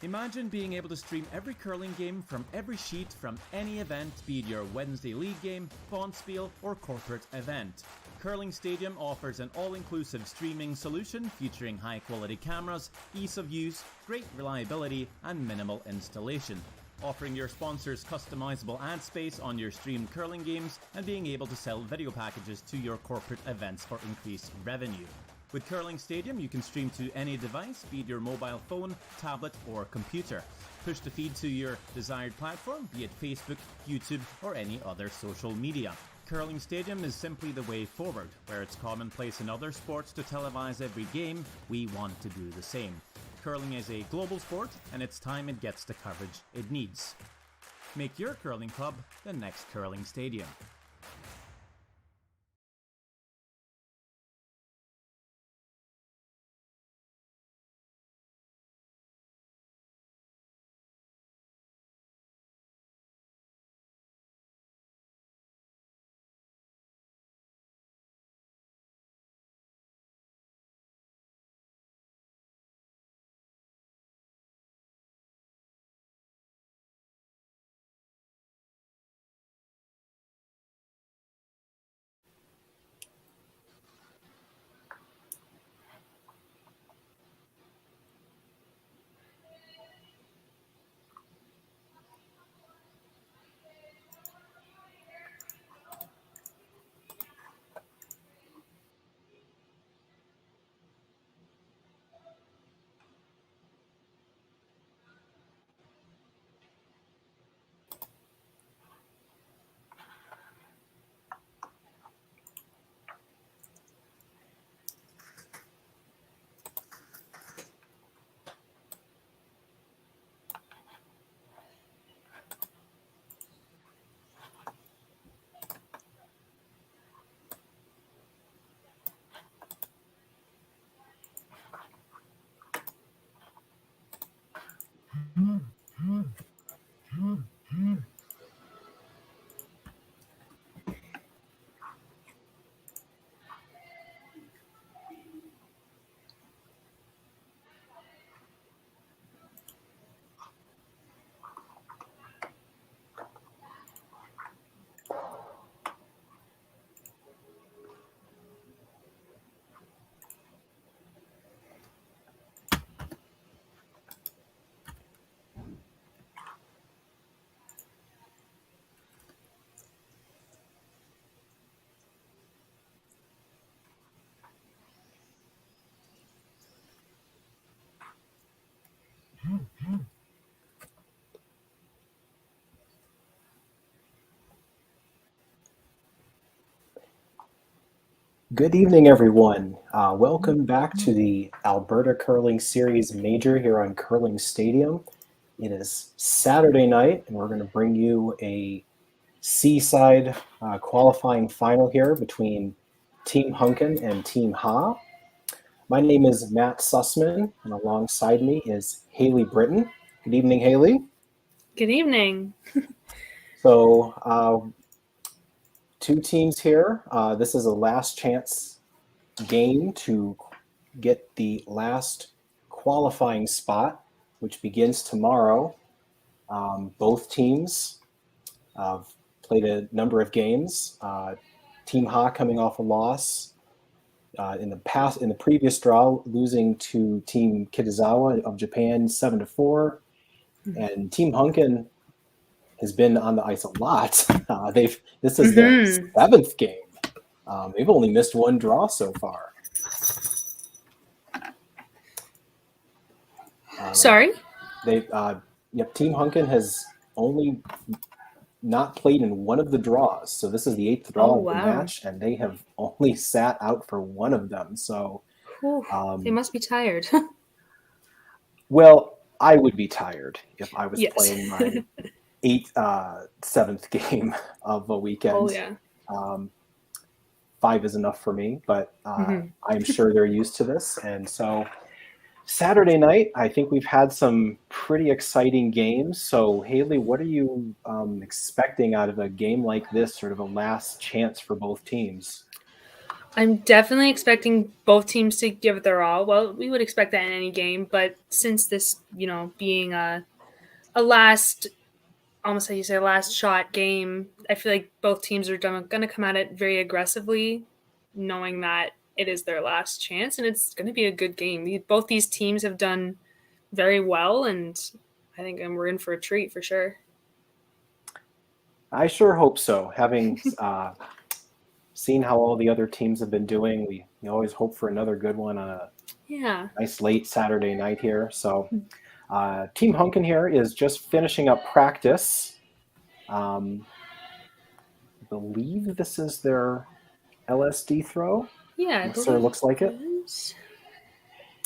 Imagine being able to stream every curling game from every sheet from any event, be it your Wednesday league game, bonspiel, or corporate event. Curling Stadium offers an all-inclusive streaming solution featuring high-quality cameras, ease of use, great reliability, and minimal installation. Offering your sponsors customizable ad space on your streamed curling games and being able to sell video packages to your corporate events for increased revenue. With Curling Stadium, you can stream to any device, be it your mobile phone, tablet, or computer. Push the feed to your desired platform, be it Facebook, YouTube, or any other social media. Curling Stadium is simply the way forward. Where it's commonplace in other sports to televise every game, we want to do the same. Curling is a global sport, and it's time it gets the coverage it needs. Make your curling club the next Curling Stadium. Good evening, everyone. Welcome back to the Alberta Curling Series Major here on Curling Stadium. It is Saturday night, and we're going to bring you a C-side qualifying final here between Team Hunkin and Team Ha. My name is Matt Sussman, and alongside me is Haley Britton. Good evening, Haley. Good evening. So, two teams here. This is a last chance game to get the last qualifying spot, which begins tomorrow. Both teams have played a number of games. Team Ha coming off a loss in the previous draw, losing to Team Kitazawa of Japan 7-4, and Team Hunkin has been on the ice a lot. This is their seventh game. They've only missed one draw so far. Sorry? Team Hunkin has only not played in one of the draws. So this is the eighth draw of the match, and they have only sat out for one of them. So they must be tired. Well, I would be tired if I was playing my seventh game of a weekend. Oh, yeah. 5 is enough for me, but I'm sure they're used to this. And so Saturday night, I think we've had some pretty exciting games. So Haley, what are you expecting out of a game like this, sort of a last chance for both teams? I'm definitely expecting both teams to give it their all. Well, we would expect that in any game, but since this, being a last, almost how you say, last shot game, I feel like both teams are going to come at it very aggressively, knowing that it is their last chance, and it's going to be a good game. Both these teams have done very well, and I think we're in for a treat for sure. I sure hope so. Having seen how all the other teams have been doing, we always hope for another good one on a nice late Saturday night here. So Team Hunkin here is just finishing up practice. I believe this is their LSD throw. Yeah, it looks like it.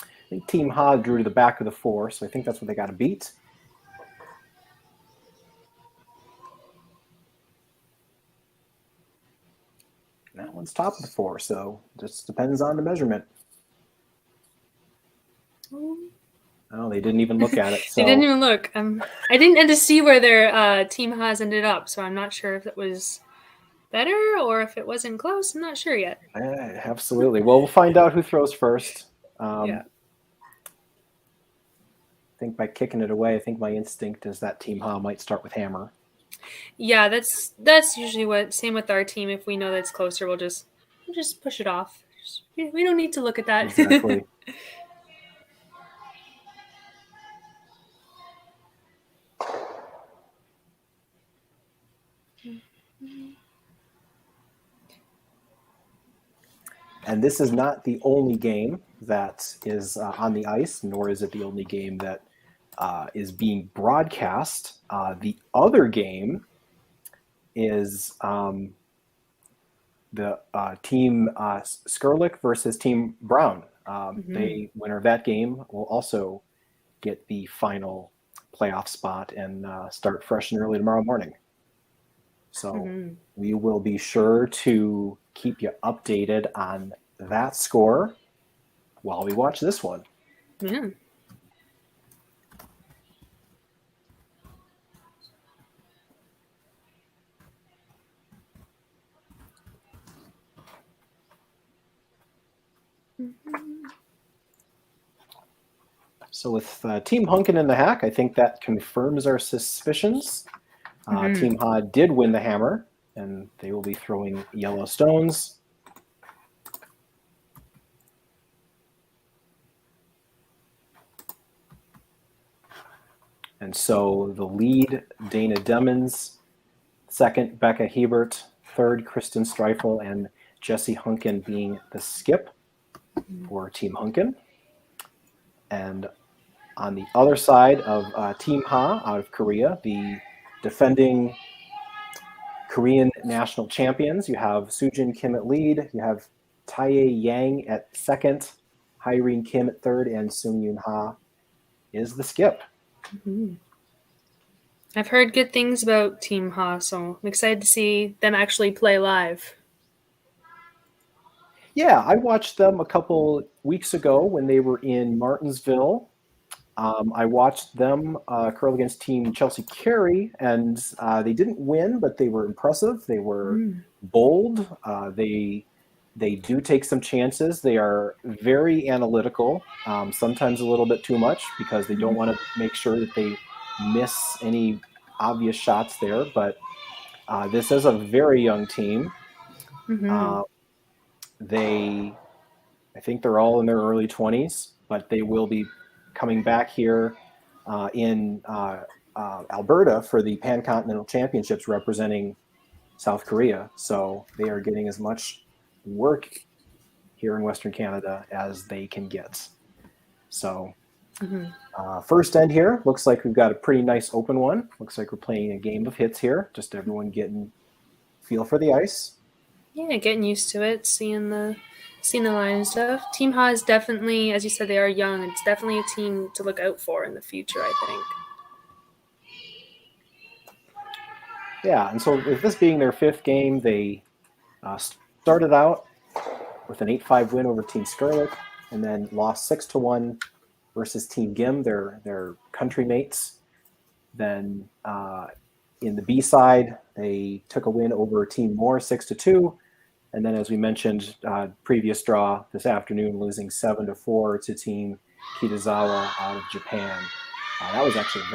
I think Team Ha drew to the back of the 4, so I think that's what they got to beat. That one's top of the 4, so just depends on the measurement. Oh, they didn't even look at it. So. They didn't even look. I didn't end to see where their Team Haas ended up, so I'm not sure if it was better or if it wasn't close. I'm not sure yet. Absolutely. Well, we'll find out who throws first. I think by kicking it away, I think my instinct is that Team Ha might start with hammer. Yeah, that's usually same with our team. If we know that's closer, we'll just push it off. We don't need to look at that. Exactly. And this is not the only game that is on the ice, nor is it the only game that is being broadcast. The other game is the team Skurlik versus Team Brown. The winner of that game will also get the final playoff spot and start fresh and early tomorrow morning. So we will be sure to keep you updated on that score while we watch this one. Yeah. So with Team Hunkin in the hack, I think that confirms our suspicions. Team Ha did win the hammer, and they will be throwing yellow stones. And so the lead, Dana Demmons, second, Becca Hebert, third, Kristen Streifel, and Jessie Hunkin being the skip for Team Hunkin. And on the other side of Team Ha out of Korea, the defending Korean national champions, you have Sujin Kim at lead, you have Tae Yang at second, Hyrene Kim at third, and Seongyoun Ha is the skip. I've heard good things about Team Ha, so I'm excited to see them actually play live. Yeah, I watched them a couple weeks ago when they were in Martinsville. I watched them curl against Team Chelsea Carey, and they didn't win, but they were impressive. They were bold. They do take some chances. They are very analytical, sometimes a little bit too much because they don't want to make sure that they miss any obvious shots there. But this is a very young team. I think they're all in their early 20s, but they will be coming back here in Alberta for the Pan-Continental Championships representing South Korea. So they are getting as much work here in Western Canada as they can get. So first end here, looks like we've got a pretty nice open one. Looks like we're playing a game of hits here, just everyone getting feel for the ice. Yeah, getting used to it, seeing the line and stuff. Team Ha is definitely, as you said, they are young. It's definitely a team to look out for in the future, I think. Yeah, and so with this being their fifth game, they started out with an 8-5 win over Team Skurlik, and then lost 6-1 versus Team Gim, their country mates. Then in the B side, they took a win over Team Moore 6-2, And then, as we mentioned, previous draw this afternoon, losing 7-4 to Team Kitazawa out of Japan. That was actually a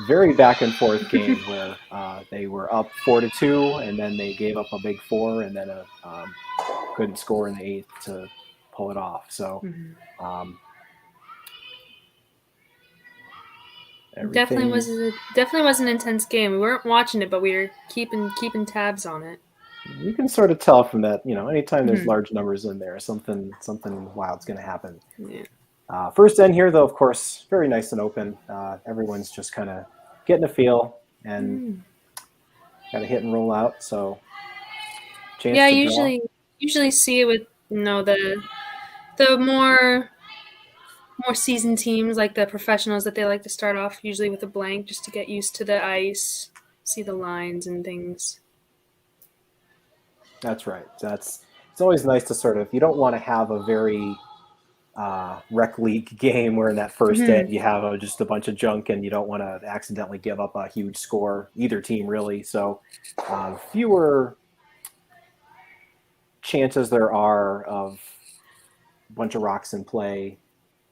very back and forth game where they were up 4-2, and then they gave up a big 4, and then couldn't score in the 8th to pull it off. So definitely was an intense game. We weren't watching it, but we were keeping tabs on it. You can sort of tell from that, anytime there's large numbers in there, something wild's going to happen. Yeah. First end here, though, of course, very nice and open. Everyone's just kind of getting a feel and got to hit and roll out. So, chance to usually see it with the more seasoned teams, like the professionals, that they like to start off usually with a blank just to get used to the ice, see the lines and things. That's right. It's always nice to sort of, you don't want to have a very rec league game where in that first end you have just a bunch of junk and you don't want to accidentally give up a huge score, either team really. So fewer chances there are of a bunch of rocks in play.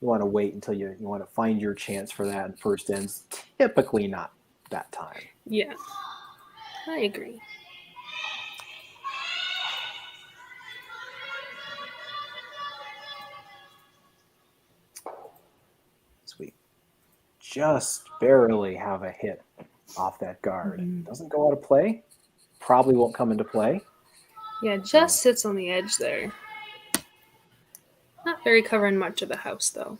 You want to wait until you want to find your chance for that, and first end's typically not that time. Yeah, I agree. Sweet. Just barely have a hit off that guard. Doesn't go out of play. Probably won't come into play. Yeah, just sits on the edge there. Not very covering much of the house, though.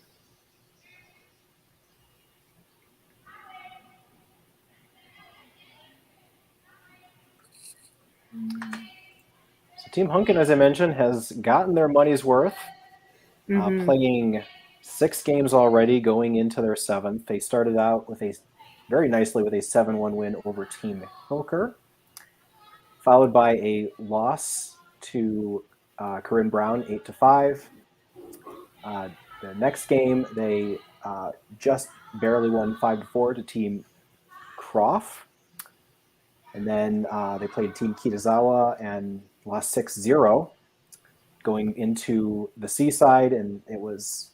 So Team Hunkin, as I mentioned, has gotten their money's worth, playing 6 games already, going into their 7th. They started out very nicely with a 7-1 win over Team Hilker, followed by a loss to Corinne Brown, 8-5. The next game, they just barely won 5-4 to Team Croft. And then they played Team Kitazawa and lost 6-0 going into the Seaside. And it was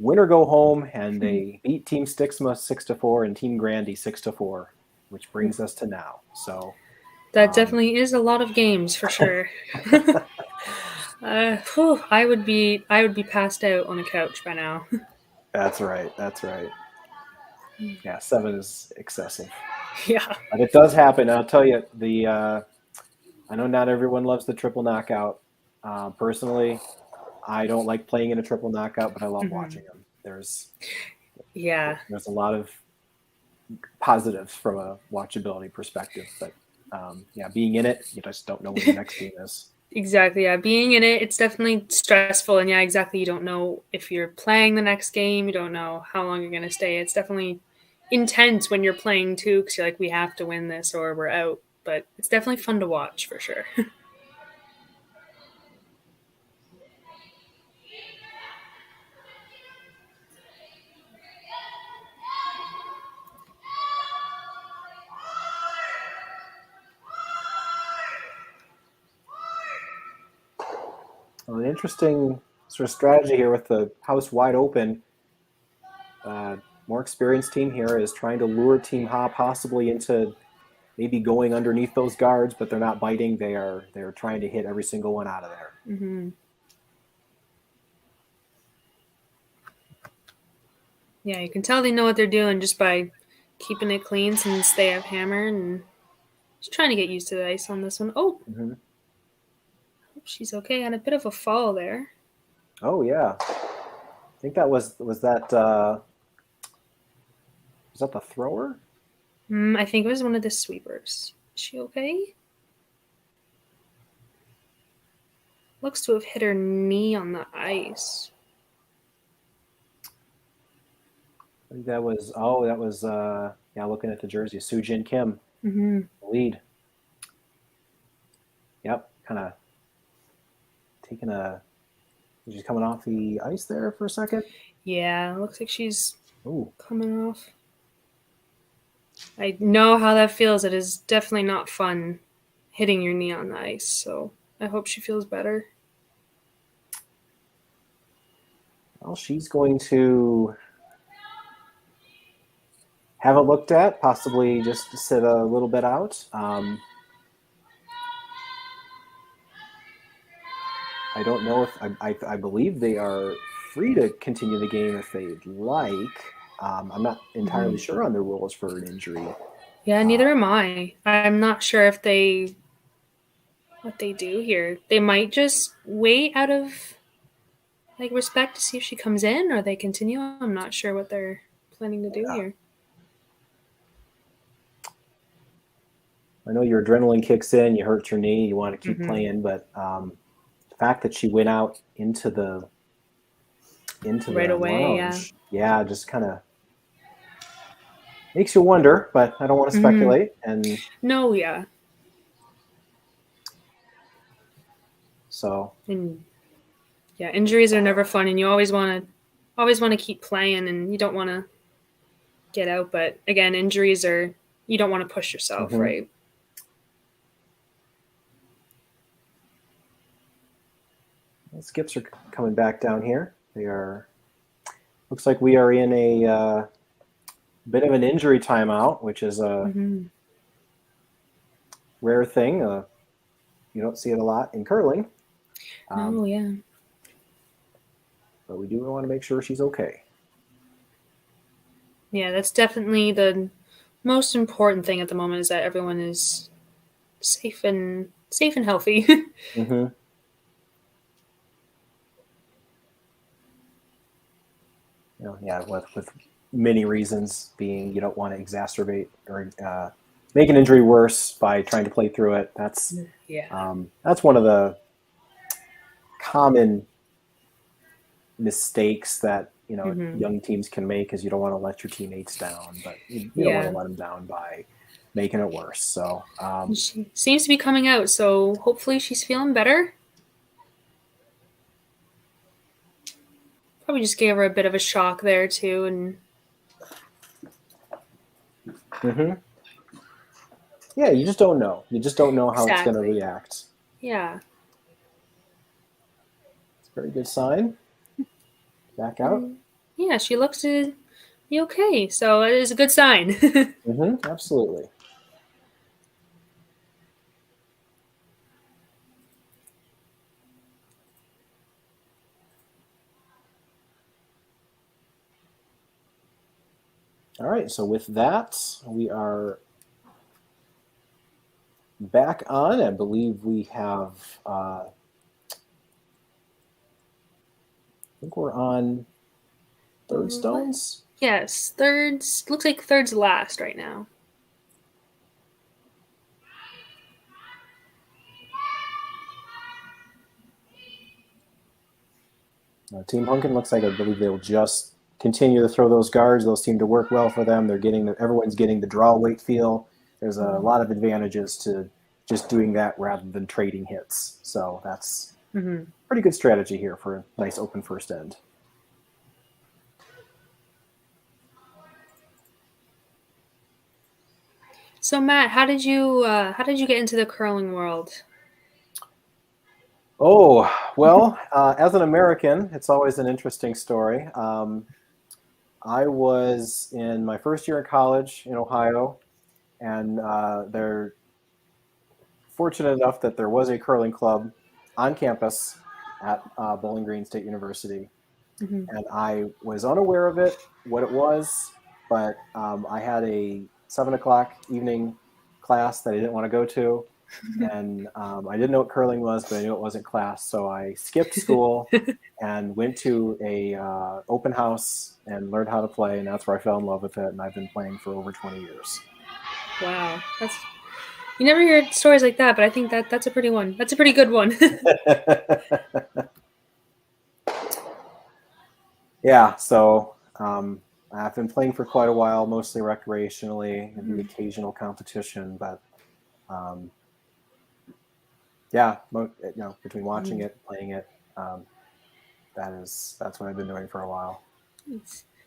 win or go home. And they beat Team Stixma 6-4 and Team Grandy 6-4, which brings us to now. So that definitely is a lot of games for sure. I would be passed out on a couch by now. That's right. Yeah, 7 is excessive. Yeah, but it does happen. I'll tell you, I know not everyone loves the triple knockout. Personally, I don't like playing in a triple knockout, but I love watching them. There's a lot of positives from a watchability perspective, but being in it, you just don't know what the next game is. Exactly. Yeah, being in it, it's definitely stressful, and exactly. You don't know if you're playing the next game. You don't know how long you're going to stay. It's definitely intense when you're playing too, because you're like, we have to win this or we're out. But it's definitely fun to watch for sure. Well, an interesting sort of strategy here with the house wide open. More experienced team here is trying to lure Team Ha possibly into maybe going underneath those guards, but they're not biting. They're trying to hit every single one out of there. Mm-hmm. Yeah, you can tell they know what they're doing just by keeping it clean since they have hammer and just trying to get used to the ice on this one. Oh, she's okay. Had a bit of a fall there. Oh yeah, I think that was that the thrower? I think it was one of the sweepers. Is she okay? Looks to have hit her knee on the ice. I think that was looking at the jersey, Soo-Jin Kim, lead. Yep, kind of taking she's coming off the ice there for a second. Yeah, looks like she's coming off. I know how that feels. It is definitely not fun hitting your knee on the ice. So I hope she feels better. Well, she's going to have it looked at, possibly just sit a little bit out. I don't know if I believe they are free to continue the game if they'd like. I'm not entirely sure on the rules for an injury. Yeah, neither am I. I'm not sure if what they do here. They might just wait out of respect to see if she comes in, or they continue. I'm not sure what they're planning to do here. I know your adrenaline kicks in, you hurt your knee, you want to keep playing, but the fact that she went out into the right away, lounge, just kind of makes you wonder, but I don't want to speculate. And no, yeah. So injuries are never fun, and you always want to keep playing, and you don't want to get out. But again, injuries are, you don't want to push yourself, right? The skips are coming back down here. Looks like we are in a bit of an injury timeout, which is a rare thing. You don't see it a lot in curling. Oh, yeah. But we do want to make sure she's okay. Yeah, that's definitely the most important thing at the moment, is that everyone is safe and healthy. With many reasons being you don't want to exacerbate or make an injury worse by trying to play through it. That's one of the common mistakes that young teams can make, is you don't want to let your teammates down, but you don't want to let them down by making it worse. So she seems to be coming out, so hopefully she's feeling better. Probably just gave her a bit of a shock there too, and yeah, you just don't know. You just don't know how it's going to react. Yeah, it's a very good sign. Back out. Yeah, she looks to be okay, so it is a good sign. Absolutely. All right, so with that, we are back on. I believe we have, I think we're on third stones. Yes, thirds. Looks like thirds last right now. Team Hunkin looks like, I believe they'll just continue to throw those guards. Those seem to work well for them. Everyone's getting the draw weight feel. There's a lot of advantages to just doing that rather than trading hits. So that's pretty good strategy here for a nice open first end. So Matt, how did you get into the curling world? Oh, well, as an American, it's always an interesting story. I was in my first year in college in Ohio, and they're fortunate enough that there was a curling club on campus at Bowling Green State University. And I was unaware of it, what it was, but I had a 7 o'clock evening class that I didn't want to go to. And I didn't know what curling was, but I knew it wasn't class. So I skipped school and went to a open house and learned how to play. And that's where I fell in love with it. And I've been playing for over 20 years. Wow. You never hear stories like that, but I think that's a pretty one. That's a pretty good one. Yeah. So I've been playing for quite a while, mostly recreationally, and the occasional competition, but between watching it, playing it, that's what I've been doing for a while.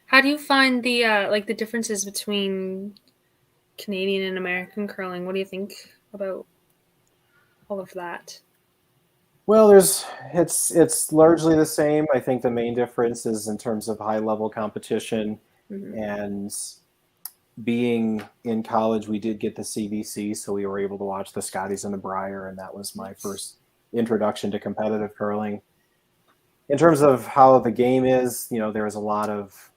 How do you find the the differences between Canadian and American curling? What do you think about all of that? Well, it's largely the same. I think the main difference is in terms of high level competition, Mm-hmm. and being in college, we did get the CVC, so we were able to watch the Scotties and the Brier, and that was my first introduction to competitive curling. In terms of how the game is, there's a lot of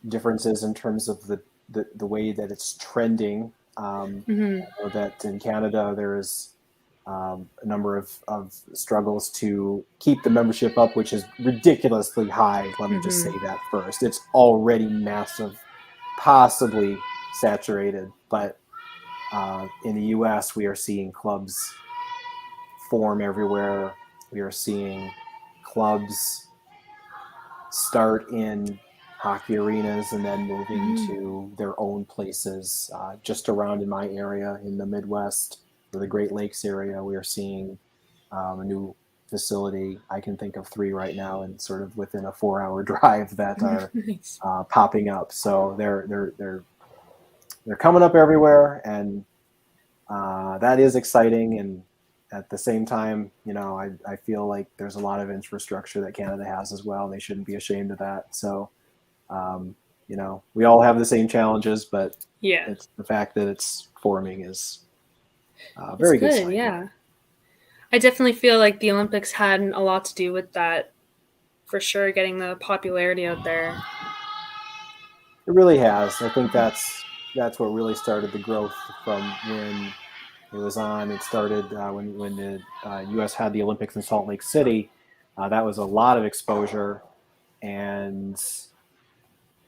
differences in terms of the way that it's trending. Mm-hmm. I know that in Canada there is a number of struggles to keep the membership up, which is ridiculously high. Let me just say that first. It's already massive, possibly saturated, but in the U.S. we are seeing clubs form everywhere. We are seeing clubs start in hockey arenas and then moving to their own places. Just around in my area in the Midwest or the Great Lakes area, we are seeing a new facility. I can think of 3 right now, and sort of within a 4-hour drive that are Nice. popping up. So they're coming up everywhere, and that is exciting. And at the same time, I feel like there's a lot of infrastructure that Canada has as well. They shouldn't be ashamed of that. So, we all have the same challenges, but Yeah, it's the fact that it's forming is it's very good good. sign. Yeah, I definitely feel like the Olympics had a lot to do with that, for sure, getting the popularity out there. It really has. I think that's what really started the growth from when it was on. It started when the U.S. had the Olympics in Salt Lake City. That was a lot of exposure, and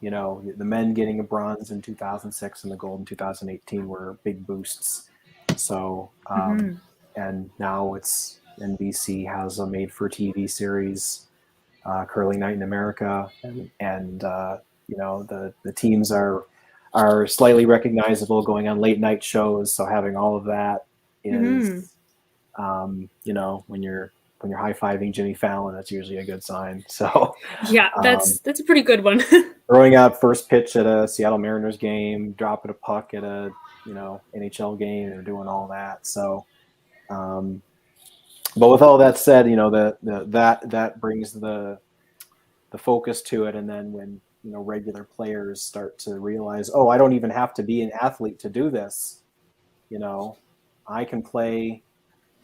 the men getting a bronze in 2006 and the gold in 2018 were big boosts. So, and now it's NBC has a made-for-TV series, Curling Night in America, and the teams are slightly recognizable, going on late night shows. So having all of that is, when you're high-fiving Jimmy Fallon, that's usually a good sign. So Yeah, that's a pretty good one. throwing out first pitch at a Seattle Mariners game, dropping a puck at a NHL game, and doing all that. So, but with all that said, that brings the focus to it, and then when regular players start to realize, oh, I don't even have to be an athlete to do this. I can play.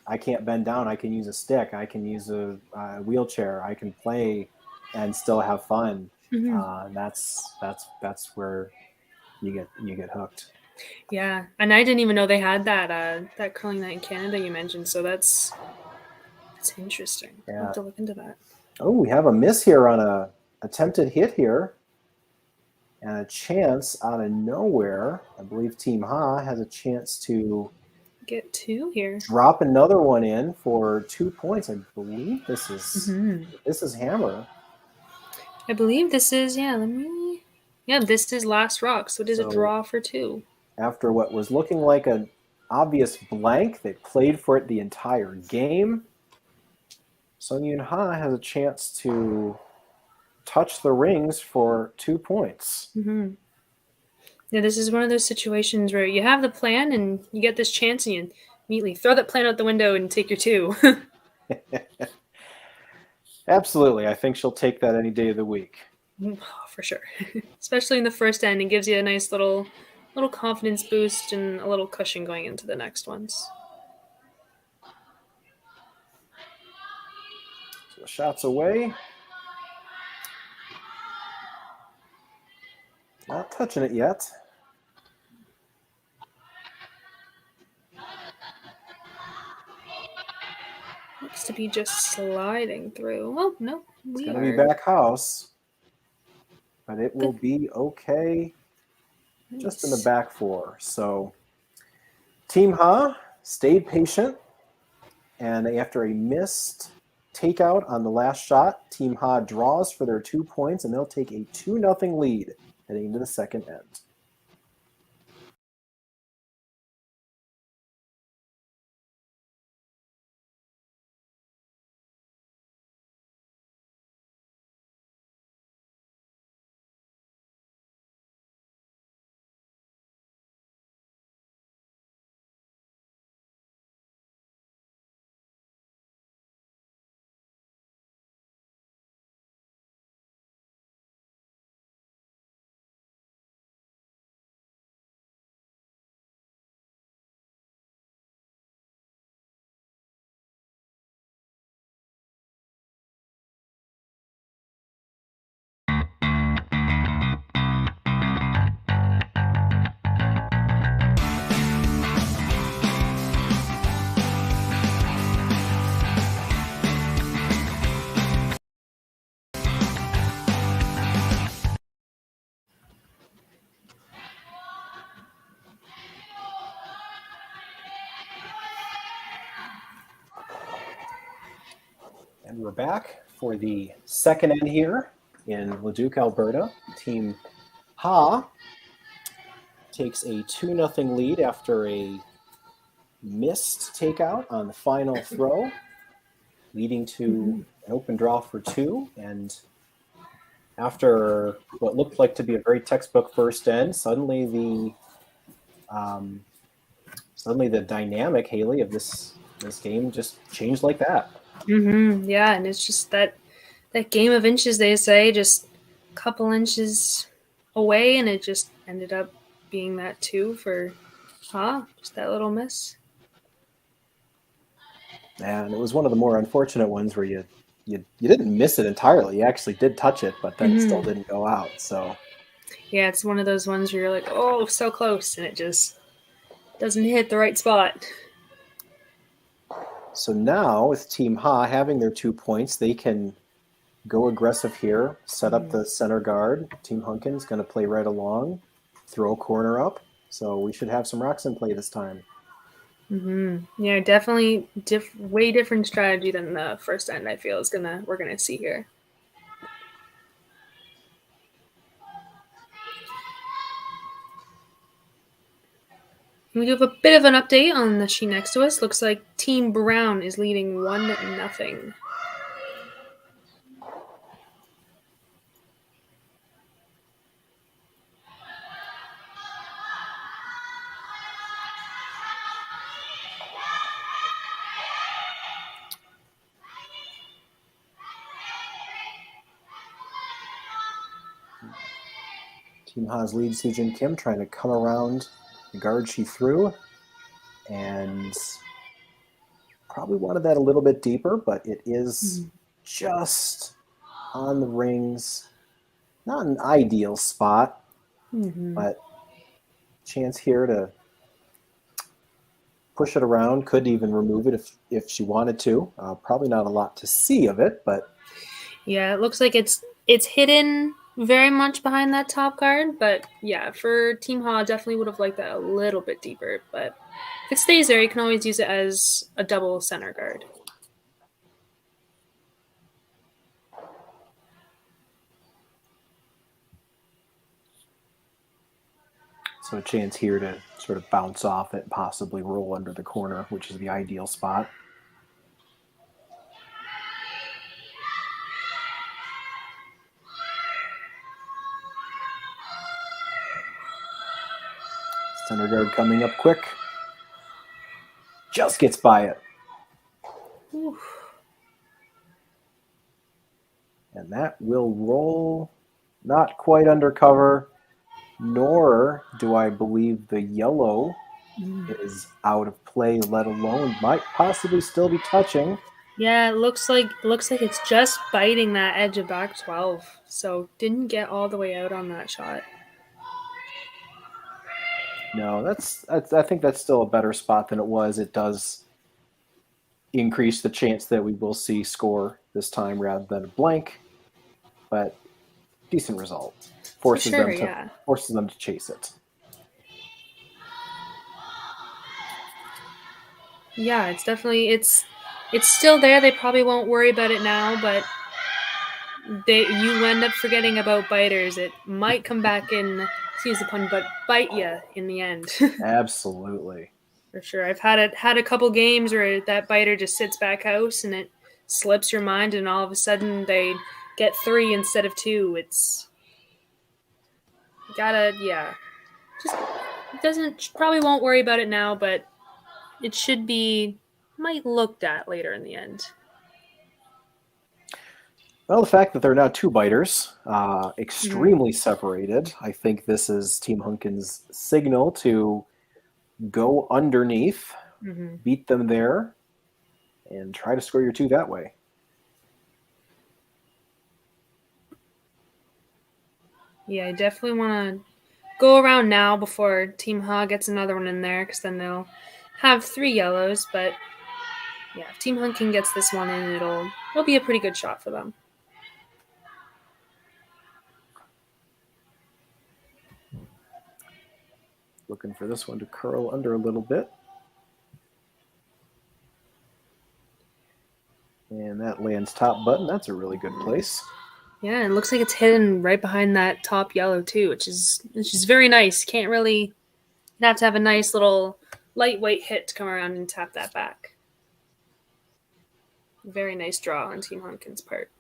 I can't bend down. I can use a stick. I can use a wheelchair. I can play and still have fun. That's where you get hooked. Yeah, and I didn't even know they had that curling night in Canada you mentioned. So that's interesting. I'll have Yeah. to look into that. Oh, we have a miss here on a attempted hit here, and a chance out of nowhere. I believe Team Ha has a chance to Get 2 here. drop another one in for 2 points. I believe this is Hammer. I believe this is this is last rock, so it is a So draw for 2. after what was looking like an obvious blank, they played for it the entire game. Seongyoun Ha has a chance to touch the rings for 2 points. Yeah, this is one of those situations where you have the plan and you get this chance and you immediately throw that plan out the window and take your 2. Absolutely. I think she'll take that any day of the week. For sure. Especially in the first end, it gives you a nice little confidence boost and a little cushion going into the next ones. So shots away. Not touching it yet. Looks to be just sliding through. Oh, no. It's going to be back house, but it will be okay. Nice. Just in the back 4. So Team Ha stayed patient, and after a missed takeout on the last shot, Team Ha draws for their 2 points, and they'll take a 2-0 lead heading into the second end. And we're back for the second end here in Leduc, Alberta. Team Ha takes a 2-0 lead after a missed takeout on the final throw, leading to an open draw for 2. And after what looked like to be a very textbook first end, suddenly the dynamic, Haley, of this game just changed like that. Yeah, and it's just that game of inches, they say, just a couple inches away, and it just ended up being that 2 for just that little miss. And it was one of the more unfortunate ones where you didn't miss it entirely. You actually did touch it, but then it still didn't go out. So yeah, it's one of those ones where you're like, oh, so close, and it just doesn't hit the right spot. So now with Team Ha having their 2 points, they can go aggressive here, set up the center guard. Team Hunkin's going to play right along, throw a corner up. So we should have some rocks in play this time. Yeah, definitely way different strategy than the first end, I feel we're gonna see here. We do have a bit of an update on the sheet next to us. Looks like Team Brown is leading 1-0. Team Ha's lead, Seojin Kim, trying to come around the guard she threw, and probably wanted that a little bit deeper, but it is just on the rings. Not an ideal spot, but chance here to push it around. Could even remove it if she wanted to. Probably not a lot to see of it, but yeah, it looks like it's hidden very much behind that top guard. But yeah, for Team Ha, definitely would have liked that a little bit deeper. But if it stays there, you can always use it as a double center guard. so a chance here to sort of bounce off it, possibly roll under the corner, which is the ideal spot. Center guard coming up quick. Just gets by it. Oof. And that will roll not quite under cover, nor do I believe the yellow is out of play, let alone might possibly still be touching. Yeah, it looks like it's just biting that edge of back 12. So didn't get all the way out on that shot. No, I think that's still a better spot than it was. It does increase the chance that we will see score this time rather than a blank, but decent result. Forces them to chase it. Yeah, it's definitely it's still there. They probably won't worry about it now, but you end up forgetting about biters. It might come back and, excuse the pun, but bite you in the end. Absolutely. For sure. I've had a couple games where that biter just sits back house and it slips your mind, and all of a sudden they get 3 instead of 2. It's probably won't worry about it now, but it should be might looked at later in the end. Well, the fact that there are now 2 biters, extremely separated, I think this is Team Hunkin's signal to go underneath, beat them there, and try to score your 2 that way. Yeah, I definitely want to go around now before Team Ha gets another one in there, because then they'll have 3 yellows. But yeah, if Team Hunkin gets this one in, it'll be a pretty good shot for them. Looking for this one to curl under a little bit. And that lands top button. That's a really good place. Yeah, it looks like it's hidden right behind that top yellow too, which is very nice. Can't really, you'd have to have a nice little lightweight hit to come around and tap that back. Very nice draw on Team Hunkin's part.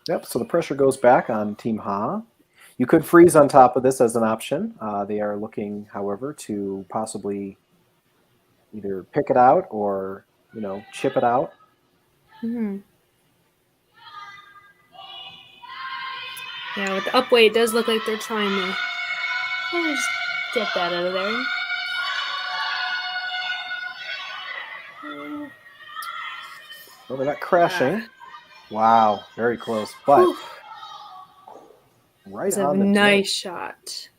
Yep, so the pressure goes back on Team Ha. You could freeze on top of this as an option. They are looking, however, to possibly either pick it out or, chip it out. Mm-hmm. Yeah, with the upweight, it does look like they're trying to just get that out of there. Well, they're not crashing. Wow, very close. But right it's on a the nice shot.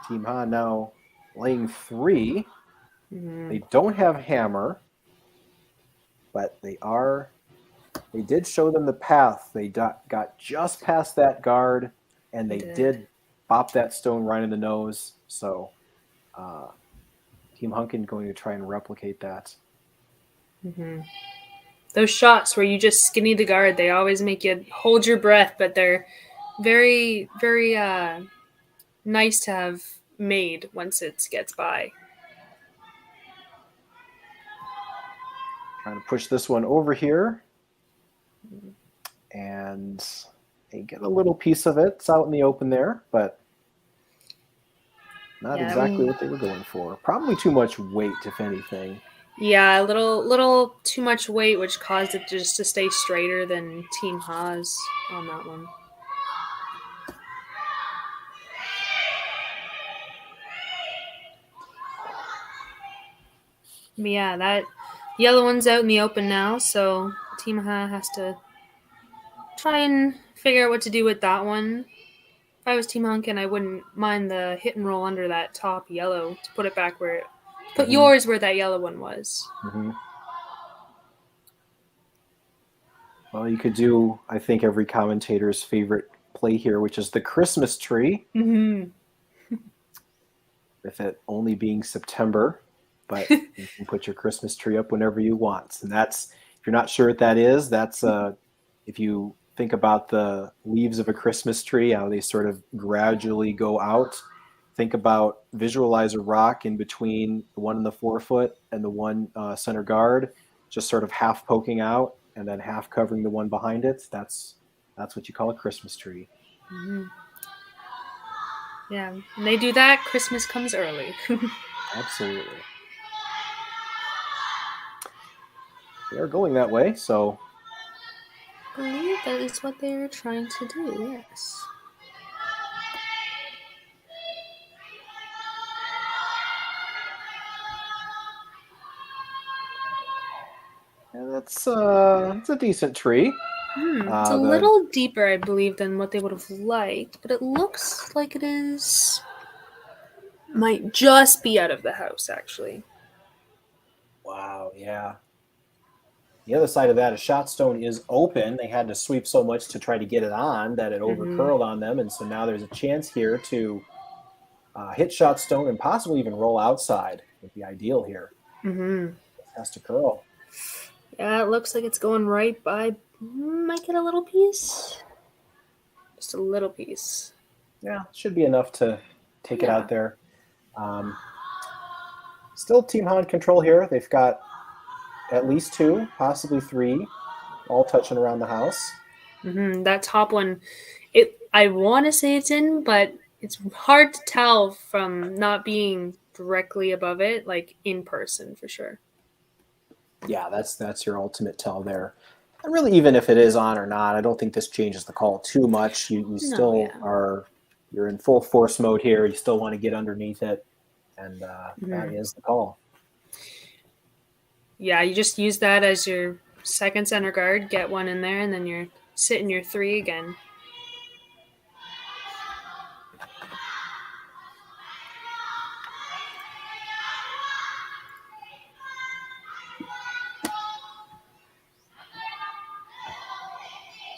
Team Ha now laying 3. Mm-hmm. They don't have hammer, but they did show them the path. They got just past that guard, and they did bop that stone right in the nose. So Team Hunkin going to try and replicate that. Mm-hmm. Those shots where you just skinny the guard, they always make you hold your breath, but they're very, very nice to have made once it gets by. Trying to push this one over here. And they get a little piece of it. It's out in the open there, but not exactly what they were going for. Probably too much weight, if anything. Yeah, a little too much weight, which caused it just to stay straighter than Team Ha's on that one. But yeah, that yellow one's out in the open now, so Team Ha has to try and figure out what to do with that one. If I was Team Hunkin, I wouldn't mind the hit and roll under that top yellow to put it back put yours where that yellow one was. Mm-hmm. Well, you could do, I think, every commentator's favorite play here, which is the Christmas tree. Mm-hmm. With it only being September, but you can put your Christmas tree up whenever you want. And that's, if you're not sure what that is, that's if you think about the leaves of a Christmas tree, how they sort of gradually go out. Think about, visualize a rock in between the one in the forefoot and the one center guard, just sort of half poking out and then half covering the one behind it. That's what you call a Christmas tree. Mm-hmm. Yeah, when they do that, Christmas comes early. Absolutely. They are going that way, so. I believe that is what they're trying to do, yes. Yeah, it's a decent tree. It's a little deeper, I believe, than what they would have liked, but it looks like it is. Might just be out of the house, actually. Wow, yeah. The other side of that, a shot stone is open. They had to sweep so much to try to get it on that it over-curled on them, and so now there's a chance here to hit shot stone and possibly even roll outside. Would be ideal here. Mm-hmm. It has to curl. Yeah, it looks like it's going right by. Might get a little piece. Just a little piece. Yeah, should be enough to take it out there. Still Team Han control here. They've got at least 2, possibly 3, all touching around the house. Mm-hmm. That top one, I want to say it's in, but it's hard to tell from not being directly above it, like in person for sure. Yeah, that's your ultimate tell there. And really, even if it is on or not, I don't think this changes the call too much. You still you're in full force mode here. You still want to get underneath it, and that is the call. Yeah, you just use that as your second center guard, get one in there, and then you're sitting your 3 again.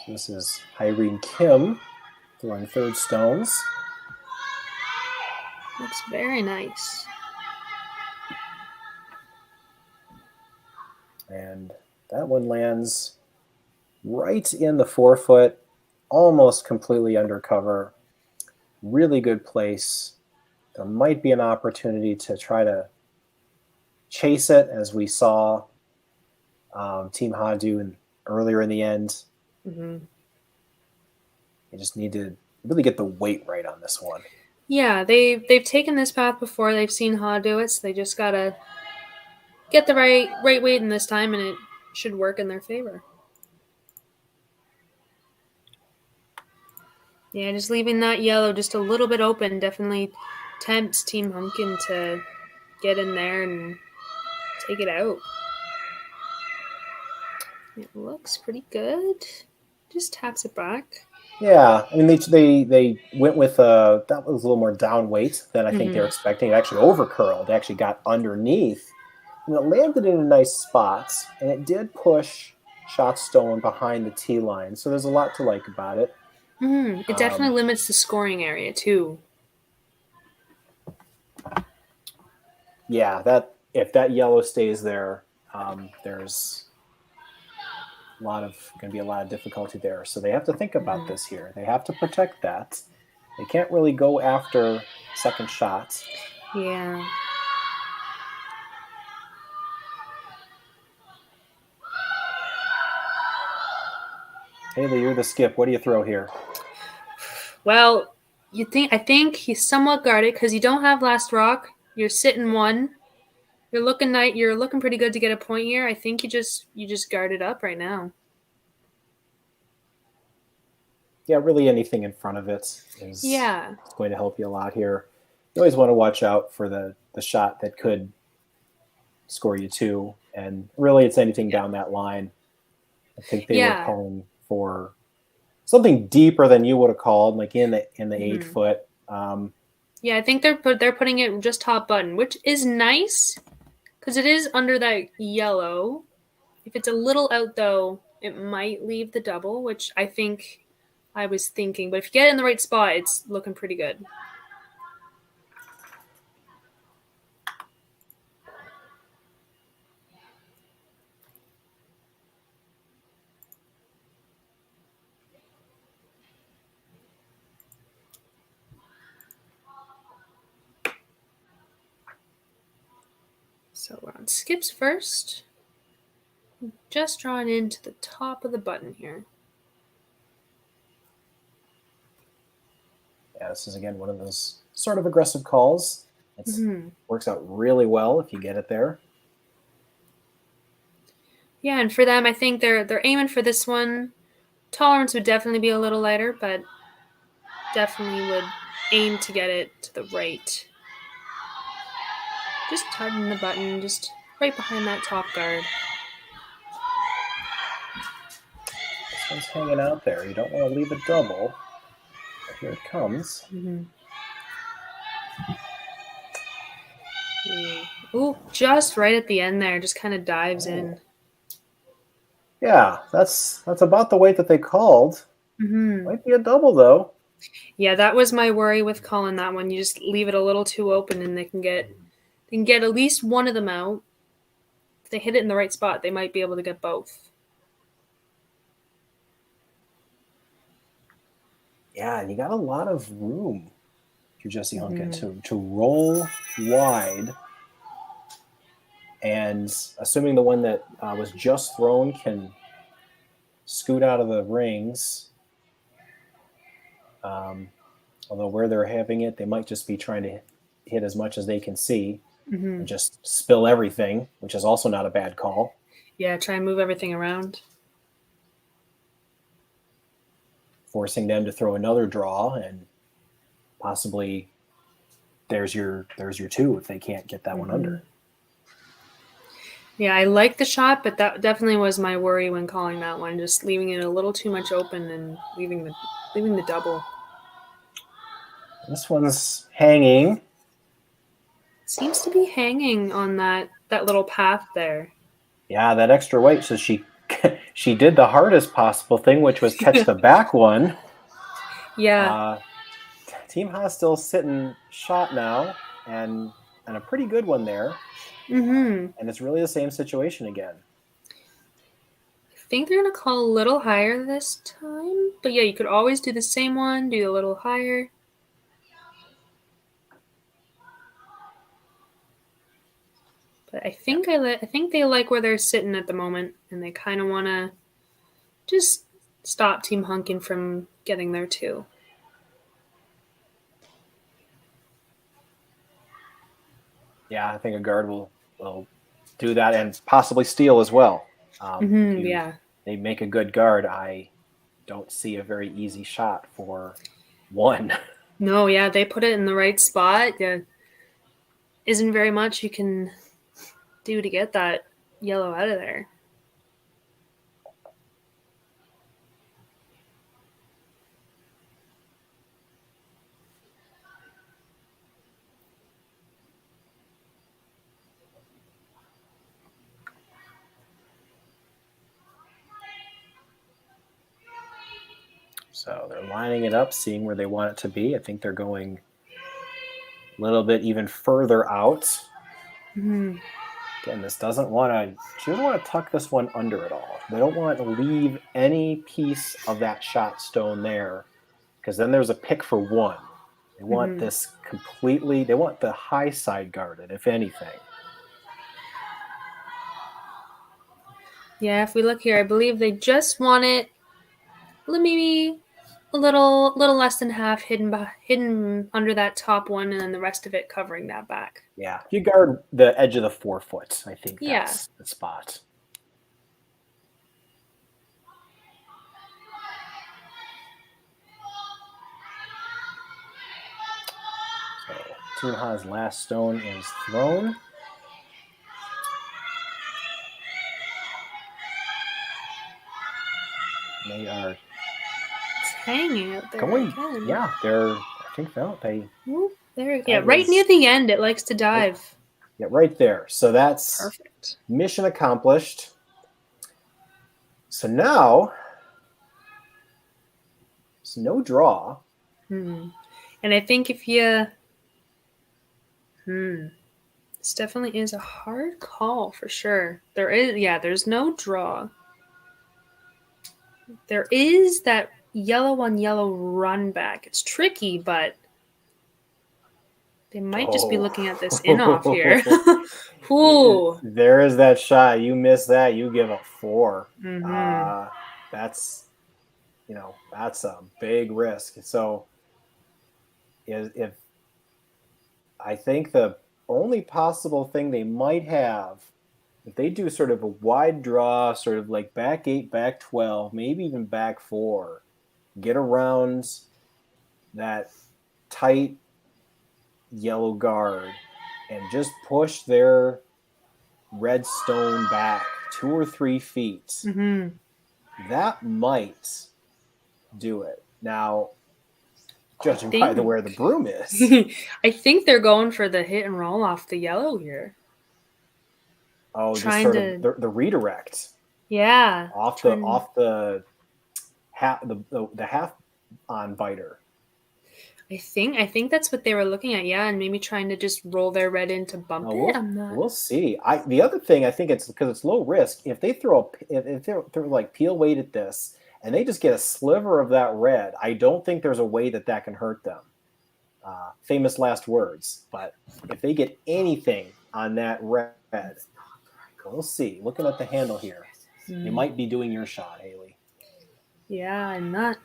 So this is Irene Kim throwing third stones. Looks very nice. And that one lands right in the forefoot, almost completely under cover. Really good place. There might be an opportunity to try to chase it, as we saw Team Ha do earlier in the end. Mm-hmm. You just need to really get the weight right on this one. Yeah, they've taken this path before. They've seen Ha do it, so they just gotta get the right weight in this time, and it should work in their favor. Yeah, just leaving that yellow just a little bit open definitely tempts Team Hunkin to get in there and take it out. It looks pretty good. Just taps it back. Yeah, I mean they went with that was a little more down weight than I think they were expecting. It actually over curled. It actually got underneath, and it landed in a nice spot, and it did push Shotstone behind the tee line. So there's a lot to like about it. It definitely limits the scoring area too. Yeah, that if that yellow stays there, there's going to be a lot of difficulty there. So they have to think about this here. They have to protect that. They can't really go after second shots. Yeah. Haley, you're the skip. What do you throw here? Well, I think he's somewhat guarded because you don't have last rock. You're sitting one. You're looking pretty good to get a point here. I think you just guard it up right now. Yeah, really anything in front of it is going to help you a lot here. You always want to watch out for the shot that could score you two, and really it's anything down that line. I think they were calling for something deeper than you would have called, like in the 8 foot. Yeah, I think they're putting it just top button, which is nice because it is under that yellow. If it's a little out though, it might leave the double, which I think I was thinking. But if you get it in the right spot, it's looking pretty good. So we're on skips first. Just drawing into the top of the button here. Yeah, this is, again, one of those sort of aggressive calls. It works out really well if you get it there. Yeah, and for them, I think they're aiming for this one. Tolerance would definitely be a little lighter, but definitely would aim to get it to the right. Just tugging the button, just right behind that top guard. This one's hanging out there. You don't want to leave a double. But here it comes. Ooh, just right at the end there. Just kind of dives in. Yeah, that's about the weight that they called. Might be a double, though. Yeah, that was my worry with calling that one. You just leave it a little too open, and they can get at least one of them out. If they hit it in the right spot, they might be able to get both. Yeah, and you got a lot of room for Jessie Hunkin to roll wide. And assuming the one that was just thrown can scoot out of the rings, although where they're having it, they might just be trying to hit as much as they can see and just spill everything, which is also not a bad call. Yeah, try and move everything around. Forcing them to throw another draw, and possibly there's your two if they can't get that one under. Yeah, I like the shot, but that definitely was my worry when calling that one, just leaving it a little too much open and leaving the double. This one's hanging. Seems to be hanging on that little path there. Yeah, that extra weight. So she did the hardest possible thing, which was catch the back one. Yeah. Team Ha's still sitting shot now, and a pretty good one there. And it's really the same situation again. think they're going to call a little higher this time. But yeah, you could always do the same one, do a little higher. But I think I think they like where they're sitting at the moment, and they kind of want to just stop Team Hunkin from getting there too. Yeah, I think a guard will do that and possibly steal as well. Yeah. They make a good guard. I don't see a very easy shot for one. No, yeah, they put it in the right spot. Yeah, isn't very much you can do to get that yellow out of there. So they're lining it up, seeing where they want it to be. I think they're going a little bit even further out. Mm-hmm. Again, this doesn't want to. She doesn't want to tuck this one under at all. They don't want to leave any piece of that shot stone there, because then there's a pick for one. They want this completely. They want the high side guarded, if anything. Yeah, if we look here, I believe they just want it maybe a little less than half hidden under that top one, and then the rest of it covering that back. Yeah, if you guard the edge of the 4 foot, I think that's the spot. So Team Ha's last stone is thrown. They are hanging out there going. again. Yeah, I think they. There, yeah, right near the end, it likes to dive. Yeah, right there. So that's perfect. Mission accomplished. So now, it's no draw. And I think if you, this definitely is a hard call for sure. There's no draw. There is that yellow on yellow run back. It's tricky, but they might just be looking at this in-off here. Ooh. There is that shot. You miss that, you give up 4. That's a big risk. So if I think the only possible thing they might have, if they do sort of a wide draw, sort of like back 8, back 12, maybe even back 4, get around that tight yellow guard and just push their red stone back 2 or 3 feet, that might do it. Now, judging by where the broom is. I think they're going for the hit and roll off the yellow here. Oh, just sort of the redirect. Yeah. Off the half on biter. I think that's what they were looking at, yeah, and maybe trying to just roll their red in to bump it. We'll see. The other thing, I think it's because it's low risk. If they if they're like peel weight at this and they just get a sliver of that red, I don't think there's a way that can hurt them. Famous last words. But if they get anything on that red, we'll see. Looking at the handle here, you might be doing your shot, Haley. Yeah, I'm not.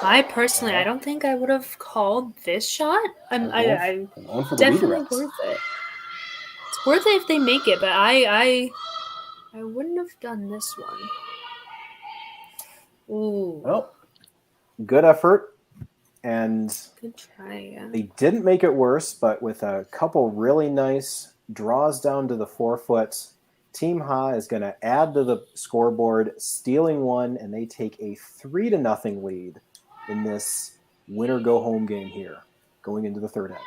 I personally, I don't think I would have called this shot. I definitely worth it. It's worth it if they make it, but I wouldn't have done this one. Ooh. Well, good effort, and good try. Yeah. They didn't make it worse, but with a couple really nice draws down to the 4 foot, Team Ha is going to add to the scoreboard, stealing one, and they take a 3-0 lead in this winner go home game here, going into the third end.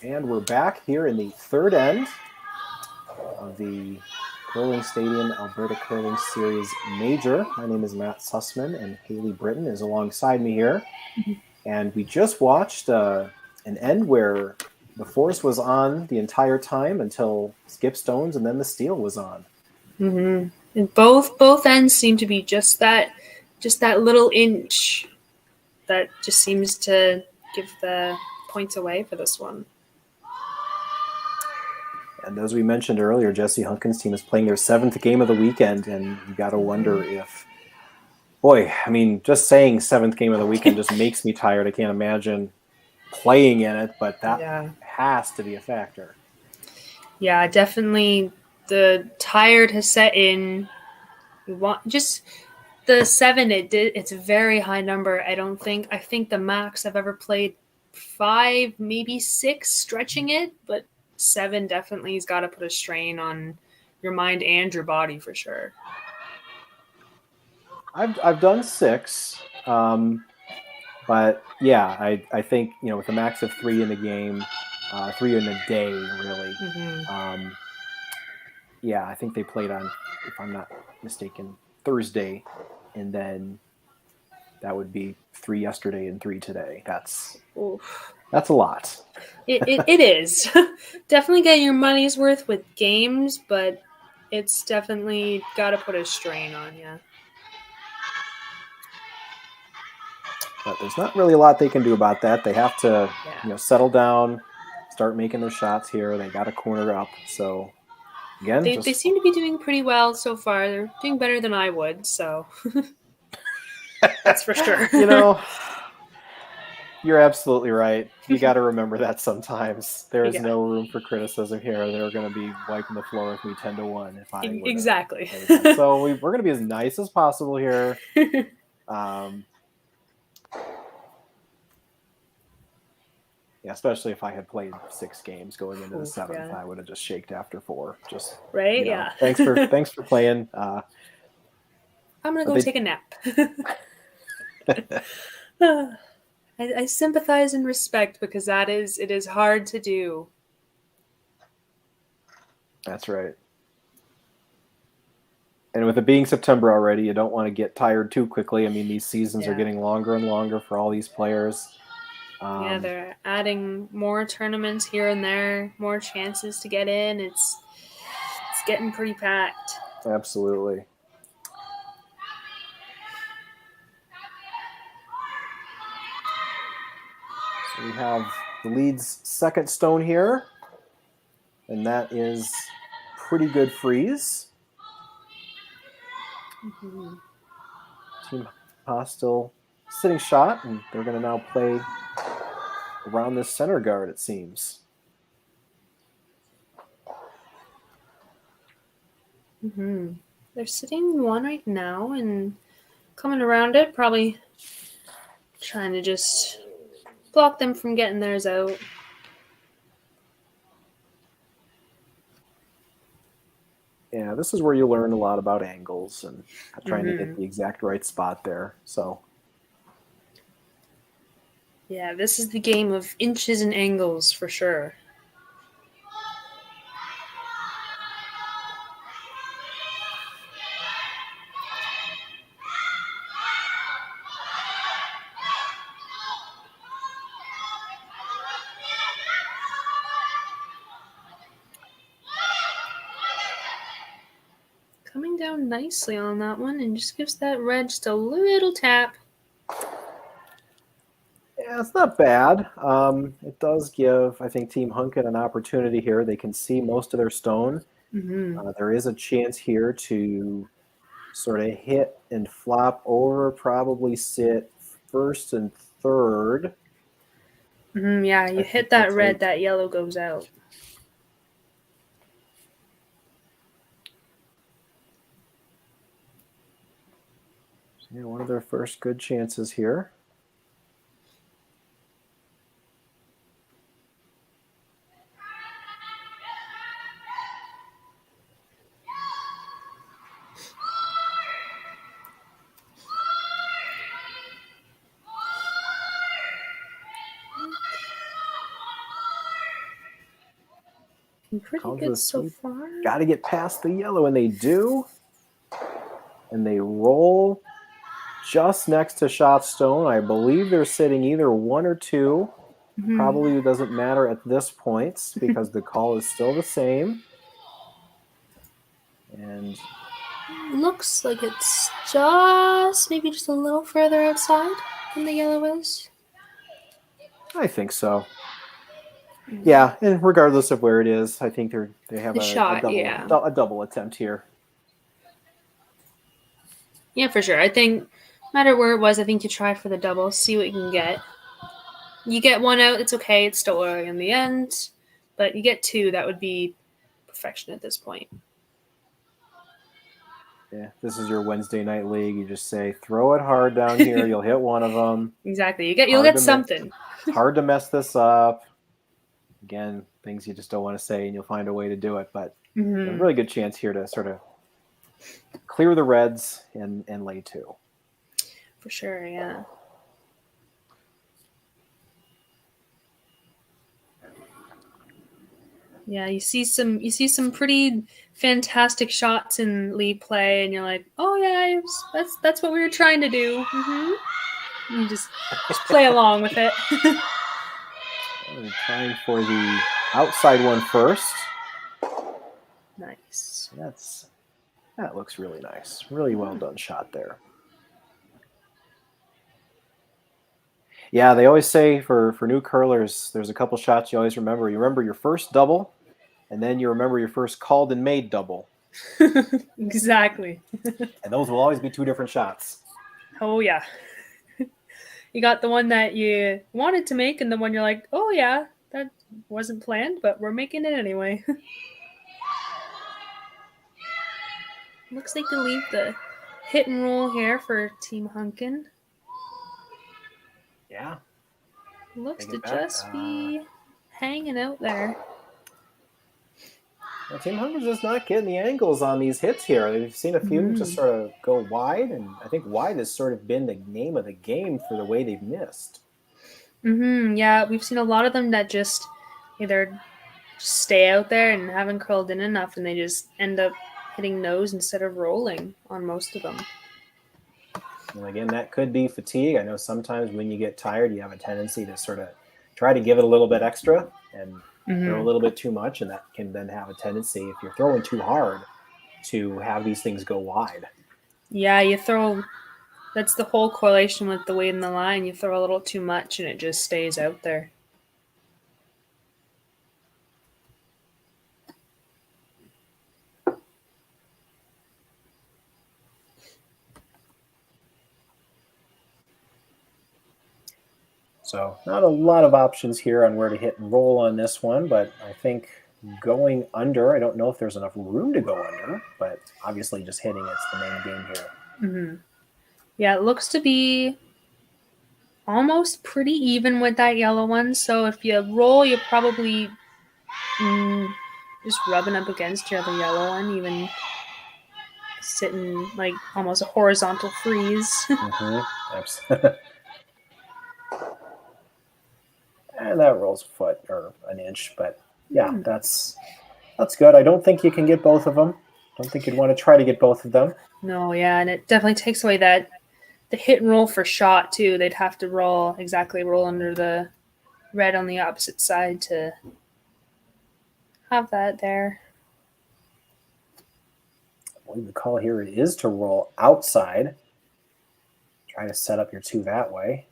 And we're back here in the third end of the Curling Stadium Alberta Curling Series Major. My name is Matt Sussman, and Haley Britton is alongside me here. And we just watched an end where the force was on the entire time until Skip Stones, and then the steel was on. Mm-hmm. And both ends seem to be just that little inch that just seems to give the points away for this one. And as we mentioned earlier, Jessie Hunkin's team is playing their 7th game of the weekend, and you got to wonder if, boy, I mean, just saying 7th game of the weekend just makes me tired. I can't imagine playing in it, but that has to be a factor. Yeah, definitely. The tired has set in. You want just the 7. It's a very high number. I think the max I've ever played 5, maybe 6, stretching it, but 7 definitely has got to put a strain on your mind and your body for sure. I've done 6, but yeah, I think with a max of 3 in the game, 3 in a day really. Mm-hmm. Yeah, I think they played on, if I'm not mistaken, Thursday, and then that would be 3 yesterday and 3 today. That's a lot. It is. Definitely get your money's worth with games, but it's definitely got to put a strain on you. But there's not really a lot they can do about that. They have to, settle down, start making their shots here. They got a corner up, so. Again, they seem to be doing pretty well so far. They're doing better than I would, so that's for sure. You're absolutely right. You got to remember that sometimes. There is no room for criticism here. They're going to be wiping the floor with me 10-1 if I would. Exactly. So we're going to be as nice as possible here. Yeah, especially if I had played 6 games going into the 7th, I would have just shaked after 4. Just right, yeah. Thanks for playing. I'm gonna go take a nap. I sympathize and respect because it is hard to do. That's right. And with it being September already, you don't want to get tired too quickly. I mean, these seasons are getting longer and longer for all these players. They're adding more tournaments here and there, more chances to get in. It's getting pretty packed. Absolutely. So we have the lead's second stone here, and that is pretty good freeze. Mm-hmm. Team Hostile sitting shot, and they're going to now play around this center guard, it seems. Mm-hmm. They're sitting 1 right now and coming around it, probably trying to just block them from getting theirs out. Yeah, this is where you learn a lot about angles and trying to get the exact right spot there. So. Yeah, this is the game of inches and angles for sure. Coming down nicely on that one and just gives that red just a little tap. Yeah, it's not bad. It does give, I think, Team Hunkin an opportunity here. They can see most of their stone. Mm-hmm. There is a chance here to sort of hit and flop over, probably sit first and third. Mm-hmm, yeah, you hit that red, that yellow goes out. So, yeah, one of their first good chances here. Pretty good so far. Got to get past the yellow, and they do. And they roll just next to shot stone. I believe they're sitting either 1 or 2. Probably doesn't matter at this point because the call is still the same. And looks like it's just maybe just a little further outside than the yellow is. I think so. Yeah, and regardless of where it is, I think they have a double attempt here. Yeah, for sure. I think no matter where it was, I think you try for the double, see what you can get. You get 1 out, it's okay. It's still early in the end. But you get 2, that would be perfection at this point. Yeah, this is your Wednesday night league. You just say, throw it hard down here. You'll hit one of them. Exactly. You'll get something. Hard to mess this up. Again, things you just don't want to say, and you'll find a way to do it. But a really good chance here to sort of clear the reds and lay 2. For sure, yeah. Yeah, you see some pretty fantastic shots in league play, and you're like, oh yeah, that's what we were trying to do. You just play along with it. I'm trying for the outside one first. Nice. That looks really nice. Really well done shot there. Yeah, they always say for new curlers, there's a couple shots you always remember. You remember your first double, and then you remember your first called and made double. Exactly. And those will always be 2 different shots. Oh, yeah. You got the one that you wanted to make and the one you're like, oh, yeah, that wasn't planned, but we're making it anyway. Looks like they leave the hit and roll here for Team Hunkin. Yeah. Looks to just be hanging out there. Well, Team Hunkin's just not getting the angles on these hits here. They've seen a few just sort of go wide, and I think wide has sort of been the name of the game for the way they've missed. Yeah, we've seen a lot of them that just either stay out there and haven't curled in enough, and they just end up hitting nose instead of rolling on most of them. And again, that could be fatigue. I know sometimes when you get tired, you have a tendency to sort of try to give it a little bit extra and throw a little bit too much, and that can then have a tendency, if you're throwing too hard, to have these things go wide. Yeah, that's the whole correlation with the weight in the line. You throw a little too much, and it just stays out there. So not a lot of options here on where to hit and roll on this one, but I think going under, I don't know if there's enough room to go under, but obviously just hitting it's the main game here. Yeah, it looks to be almost pretty even with that yellow one. So if you roll, you're probably just rubbing up against your other yellow one, even sitting like almost a horizontal freeze. Absolutely. And that rolls a foot or an inch, but yeah, that's good. I don't think you can get both of them. I don't think you'd want to try to get both of them. No, yeah, and it definitely takes away the hit and roll for shot too. They'd have to roll under the red on the opposite side to have that there. I believe the call here is to roll outside. Try to set up your 2 that way.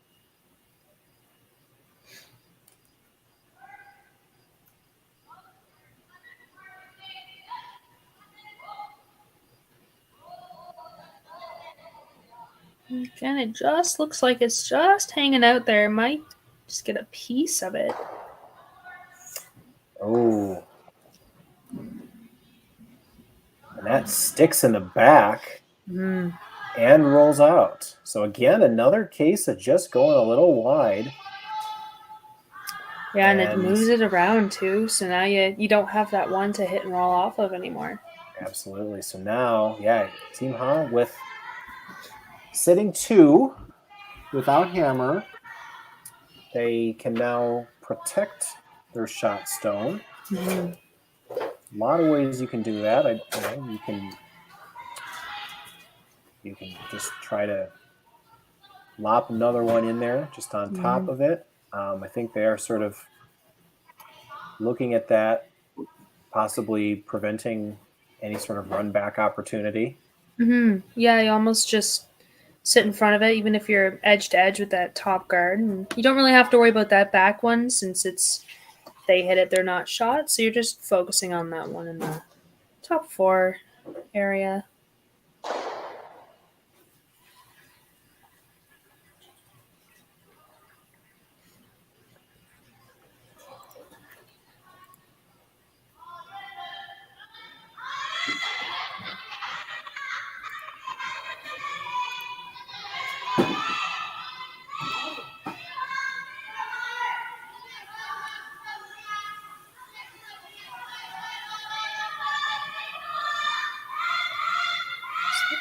And it just looks like it's just hanging out there. Might just get a piece of it. Oh. And that sticks in the back and rolls out. So again, another case of just going a little wide. Yeah, and it moves it around too. So now you don't have that one to hit and roll off of anymore. Absolutely. So now, yeah, Team Ha with sitting 2 without hammer. They can now protect their shot stone. a lot of ways you can do that. You can just try to lop another one in there just on top of it. I think they are sort of looking at that, possibly preventing any sort of run back opportunity. Yeah, you almost just sit in front of it, even if you're edge to edge with that top guard. And you don't really have to worry about that back one since they hit it, they're not shot. So you're just focusing on that one in the top 4 area.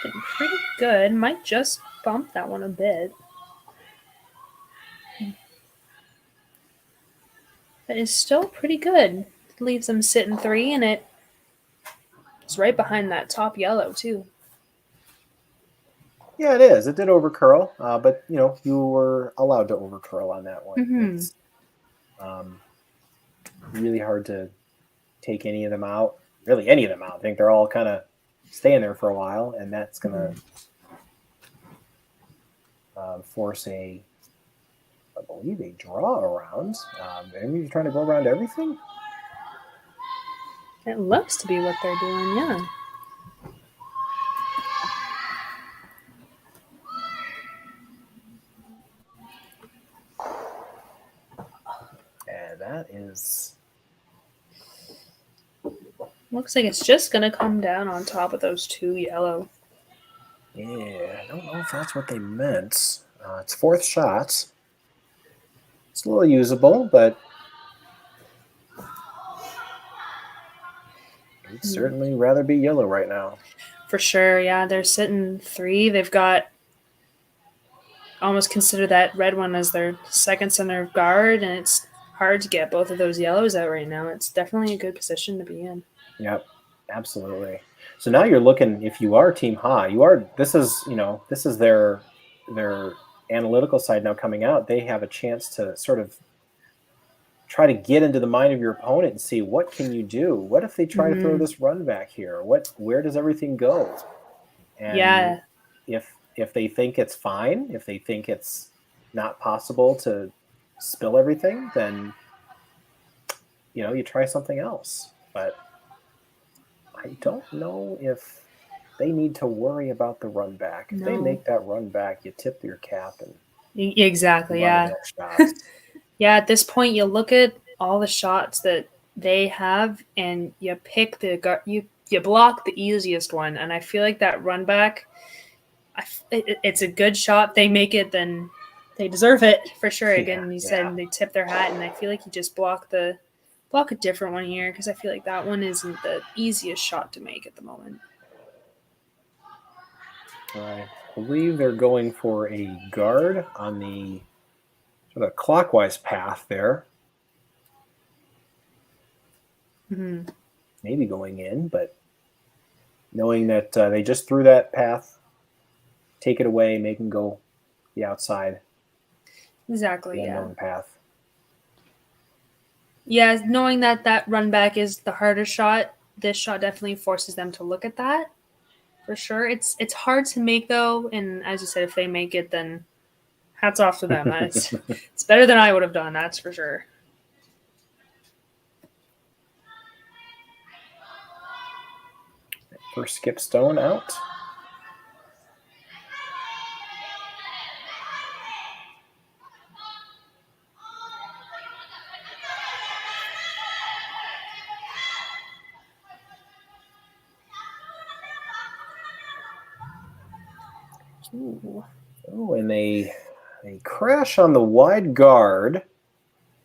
Looking pretty good. Might just bump that one a bit. But it's still pretty good. Leaves them sitting 3, and it's right behind that top yellow too. Yeah, it is. It did overcurl, but you were allowed to overcurl on that one. It's really hard to take any of them out. Really, any of them out. I think they're all kind of staying there for a while, and that's going to force I believe, a draw around. Maybe you're trying to go around everything? It looks to be what they're doing, yeah. And that is... Looks like it's just going to come down on top of those 2 yellow. Yeah, I don't know if that's what they meant. It's 4th shot. It's a little usable, but I'd certainly rather be yellow right now. For sure, yeah. They're sitting 3. They've got almost consider that red one as their second center of guard, and it's hard to get both of those yellows out right now. It's definitely a good position to be in. Yep, absolutely. So now you're looking, if you are Team Ha, this is their analytical side now coming out. They have a chance to sort of try to get into the mind of your opponent and see, what can you do? What if they try to throw this run back here? Where does everything go? And if they think it's fine, if they think it's not possible to spill everything, then you try something else. But I don't know if they need to worry about the run back. If they make that run back, you tip your cap and exactly, yeah. Yeah, at this point, you look at all the shots that they have, and you pick you block the easiest one. And I feel like that run back, it's a good shot. They make it, then they deserve it for sure. Again, you said they tip their hat, and I feel like you just block a different one here, because I feel like that one isn't the easiest shot to make at the moment. I believe they're going for a guard on the sort of clockwise path there. Maybe going in, but knowing that they just threw that path, take it away, make them go the outside. Exactly, the unknown path. Yeah, knowing that run back is the harder shot, this shot definitely forces them to look at that, for sure. It's hard to make, though, and as you said, if they make it, then hats off to them. It's better than I would have done, that's for sure. First skip stone out. Ooh. Oh, and they crash on the wide guard,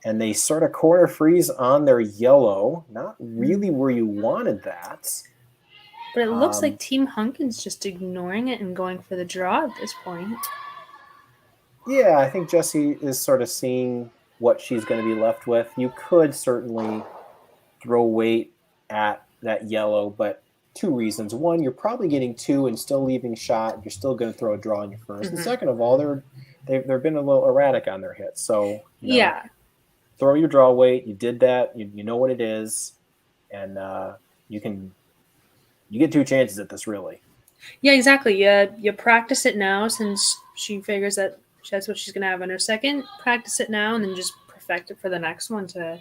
and they sort of corner freeze on their yellow. Not really where you wanted that. But it looks like Team Hunkin's just ignoring it and going for the draw at this point. Yeah, I think Jessie is sort of seeing what she's going to be left with. You could certainly throw weight at that yellow, but 2 reasons. One, you're probably getting 2 and still leaving shot. You're still going to throw a draw on your 1st. And second of all, they've been a little erratic on their hits. So throw your draw weight. You did that. You know what it is, and you get 2 chances at this, really. Yeah, exactly. You practice it now since she figures that that's what she's going to have on her second. Practice it now and then just perfect it for the next one to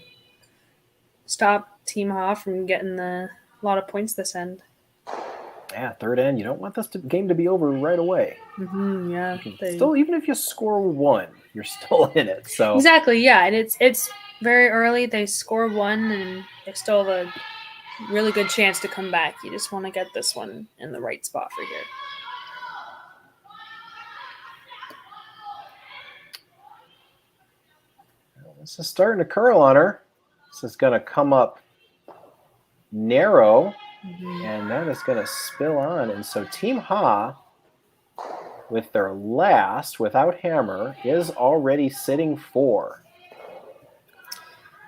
stop Team Ha from getting a lot of points this end. Yeah, third end. You don't want this game to be over right away. Yeah. Still, even if you score 1, you're still in it. So exactly, yeah. And it's very early. They score 1 and they still have a really good chance to come back. You just want to get this one in the right spot for here. This is starting to curl on her. This is going to come up narrow, and that is going to spill on. And so Team Ha, with their last, without hammer, is already sitting 4.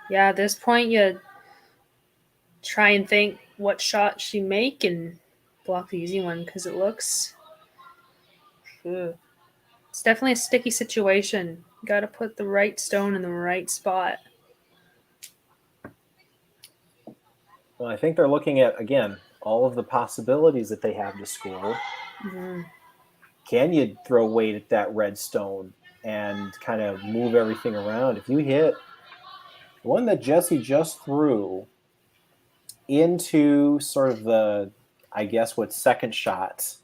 Yeah, at this point, you try and think what shot she make and block the easy one because it looks... It's definitely a sticky situation. You got to put the right stone in the right spot. Well, I think they're looking at, again, all of the possibilities that they have to score. Can you throw weight at that red stone and kind of move everything around? If you hit the one that Jessie just threw into sort of the, I guess, what second shot,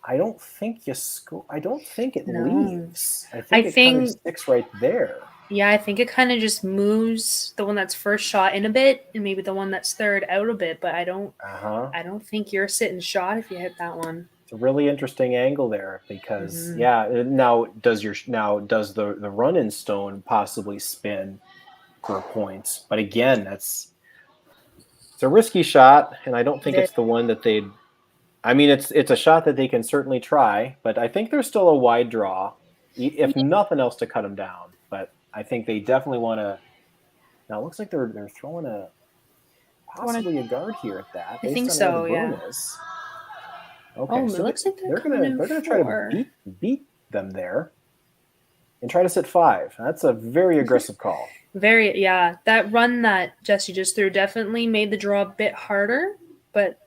I don't think you score. I don't think it leaves. I think it kind of sticks right there. Yeah, I think it kind of just moves the one that's first shot in a bit, and maybe the one that's third out a bit. But I don't think you're sitting shot if you hit that one. It's a really interesting angle there because now does the run-in stone possibly spin for points? But again, it's a risky shot, and I don't think it's the one that they'd. I mean, it's a shot that they can certainly try, but I think there's still a wide draw, if nothing else, to cut them down. But I think they definitely want to. Now it looks like they're throwing possibly a guard here at that. I think so. Yeah. Okay, so it looks like they're gonna try to beat them there, and try to sit 5. That's a very aggressive call. That run that Jessie just threw definitely made the draw a bit harder, but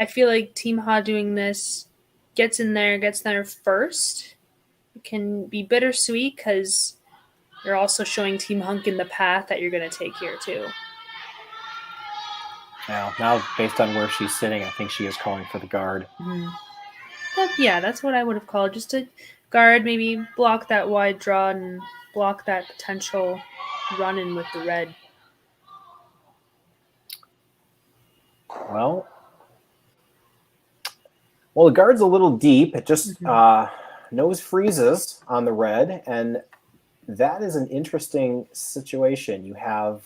I feel like Team Ha doing this gets there first. It can be bittersweet because you're also showing Team Hunkin the path that you're going to take here too. Now, based on where she's sitting, I think she is calling for the guard. That's what I would have called. Just a guard, maybe block that wide draw and block that potential run-in with the red. Well, the guard's a little deep. It just nose freezes on the red, and that is an interesting situation. You have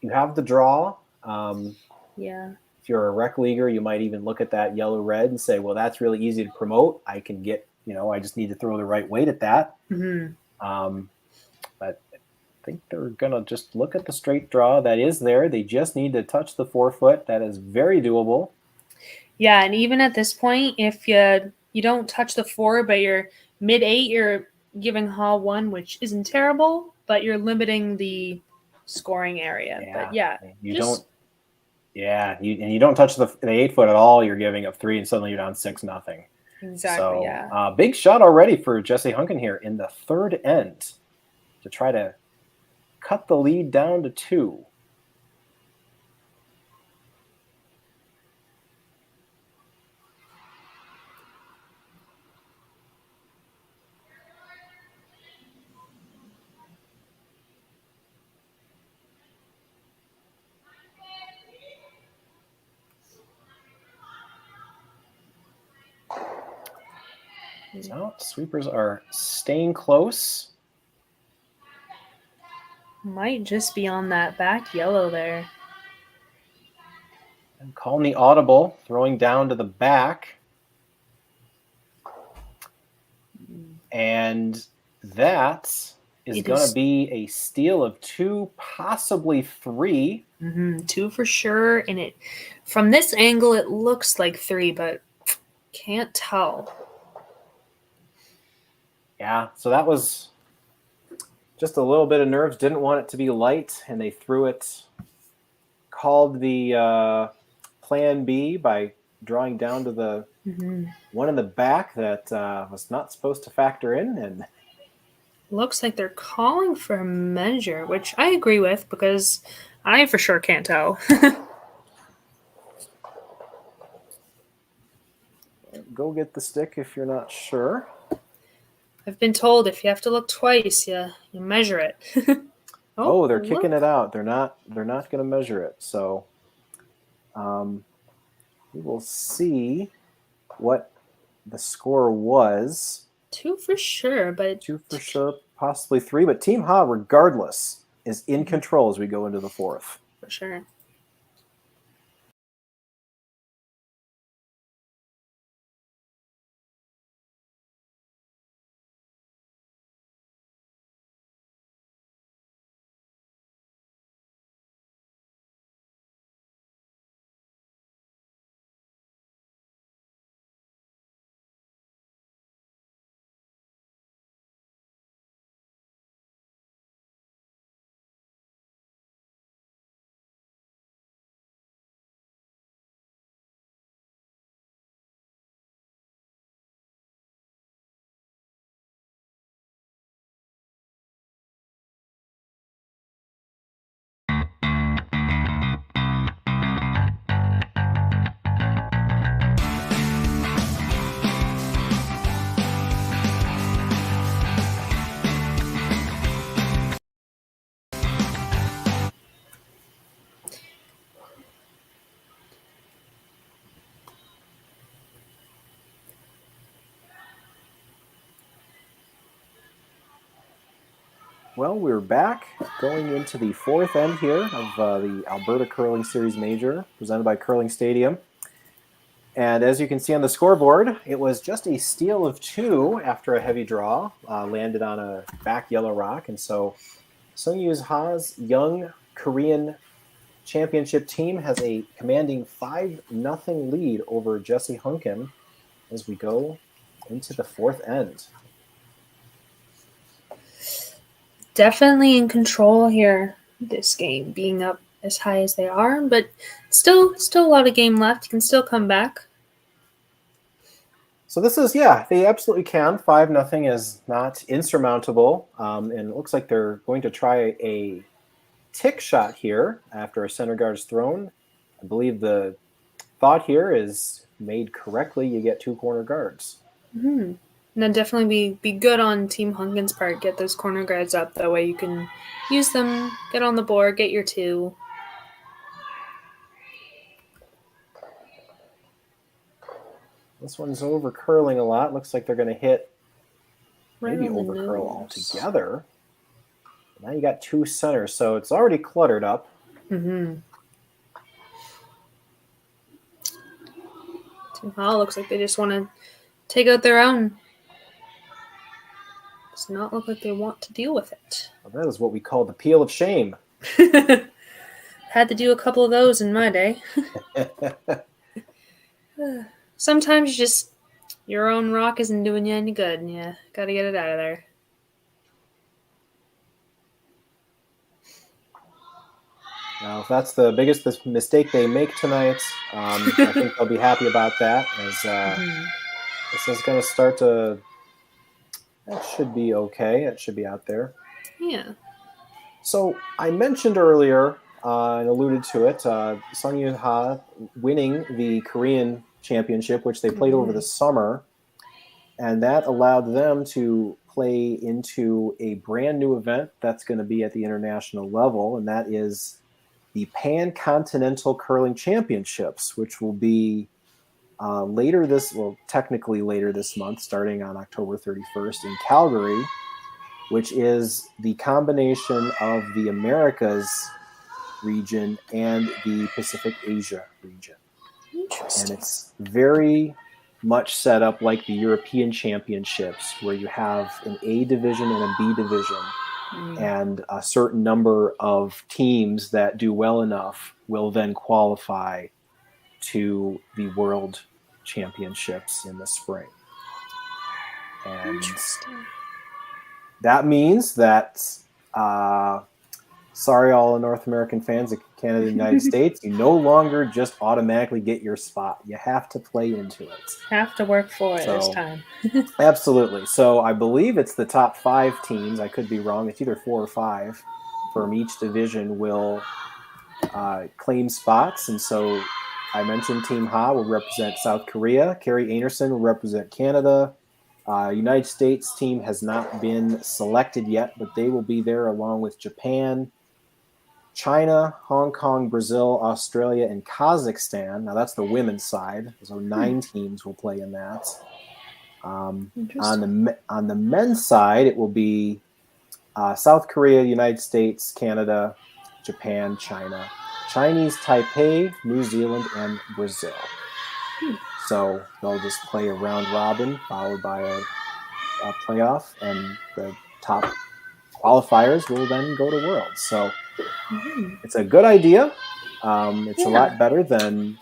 the draw. If you're a rec leaguer, you might even look at that yellow-red and say, well, that's really easy to promote. I can get, I just need to throw the right weight at that. But I think they're going to just look at the straight draw that is there. They just need to touch the 4-foot. That is very doable. Yeah, and even at this point, if you don't touch the 4, but you're mid-8, you're giving Ha 1, which isn't terrible, but you're limiting the scoring area. But you don't touch the 8-foot at all. You're giving up 3, and suddenly you're down 6-0. Exactly. So, big shot already for Jessie Hunkin here in the third end to try to cut the lead down to 2. So sweepers are staying close. Might just be on that back yellow there. And calling the audible, throwing down to the back. And that is going to be a steal of 2, possibly 3. 2 for sure. And it, from this angle, it looks like 3, but can't tell. Yeah, so that was just a little bit of nerves. Didn't want it to be light, and they threw it. Called the plan B by drawing down to the one in the back that was not supposed to factor in, and looks like they're calling for a measure, which I agree with because I for sure can't tell. Go get the stick if you're not sure. I've been told if you have to look twice, you measure it. Oh, they're kicking it out. They're not going to measure it. So we will see what the score was. 2 for sure, but 2 for sure, possibly 3. But Team Ha, regardless, is in control as we go into the 4th. For sure. Well, we're back going into the 4th end here of the Alberta Curling Series Major, presented by Curling Stadium. And as you can see on the scoreboard, it was just a steal of 2 after a heavy draw, landed on a back yellow rock. And so Seongyoun Ha's young Korean championship team has a commanding 5-0 lead over Jessie Hunkin as we go into the 4th end. Definitely in control here, this game, being up as high as they are, but still a lot of game left. You can still come back. So this is, yeah, they absolutely can. 5-0 is not insurmountable, and it looks like they're going to try a tick shot here after a center guard is thrown. I believe the thought here is made correctly, you get 2 corner guards. Mm-hmm. And then definitely be good on Team Hunkin's part. Get those corner guards up. That way you can use them, get on the board, get your 2. This one's over curling a lot. Looks like they're going to hit Right maybe on the over curl nose. altogether. Now you got 2 centers, so it's already cluttered up. Mm-hmm. Team Hall looks like they just want to take out their own. Does not look like they want to deal with it. Well, that is what we call the peel of shame. Had to do a couple of those in my day. Sometimes your own rock isn't doing you any good, and you got to get it out of there. Now, if that's the biggest mistake they make tonight, I think they'll be happy about that, as this is going to start to... That should be okay. It should be out there. Yeah. So I mentioned earlier and alluded to it, Seongyoun Ha winning the Korean championship, which they played over the summer, and that allowed them to play into a brand new event that's going to be at the international level, and that is the Pan-Continental Curling Championships, which will be technically later this month, starting on October 31st in Calgary, which is the combination of the Americas region and the Pacific Asia region. Interesting. And it's very much set up like the European Championships, where you have an A division and a B division. and a certain number of teams that do well enough will then qualify to the World Championships in the spring. And that means that, sorry, all the North American fans of Canada and the United States, you no longer just automatically get your spot. You have to play into it. Have to work for it this time. Absolutely. So I believe it's the top 5 teams. I could be wrong. It's either 4 or 5 from each division will claim spots. And so I mentioned Team Ha will represent South Korea. Carrie Anderson will represent Canada. United States team has not been selected yet, but they will be there along with Japan, China, Hong Kong, Brazil, Australia, and Kazakhstan. Now that's the women's side. So 9 teams will play in that. On the men's side, it will be South Korea, United States, Canada, Japan, China, Chinese Taipei, New Zealand, and Brazil. So they'll just play a round robin followed by a playoff, and the top qualifiers will then go to Worlds. So it's a good idea. It's a lot better than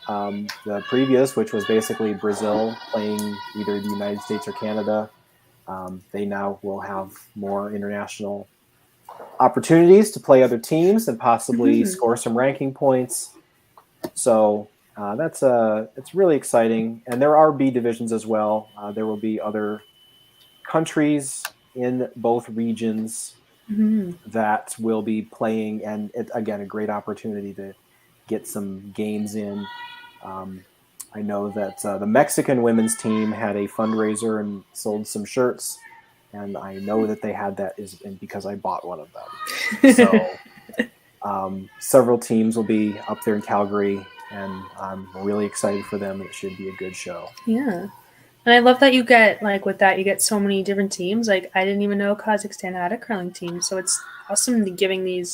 the previous, which was basically Brazil playing either the United States or Canada. They now will have more international opportunities to play other teams and possibly score some ranking points. So it's really exciting. And there are B divisions as well. There will be other countries in both regions that will be playing, and again, a great opportunity to get some games in. I know that the Mexican women's team had a fundraiser and sold some shirts, and I know that they had that because I bought one of them. So several teams will be up there in Calgary, and I'm really excited for them. It should be a good show. Yeah. And I love that you get, like, with that, you get so many different teams. Like, I didn't even know Kazakhstan had a curling team. So it's awesome giving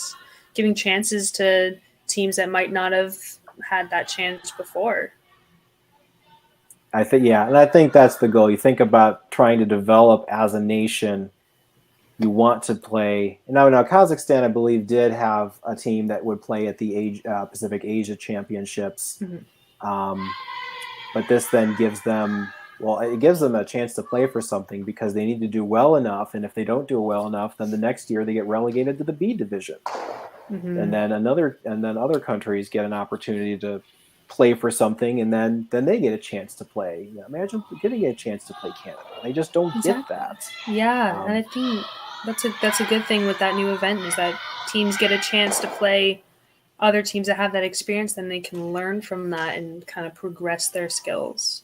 chances to teams that might not have had that chance before. I think that's the goal. You think about trying to develop as a nation. You want to play. Now Kazakhstan, I believe, did have a team that would play at the Pacific Asia Championships. But this then gives them a chance to play for something, because they need to do well enough. And if they don't do well enough, then the next year they get relegated to the B division. And then other countries get an opportunity to play for something, and then they get a chance to play. Imagine getting a chance to play Canada. They just don't get that. Yeah, and I think that's a good thing with that new event, is that teams get a chance to play other teams that have that experience, then they can learn from that and kind of progress their skills.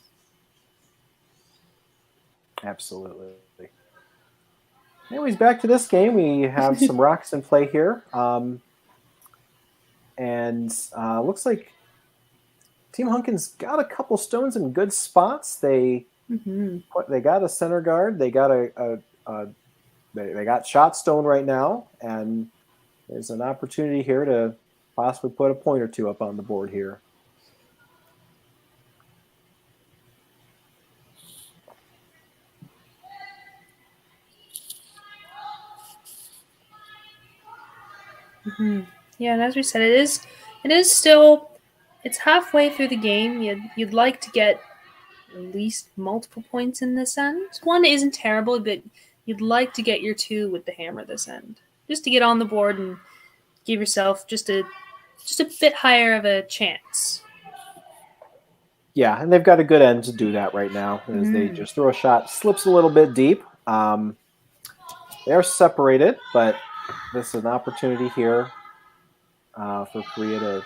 Absolutely. Anyways, back to this game. We have some rocks in play here. Looks like Team Hunkin's got a couple stones in good spots. They got a center guard. They got they got shot stone right now, and there's an opportunity here to possibly put a point or two up on the board here. Yeah, and as we said, it is still, it's halfway through the game. You'd like to get at least multiple points in this end. 1 isn't terrible, but you'd like to get your 2 with the hammer this end, just to get on the board and give yourself just a bit higher of a chance. Yeah, and they've got a good end to do that right now, as they just throw a shot, slips a little bit deep. They're separated, but this is an opportunity here for Korea to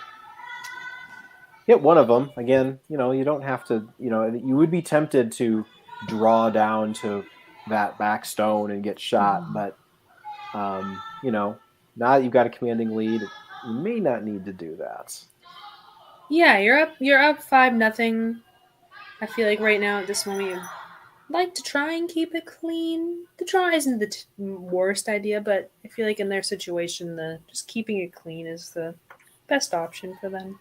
hit one of them. Again, you don't have to, you would be tempted to draw down to that back stone and get shot, but, now that you've got a commanding lead, you may not need to do that. Yeah, you're up 5-0. I feel like right now at this moment you'd like to try and keep it clean. The draw isn't the worst idea, but I feel like in their situation, just keeping it clean is the best option for them.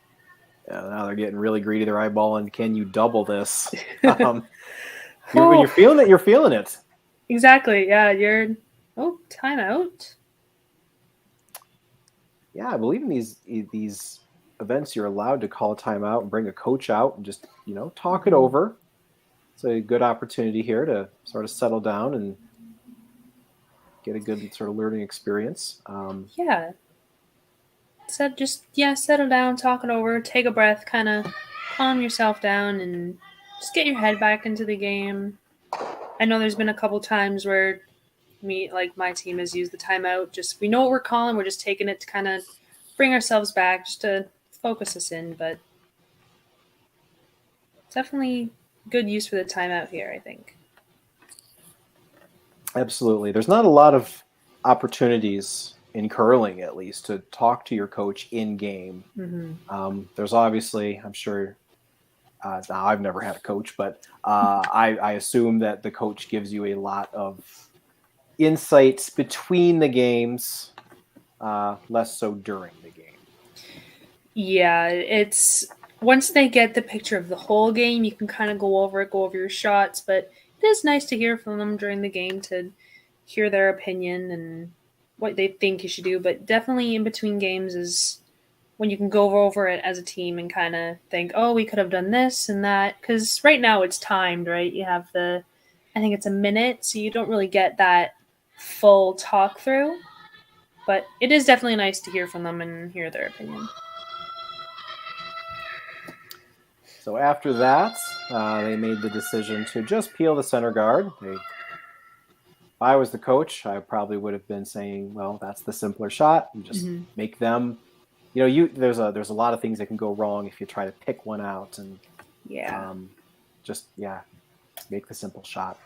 Yeah, now they're getting really greedy. They're eyeballing, can you double this? When you're feeling it, you're feeling it. Exactly. Yeah, you're Oh, timeout. Yeah, I believe in these events you're allowed to call a timeout and bring a coach out and just, talk it over. It's a good opportunity here to sort of settle down and get a good sort of learning experience. Yeah. So settle down, talk it over, take a breath, kind of calm yourself down, and just get your head back into the game. I know there's been a couple times where my team has used the timeout. Just we know what we're calling, we're just taking it to kind of bring ourselves back, just to focus us in. But definitely good use for the timeout here, I think. Absolutely. There's not a lot of opportunities in curling, at least, to talk to your coach in game. There's obviously, I'm sure, now I've never had a coach, but I assume that the coach gives you a lot of insights between the games, less so during the game. Yeah, it's once they get the picture of the whole game, you can kind of go over your shots, but it is nice to hear from them during the game, to hear their opinion and what they think you should do. But definitely in between games is when you can go over it as a team and kind of think, oh, we could have done this and that. Because right now it's timed, right? You have I think it's a minute, so you don't really get that full talk through. But it is definitely nice to hear from them and hear their opinion. So after that, they made the decision to just peel the center guard. If I was the coach, I probably would have been saying, well, that's the simpler shot. You just make them, there's a lot of things that can go wrong if you try to pick one out, and make the simple shot.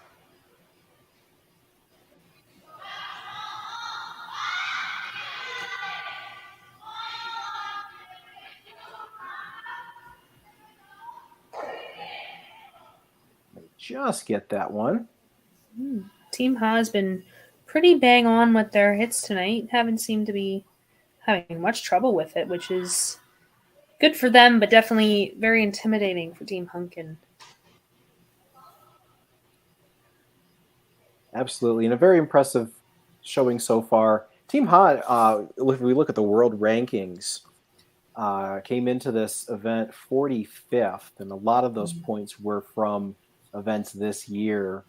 Just get that one. Team Ha has been pretty bang on with their hits tonight. Haven't seemed to be having much trouble with it, which is good for them, but definitely very intimidating for Team Hunkin. Absolutely, and a very impressive showing so far. Team Ha, if we look at the world rankings, came into this event 45th, and a lot of those points were from events this year.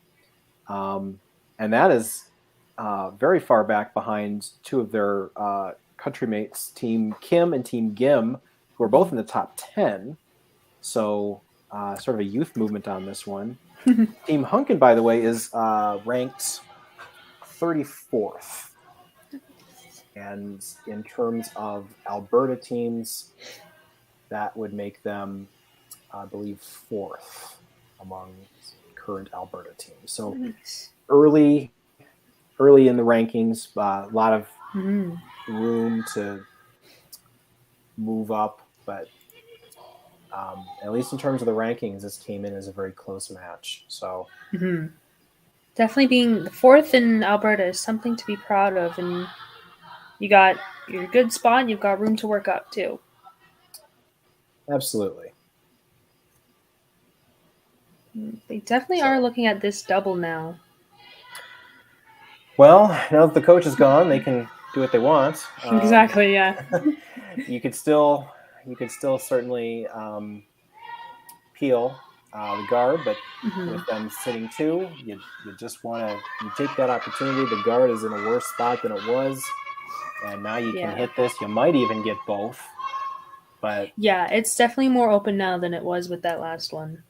And that is very far back behind two of their country mates, Team Kim and Team Gim, who are both in the top 10. So sort of a youth movement on this one. Team Hunkin, by the way, is ranked 34th. And in terms of Alberta teams, that would make them, I believe, 4th among current Alberta teams. So early in the rankings, a lot of room to move up, but at least in terms of the rankings, this came in as a very close match. So definitely being the 4th in Alberta is something to be proud of, and you got your good spot, and you've got room to work up too. Absolutely. They definitely are looking at this double now. Well, now that the coach is gone, they can do what they want. Exactly, yeah. You could still certainly peel the guard, but with them sitting two, you just want to take that opportunity. The guard is in a worse spot than it was, and now you can hit this. You might even get both. But yeah, it's definitely more open now than it was with that last one.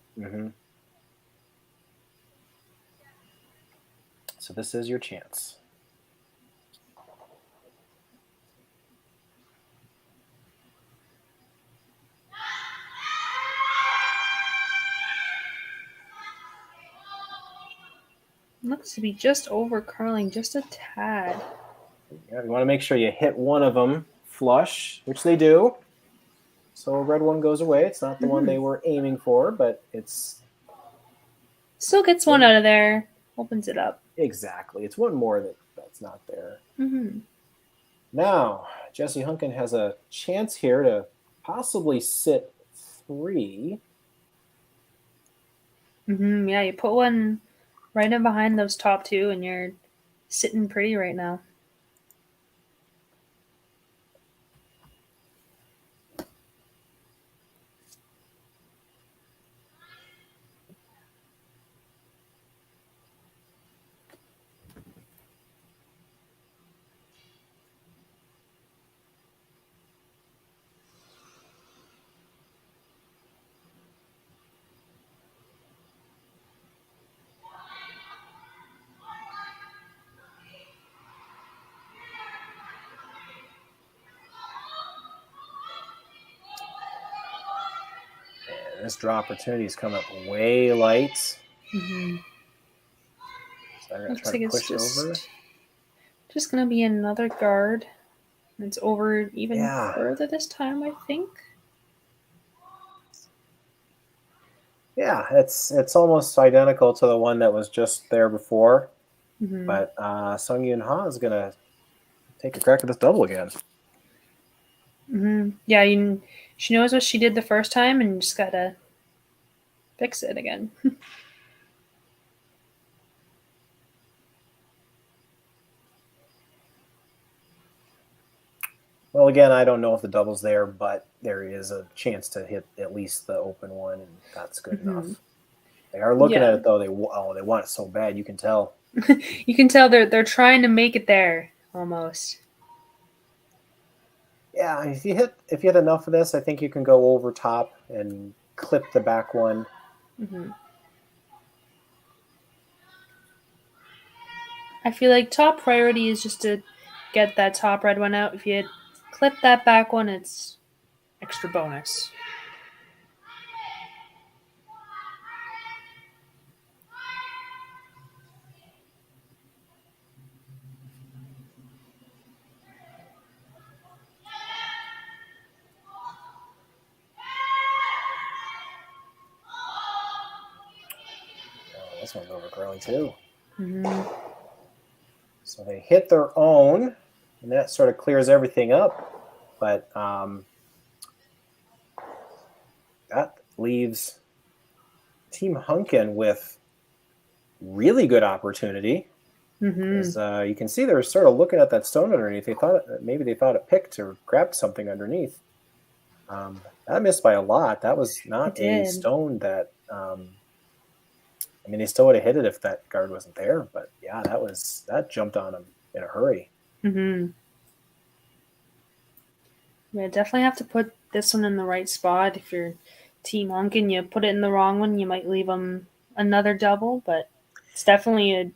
So this is your chance. Looks to be just over curling, just a tad. Yeah, you want to make sure you hit one of them flush, which they do. So a red one goes away. It's not the one they were aiming for, but it's... Still gets one out of there. Opens it up. Exactly. It's one more that's not there. Now, Jessie Hunkin has a chance here to possibly sit 3. Yeah, you put one right in behind those top 2, and you're sitting pretty right now. This draw opportunity is coming up way light. Mm-hmm. So I'm going to Looks try like to it's push over. just going to be another guard. It's over even Yeah. further this time, I think. Yeah, it's almost identical to the one that was just there before. Mm-hmm. But Seongyoun is going to take a crack at this double again. Mm-hmm. Yeah, she knows what she did the first time and just got to fix it again. Well, again, I don't know if the double's there, but there is a chance to hit at least the open one, and that's good enough. They are looking at it, though. They want it so bad. You can tell. You can tell they're trying to make it there almost. Yeah, if you hit enough of this, I think you can go over top and clip the back one. Mm-hmm. I feel like top priority is just to get that top red one out. If you clip that back one, it's extra bonus. Oh, this one's over curling too. Mm-hmm. So they hit their own, and that sort of clears everything up. But that leaves Team Hunkin with really good opportunity. Mm-hmm. You can see they're sort of looking at that stone underneath. They thought it picked or grabbed something underneath. That missed by a lot. That was not a stone that. I mean, they still would have hit it if that guard wasn't there. But yeah, that jumped on them in a hurry. Mm-hmm. Yeah, definitely have to put this one in the right spot. If you're Team Hunkin, you put it in the wrong one, you might leave them another double. But it's definitely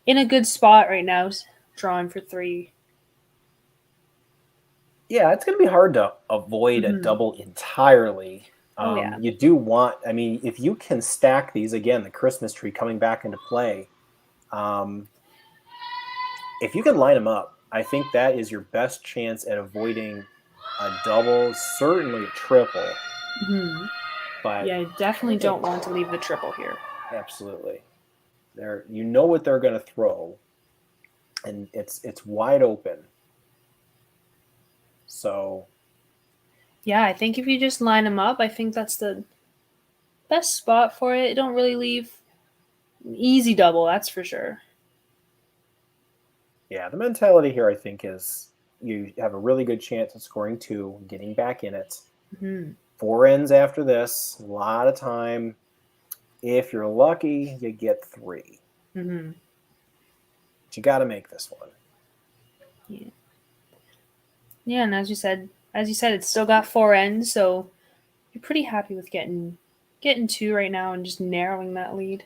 in a good spot right now, drawing for 3. Yeah, it's going to be hard to avoid a double entirely. Yeah. You do want, I mean, if you can stack these, again, the Christmas tree coming back into play, if you can line them up, I think that is your best chance at avoiding a double, certainly a triple. Mm-hmm. But yeah, I definitely don't want to leave the triple here. Absolutely. You know what they're going to throw, and it's wide open. So yeah, I think if you just line them up, I think that's the best spot for it. Don't really leave an easy double, that's for sure. Yeah, the mentality here, I think, is you have a really good chance of scoring 2, getting back in it. Mm-hmm. 4 ends after this, a lot of time. If you're lucky, you get 3. Mm-hmm. But you got to make this one. Yeah. Yeah, and as you said, it's still got 4 ends, so you're pretty happy with getting 2 right now and just narrowing that lead.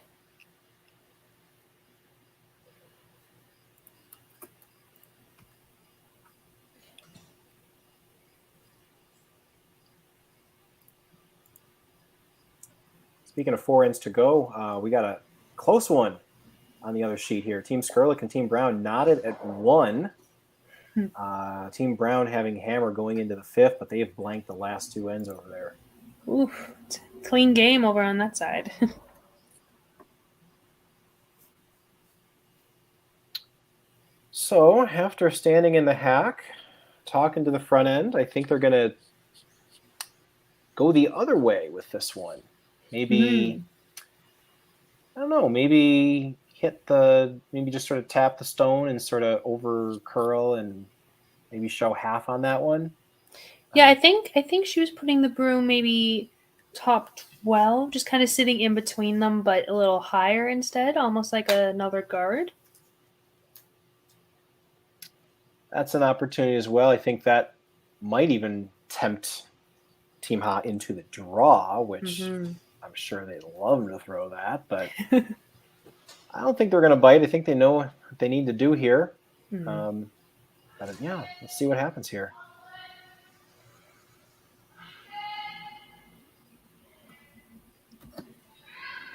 Speaking of 4 ends to go, we got a close one on the other sheet here. Team Skurlick and Team Brown knotted at 1. Team Brown having hammer going into the 5th, but they have blanked the last 2 ends over there. Oof, clean game over on that side. So after standing in the hack, talking to the front end, I think they're going to go the other way with this one. Maybe, I don't know, maybe hit maybe just sort of tap the stone and sort of over curl and maybe show half on that one? Yeah, I think she was putting the broom maybe top 12, just kind of sitting in between them, but a little higher instead, almost like another guard. That's an opportunity as well. I think that might even tempt Team Ha into the draw, which I'm sure they'd love to throw that, but I don't think they're going to bite. I think they know what they need to do here. But yeah, let's see what happens here.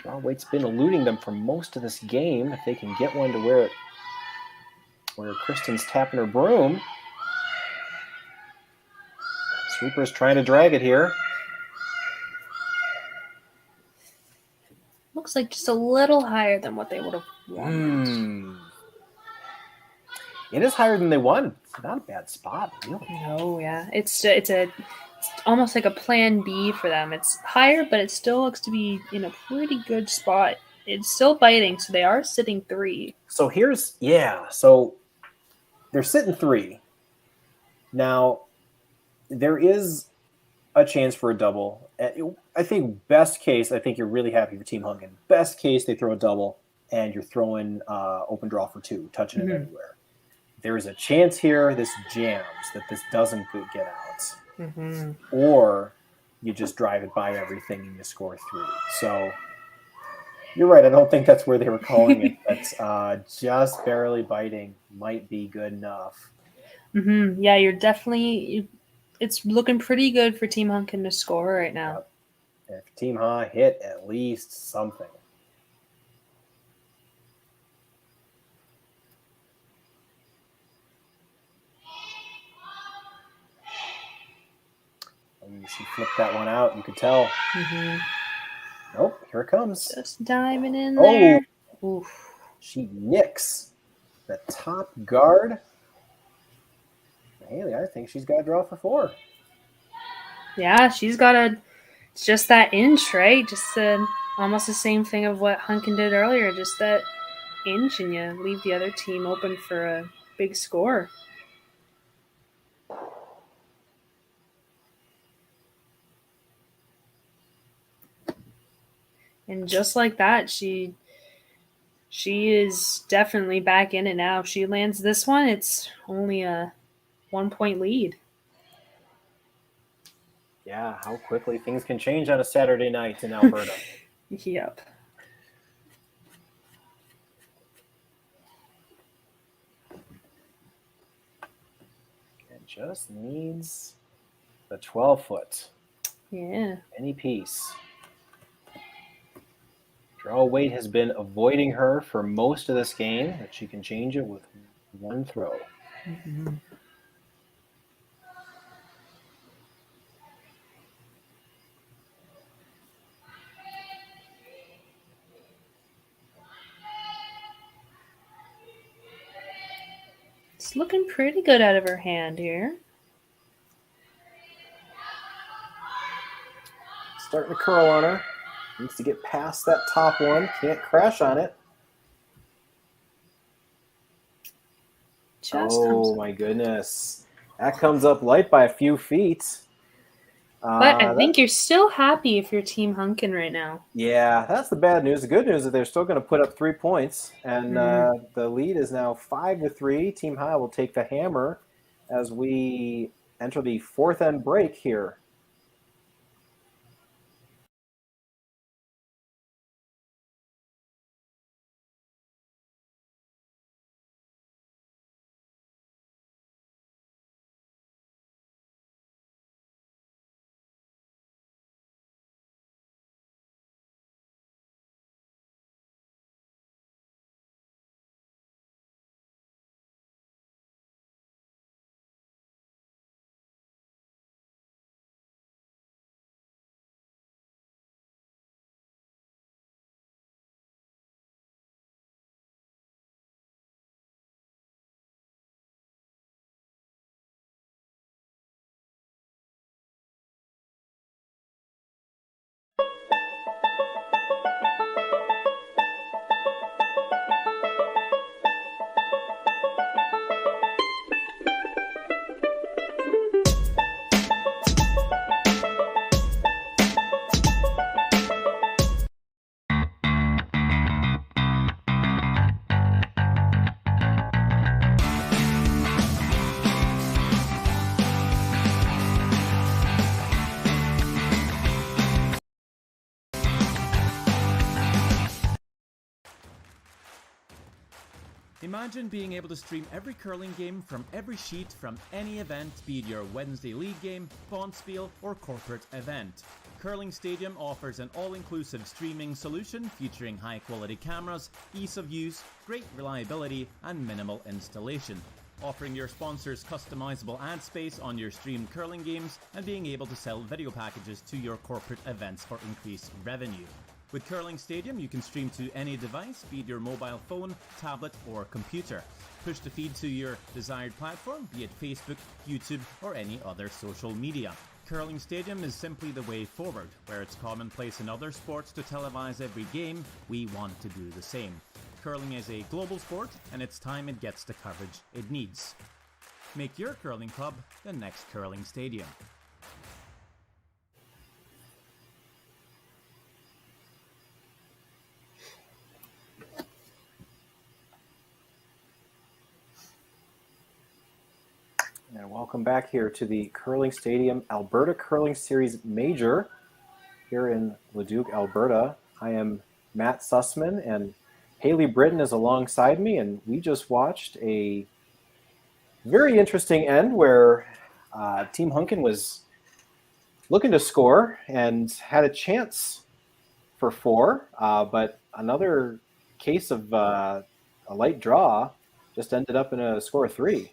Draw weight's been eluding them for most of this game. If they can get one to where Kristen's tapping her broom. Sweeper's trying to drag it here. Looks like just a little higher than what they would have wanted. It is higher than they wanted. It's not a bad spot, really. No, yeah. It's almost like a plan B for them. It's higher, but it still looks to be in a pretty good spot. It's still biting, so they are sitting 3. So so they're sitting 3. Now, there is a chance for a double. I think best case, I think you're really happy for Team Hunkin. Best case, they throw a double, and you're throwing open draw for 2, touching it anywhere. There's a chance here this jams, that this doesn't get out. Or you just drive it by everything and you score 3. So you're right. I don't think that's where they were calling it. But just barely biting might be good enough. Yeah, you're definitely... It's looking pretty good for Team Hunkin to score right now. Yep. If Team Ha hit at least something. She flipped that one out. You could tell. Nope, here it comes. Just diving in there. Oof. She nicks the top guard. Haley, I think she's got to draw for 4. Yeah, she's got it's just that inch, right? Just almost the same thing of what Hunkin did earlier. Just that inch, and you leave the other team open for a big score. And just like that, she is definitely back in it now. If she lands this one, it's only a 1-point lead. Yeah, how quickly things can change on a Saturday night in Alberta. Yep. It just needs the 12-foot. Yeah. Any piece. Draw weight has been avoiding her for most of this game, but she can change it with one throw. It's looking pretty good out of her hand here. Starting to curl on her. Needs to get past that top one. Can't crash on it. My goodness. That comes up light by a few feet. But I think you're still happy if you're Team Hunkin right now. Yeah, that's the bad news. The good news is they're still going to put up 3 points. And the lead is now 5-3. Team Ha will take the hammer as we enter the 4th end break here. Imagine being able to stream every curling game from every sheet from any event, be it your Wednesday league game, bonspiel, or corporate event. Curling Stadium offers an all-inclusive streaming solution featuring high-quality cameras, ease of use, great reliability, and minimal installation. Offering your sponsors customizable ad space on your streamed curling games and being able to sell video packages to your corporate events for increased revenue. With Curling Stadium, you can stream to any device, be it your mobile phone, tablet, or computer. Push the feed to your desired platform, be it Facebook, YouTube, or any other social media. Curling Stadium is simply the way forward. Where it's commonplace in other sports to televise every game, we want to do the same. Curling is a global sport, and it's time it gets the coverage it needs. Make your curling club the next Curling Stadium. And welcome back here to the Curling Stadium Alberta Curling Series Major here in Leduc, Alberta. I am Matt Sussman, and Haley Britton is alongside me, and we just watched a very interesting end where Team Hunkin was looking to score and had a chance for 4, but another case of a light draw just ended up in a score of 3.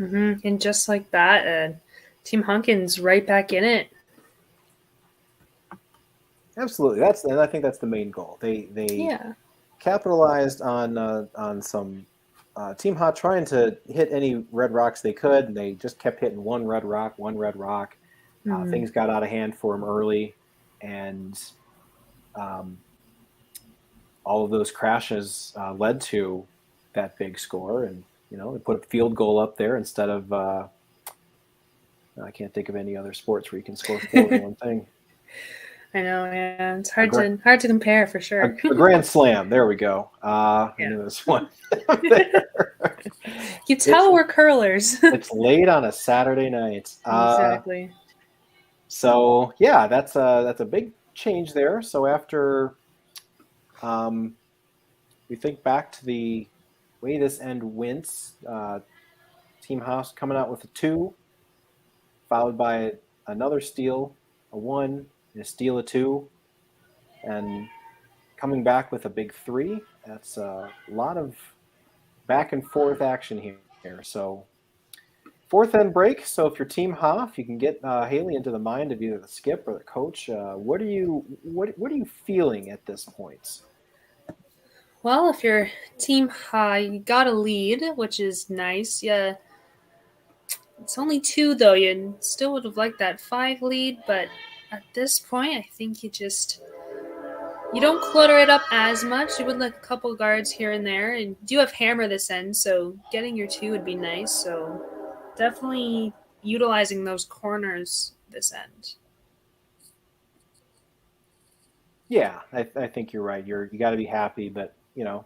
And just like that, Team Hunkin's right back in it. Absolutely, and I think that's the main goal. They capitalized on some Team Hot trying to hit any red rocks they could, and they just kept hitting one red rock. Things got out of hand for them early, and all of those crashes led to that big score. And they put a field goal up there instead of I can't think of any other sports where you can score 4 in one thing. I know, yeah. It's hard to compare for sure. A grand slam. There we go. I knew this one. You tell we're curlers. It's late on a Saturday night. Exactly. So yeah, that's a big change there. So after we think back to the way this end went, Team Haas coming out with a 2, followed by another steal, a 1, and a steal, a 2, and coming back with a big 3. That's a lot of back and forth action here. So 4th end break. So if you're Team Hoff, you can get Haley into the mind of either the skip or the coach. What are you feeling at this point? Well, if you're Team High, you got a lead, which is nice. Yeah, it's only 2 though. You still would have liked that 5 lead, but at this point, I think you don't clutter it up as much. You would like a couple guards here and there, and you do have hammer this end, so getting your 2 would be nice. So definitely utilizing those corners this end. Yeah, I think you're right. You got to be happy, but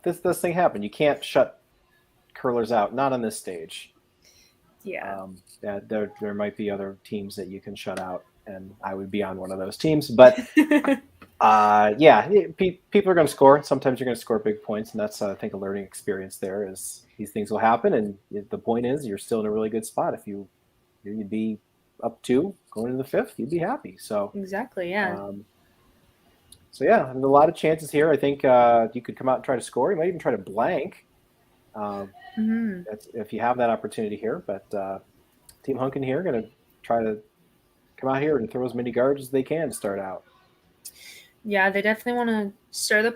this thing happened. You can't shut curlers out, not on this stage. Yeah. There might be other teams that you can shut out, and I would be on one of those teams. But people are going to score. Sometimes you're going to score big points, and that's I think a learning experience. There is these things will happen, and the point is you're still in a really good spot. If you'd be up 2 going into the 5th, you'd be happy. So exactly, yeah. So yeah, there's a lot of chances here. I think you could come out and try to score. You might even try to blank. That's if you have that opportunity here. But Team Hunkin here going to try to come out here and throw as many guards as they can to start out. Yeah, they definitely want to stir the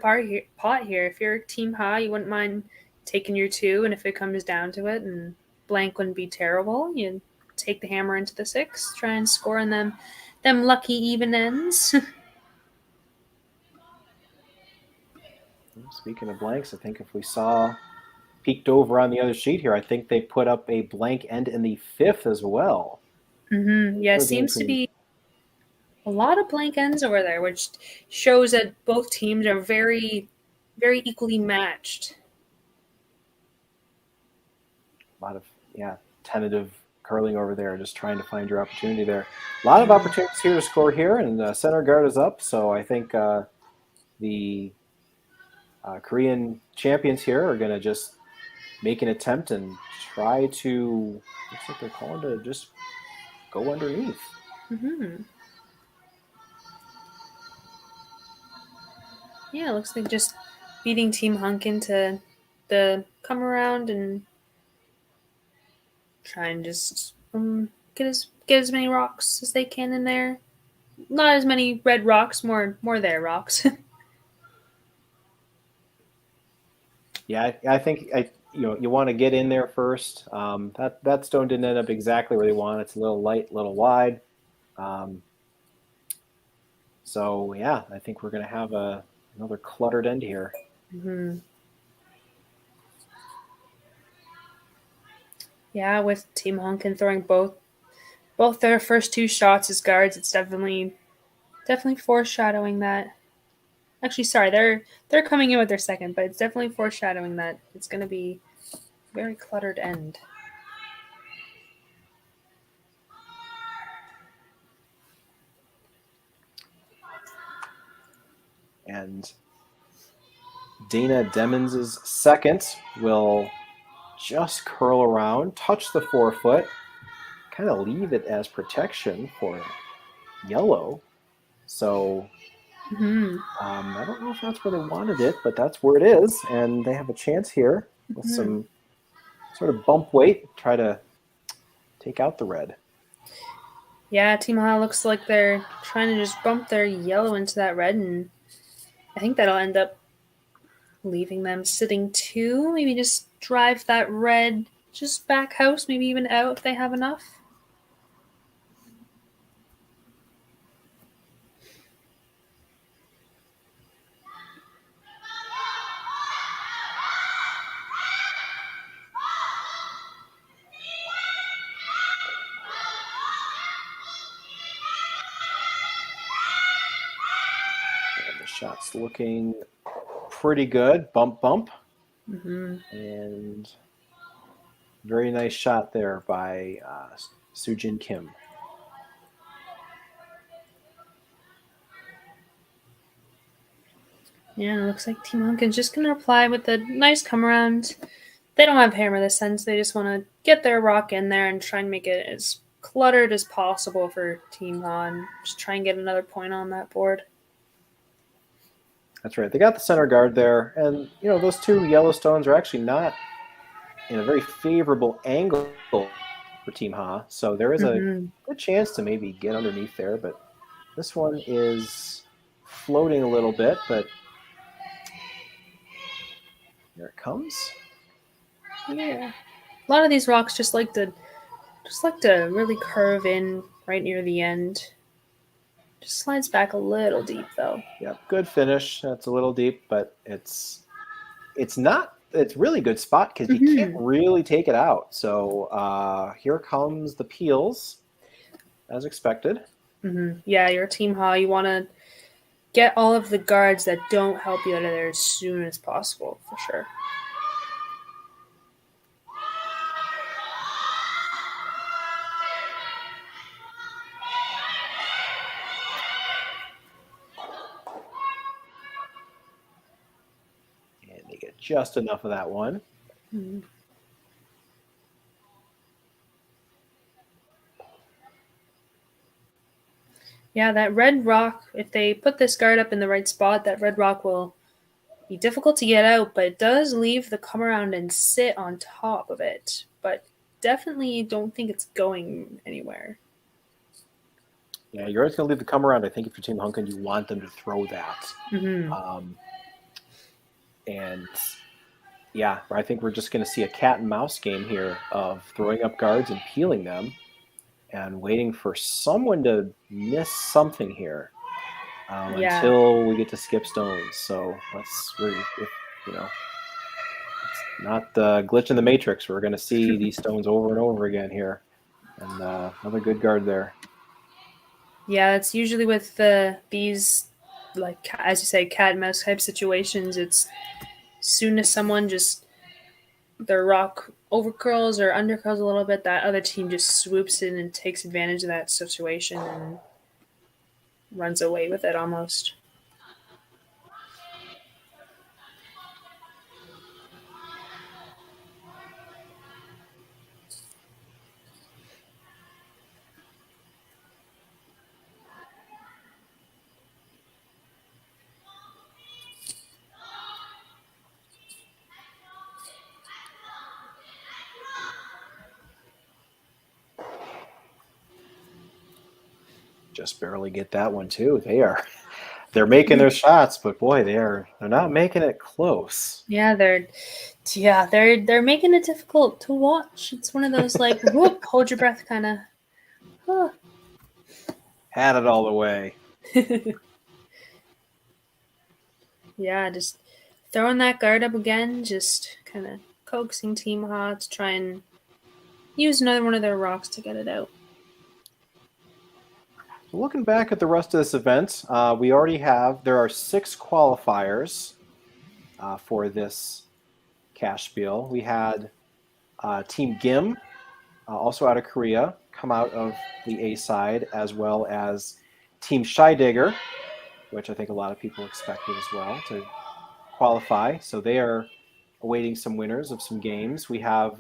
pot here. If you're Team High, you wouldn't mind taking your 2, and if it comes down to it, and blank wouldn't be terrible, you take the hammer into the 6, try and score in them lucky even ends. Speaking of blanks, I think if we saw peeked over on the other sheet here, I think they put up a blank end in the 5th as well. Yeah, seems to be a lot of blank ends over there, which shows that both teams are very, very equally matched. A lot of, tentative curling over there, just trying to find your opportunity there. A lot of opportunities here to score here, and the center guard is up, so I think the Korean champions here are going to just make an attempt and try to, looks like they're calling to just go underneath. Mm-hmm. Yeah, it looks like just beating Team Hunkin to the come around and try and just get as many rocks as they can in there. Not as many red rocks, more their rocks. Yeah, I think you want to get in there first. That stone didn't end up exactly where they want. It's a little light, a little wide. So yeah, I think we're going to have another cluttered end here. Mm-hmm. Yeah, with Team Honkin throwing both their first two shots as guards, it's definitely foreshadowing that. Actually, sorry, they're coming in with their second, but it's definitely foreshadowing that it's going to be a very cluttered end. And Dana Demmons' second will just curl around, touch the forefoot, kind of leave it as protection for yellow. So I don't know if that's where they wanted it, but that's where it is. And they have a chance here with some sort of bump weight, try to take out the red. Yeah, Team Ha looks like they're trying to just bump their yellow into that red, and I think that'll end up leaving them sitting 2. Maybe just drive that red just back house, maybe even out if they have enough. And the shot's looking pretty good. Bump, bump. And very nice shot there by Sujin Kim. Yeah, it looks like Team Hunkin's just going to reply with a nice come around. They don't have hammer this sense. They just want to get their rock in there and try and make it as cluttered as possible for Team Han. Just try and get another point on that board. That's right. They got the center guard there. And, those two Yellowstones are actually not in a very favorable angle for Team Ha. So there is a good chance to maybe get underneath there. But this one is floating a little bit, but there it comes. Yeah. A lot of these rocks just like to really curve in right near the end. Just slides back a little deep though. Yeah, good finish. That's a little deep, but it's really good spot because you can't really take it out. So here comes the peels, as expected. Yeah, your Team Ha, you want to get all of the guards that don't help you out of there as soon as possible, for sure. And they get just enough of that one. Yeah, that red rock, if they put this guard up in the right spot, that red rock will be difficult to get out, but it does leave the come around and sit on top of it. But definitely don't think it's going anywhere. Yeah, you're always going to leave the come around. I think if you're Team Hunkin, you want them to throw that. And yeah, I think we're just going to see a cat and mouse game here of throwing up guards and peeling them and waiting for someone to miss something here until we get to skip stones. So it's not the glitch in the matrix. We're going to see these stones over and over again here. And another good guard there. Yeah, it's usually with these, like, as you say, cat and mouse type situations, it's as soon as someone just, their rock overcurls or undercurls a little bit, that other team just swoops in and takes advantage of that situation and runs away with it almost. just barely get that one too. They're making their shots, but boy, they're not making it close. Yeah, they're making it difficult to watch. It's one of those like whoop, hold your breath kind of. Huh. Had it all the way. Yeah, just throwing that guard up again, just kind of coaxing Team Ha to try and use another one of their rocks to get it out. So looking back at the rest of this event, there are 6 qualifiers for this cash spiel. We had Team Gim, also out of Korea, come out of the A side, as well as Team Scheidegger, which I think a lot of people expected as well to qualify. So they are awaiting some winners of some games. We have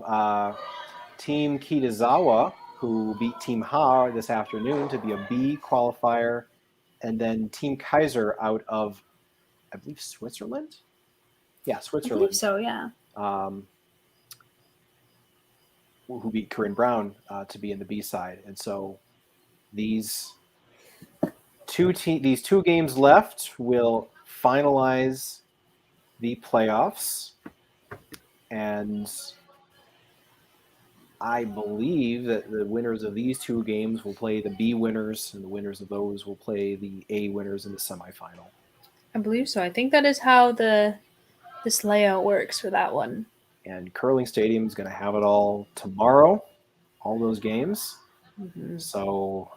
Team Kitazawa, who beat Team Ha this afternoon to be a B qualifier, and then Team Kaiser out of, I believe, Switzerland? Yeah, Switzerland. I believe so, yeah. Who beat Corinne Brown to be in the B side. And so these two games left will finalize the playoffs, and I believe that the winners of these 2 games will play the B winners, and the winners of those will play the A winners in the semifinal. I believe so. I think that is how this layout works for that one. And Curling Stadium is going to have it all tomorrow, all those games. Mm-hmm. So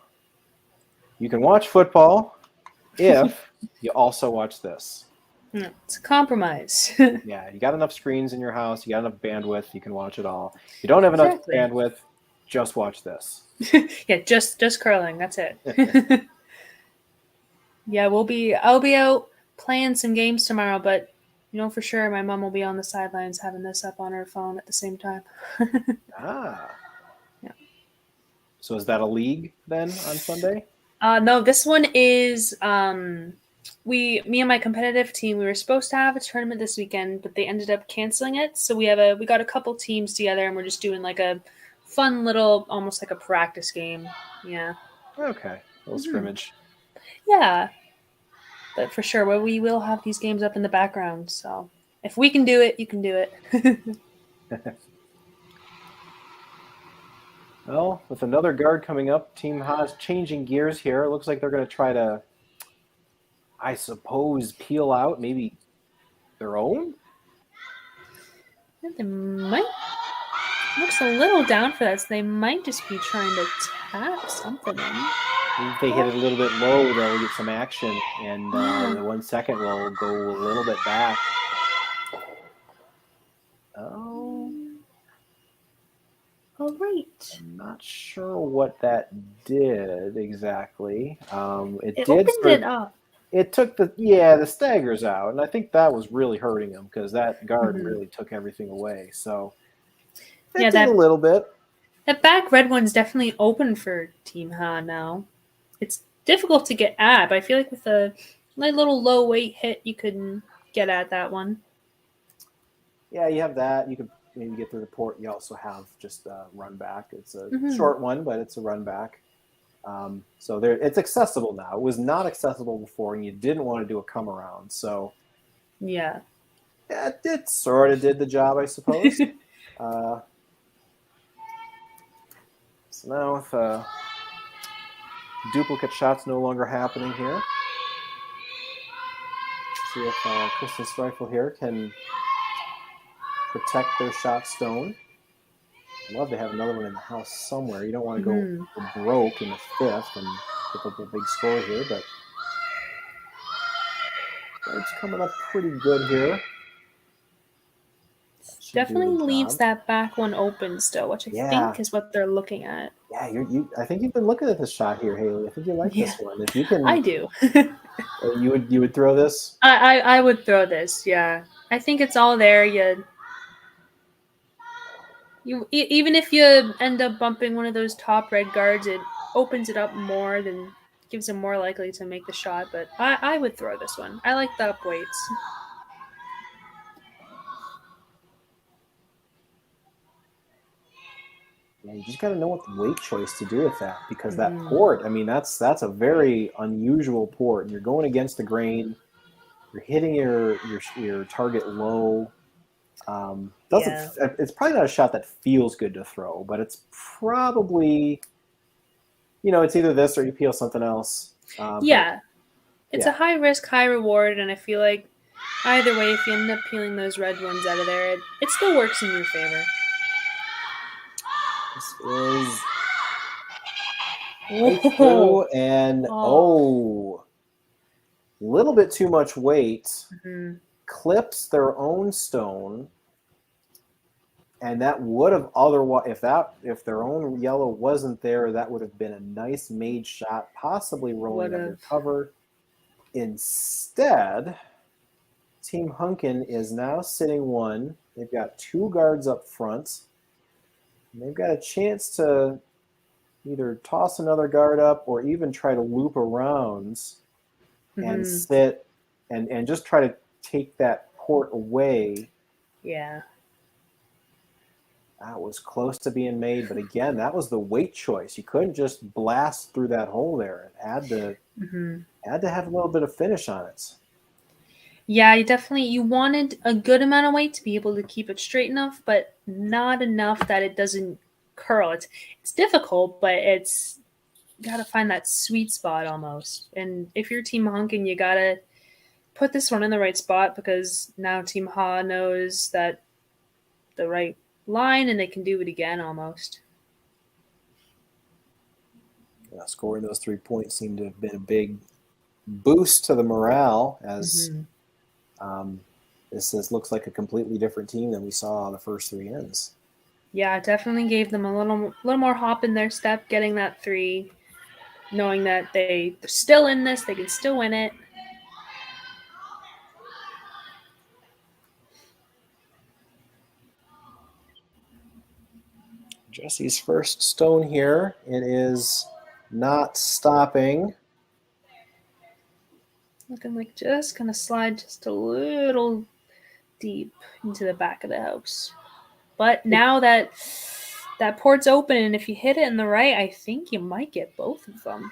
you can watch football if you also watch this. It's a compromise. Yeah, you got enough screens in your house, you got enough bandwidth, you can watch it all. If you don't have enough bandwidth, just watch this. Yeah, just curling. That's it. Yeah, I'll be out playing some games tomorrow, but for sure my mom will be on the sidelines having this up on her phone at the same time. Yeah. So is that a league then on Sunday? No, this one is me and my competitive team, we were supposed to have a tournament this weekend, but they ended up canceling it. So we got a couple teams together and we're just doing like a fun little, almost like a practice game. Yeah. Okay. A little scrimmage. Yeah. But for sure, we will have these games up in the background. So if we can do it, you can do it. Well, with another guard coming up, Team Haas changing gears here. It looks like they're going to try to, I suppose, peel out maybe their own? Yeah, they might. Looks a little down for that, so they might just be trying to tap something in. If they hit it a little bit low, they'll get some action, and the 1 second will go a little bit back. Oh. All right. I'm not sure what that did exactly. It did opened it up. It took the staggers out, and I think that was really hurting him because that guard really took everything away. So it did a little bit. That back red one's definitely open for Team Ha now. It's difficult to get at, but I feel like with a little low weight hit, you could get at that one. Yeah, you have that. You could maybe get through the port. You also have just a run back. It's a short one, but it's a run back. So it's accessible now. It was not accessible before, and you didn't want to do a come around. So yeah, it sort of did the job, I suppose. So now with duplicate shots no longer happening here. See if Kristen's rifle here can protect their shot stone. I'd love to have another one in the house somewhere. You don't want to go broke in the fifth and pick up a big score here, but it's coming up pretty good here. Definitely leaves that back one open still, which I think is what they're looking at. Yeah, I think you've been looking at this shot here, Haley. I think you like this one. If you can, I do. You would throw this? I would throw this. Yeah, I think it's all there. You even if you end up bumping one of those top red guards, it opens it up more, than gives them more likely to make the shot. But I would throw this one. I like the up weights. Yeah, you just got to know what the weight choice to do with that, because that port, I mean, that's a very unusual port, and you're going against the grain. You're hitting your target low. It's probably not a shot that feels good to throw, but it's probably, it's either this or you peel something else. It's a high risk, high reward, and I feel like either way, if you end up peeling those red ones out of there, it still works in your favor. This is right through, and little bit too much weight. Clips their own stone, and that would have otherwise, if their own yellow wasn't there, that would have been a nice made shot, possibly rolling under cover. Instead, Team Hunkin is now sitting one. They've got 2 guards up front. And they've got a chance to either toss another guard up or even try to loop around and sit and just try to take that port away. Yeah. That was close to being made, but again, that was the weight choice. You couldn't just blast through that hole there. It had to have a little bit of finish on it. Yeah, you wanted a good amount of weight to be able to keep it straight enough, but not enough that it doesn't curl. It's difficult, but it's got to find that sweet spot almost. And if you're Team Hunkin, you got to put this one in the right spot, because now Team Ha knows that the right line and they can do it again almost. Yeah, scoring those 3 points seemed to have been a big boost to the morale, as this looks like a completely different team than we saw the first 3 ends. Yeah, it definitely gave them a little more hop in their step, getting that 3, knowing that they're still in this, they can still win it. Jessie's first stone here. It is not stopping. Looking like just going to slide just a little deep into the back of the house. But now that port's open, and if you hit it in the right, I think you might get both of them.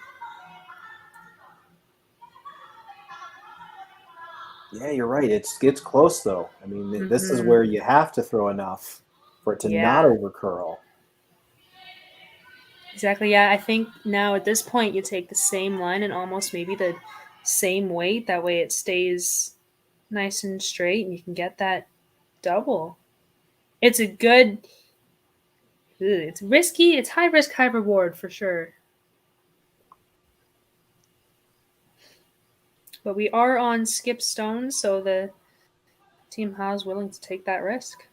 Yeah, you're right. It's close, though. I mean, this is where you have to throw enough for it to not overcurl. Exactly, yeah. I think now at this point you take the same line and almost maybe the same weight. That way it stays nice and straight and you can get that double. It's a good... It's risky. It's high risk, high reward for sure. But we are on skip stones, so the Team Ha is willing to take that risk.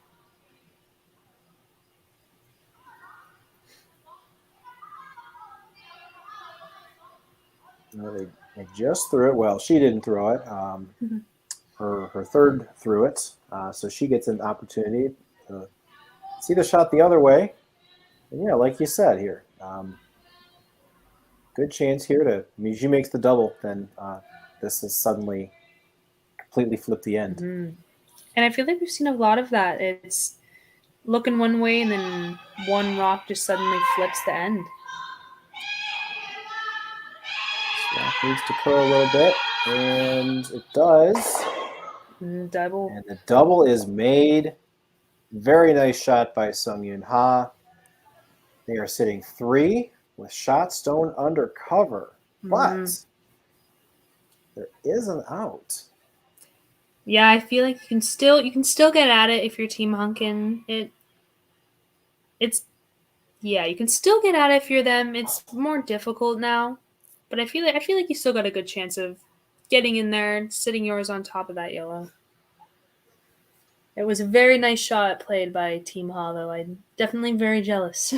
They just threw it. Well, she didn't throw it. Her third threw it, so she gets an opportunity to see the shot the other way. And yeah, like you said here, good chance here to. I mean, she makes the double, then this is suddenly completely flipped the end. And I feel like we've seen a lot of that. It's looking one way, and then one rock just suddenly flips the end. Rock needs to curl a little bit, and it does. Double. And the double is made. Very nice shot by Seongyoun Ha. They are sitting 3 with shot stone under cover, but there is an out. Yeah, I feel like you can still get at it if you're Team Hunkin. You can still get at it if you're them. It's more difficult now. But I feel like you still got a good chance of getting in there and sitting yours on top of that yellow. It was a very nice shot played by Team Ha, though. I'm definitely very jealous.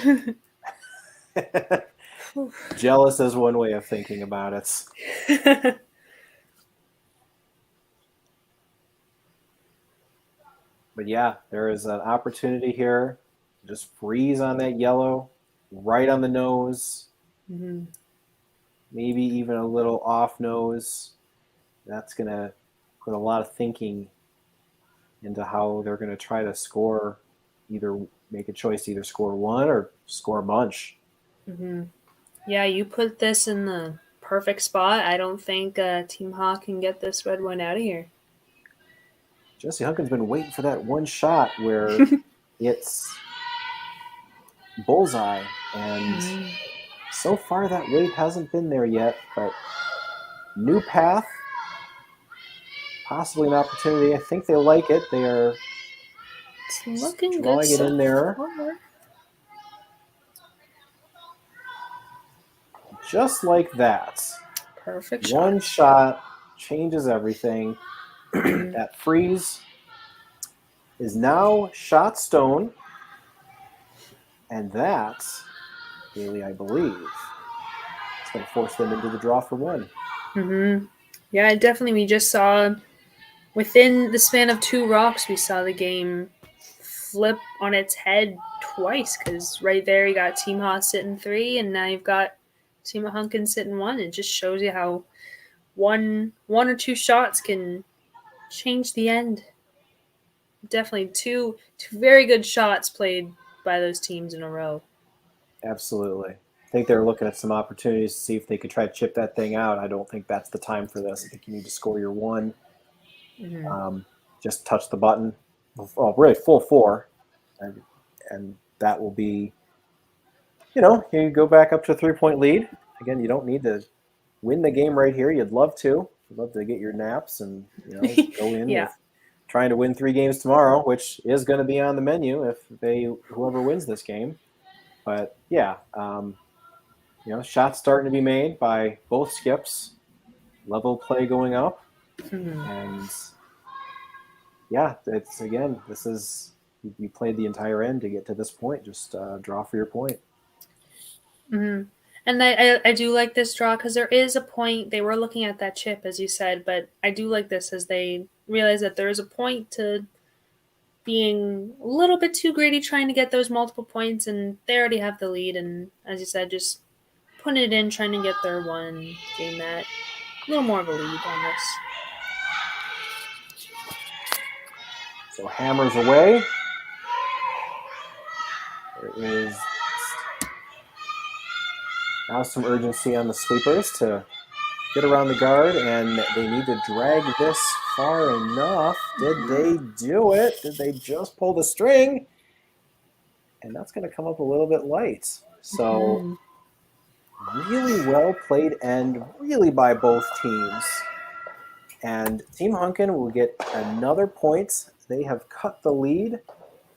Jealous is one way of thinking about it. But yeah, there is an opportunity here. Just freeze on that yellow, right on the nose. Maybe even a little off nose. That's going to put a lot of thinking into how they're going to try to score either make a choice to either score one or score a bunch. Mm-hmm. Yeah, you put this in the perfect spot. I don't think Team Hawk can get this red one out of here. Jessie Hunkin's been waiting for that one shot where it's bullseye, and so far that wait hasn't been there yet, but new path, possibly an opportunity. I think they like it. They are it's looking drawing good it in there. far. Just like that. Perfect One shot changes everything. Mm-hmm. That freeze is now shot stone. And that, Haley, I believe, is going to force them into the draw for one. Mm-hmm. Yeah, definitely. We just saw, within the span of 2 rocks, we saw the game flip on its head twice. Because right there, you got Team Hawk sitting 3, and now you've got Team Hunkin sitting 1. It just shows you how one or two shots can change the end. Definitely two very good shots played by those teams in a row. Absolutely. I think they're looking at some opportunities to see if they could try to chip that thing out. I don't think that's the time for this. I think you need to score your one. Mm-hmm. Just touch the button. Oh, really, full 4. And that will be, you go back up to a 3-point lead. Again, you don't need to win the game right here. You'd love to. You'd love to get your naps and, go in with trying to win 3 games tomorrow, which is going to be on the menu if whoever wins this game. But yeah, shots starting to be made by both skips, level play going up, and yeah, it's again. This is you played the entire end to get to this point. Just draw for your point. Mm-hmm. And I do like this draw because there is a point. They were looking at that chip, as you said, but I do like this as they realize that there is a point to being a little bit too greedy trying to get those multiple points, and they already have the lead. And as you said, just putting it in, trying to get their one, gain that a little more of a lead on this. So hammers away. There is now some urgency on the sweepers to get around the guard, and they need to drag this far enough. Did they do it? Did they just pull the string? And that's going to come up a little bit light. So really well played end, really by both teams. And Team Hunkin will get another point. They have cut the lead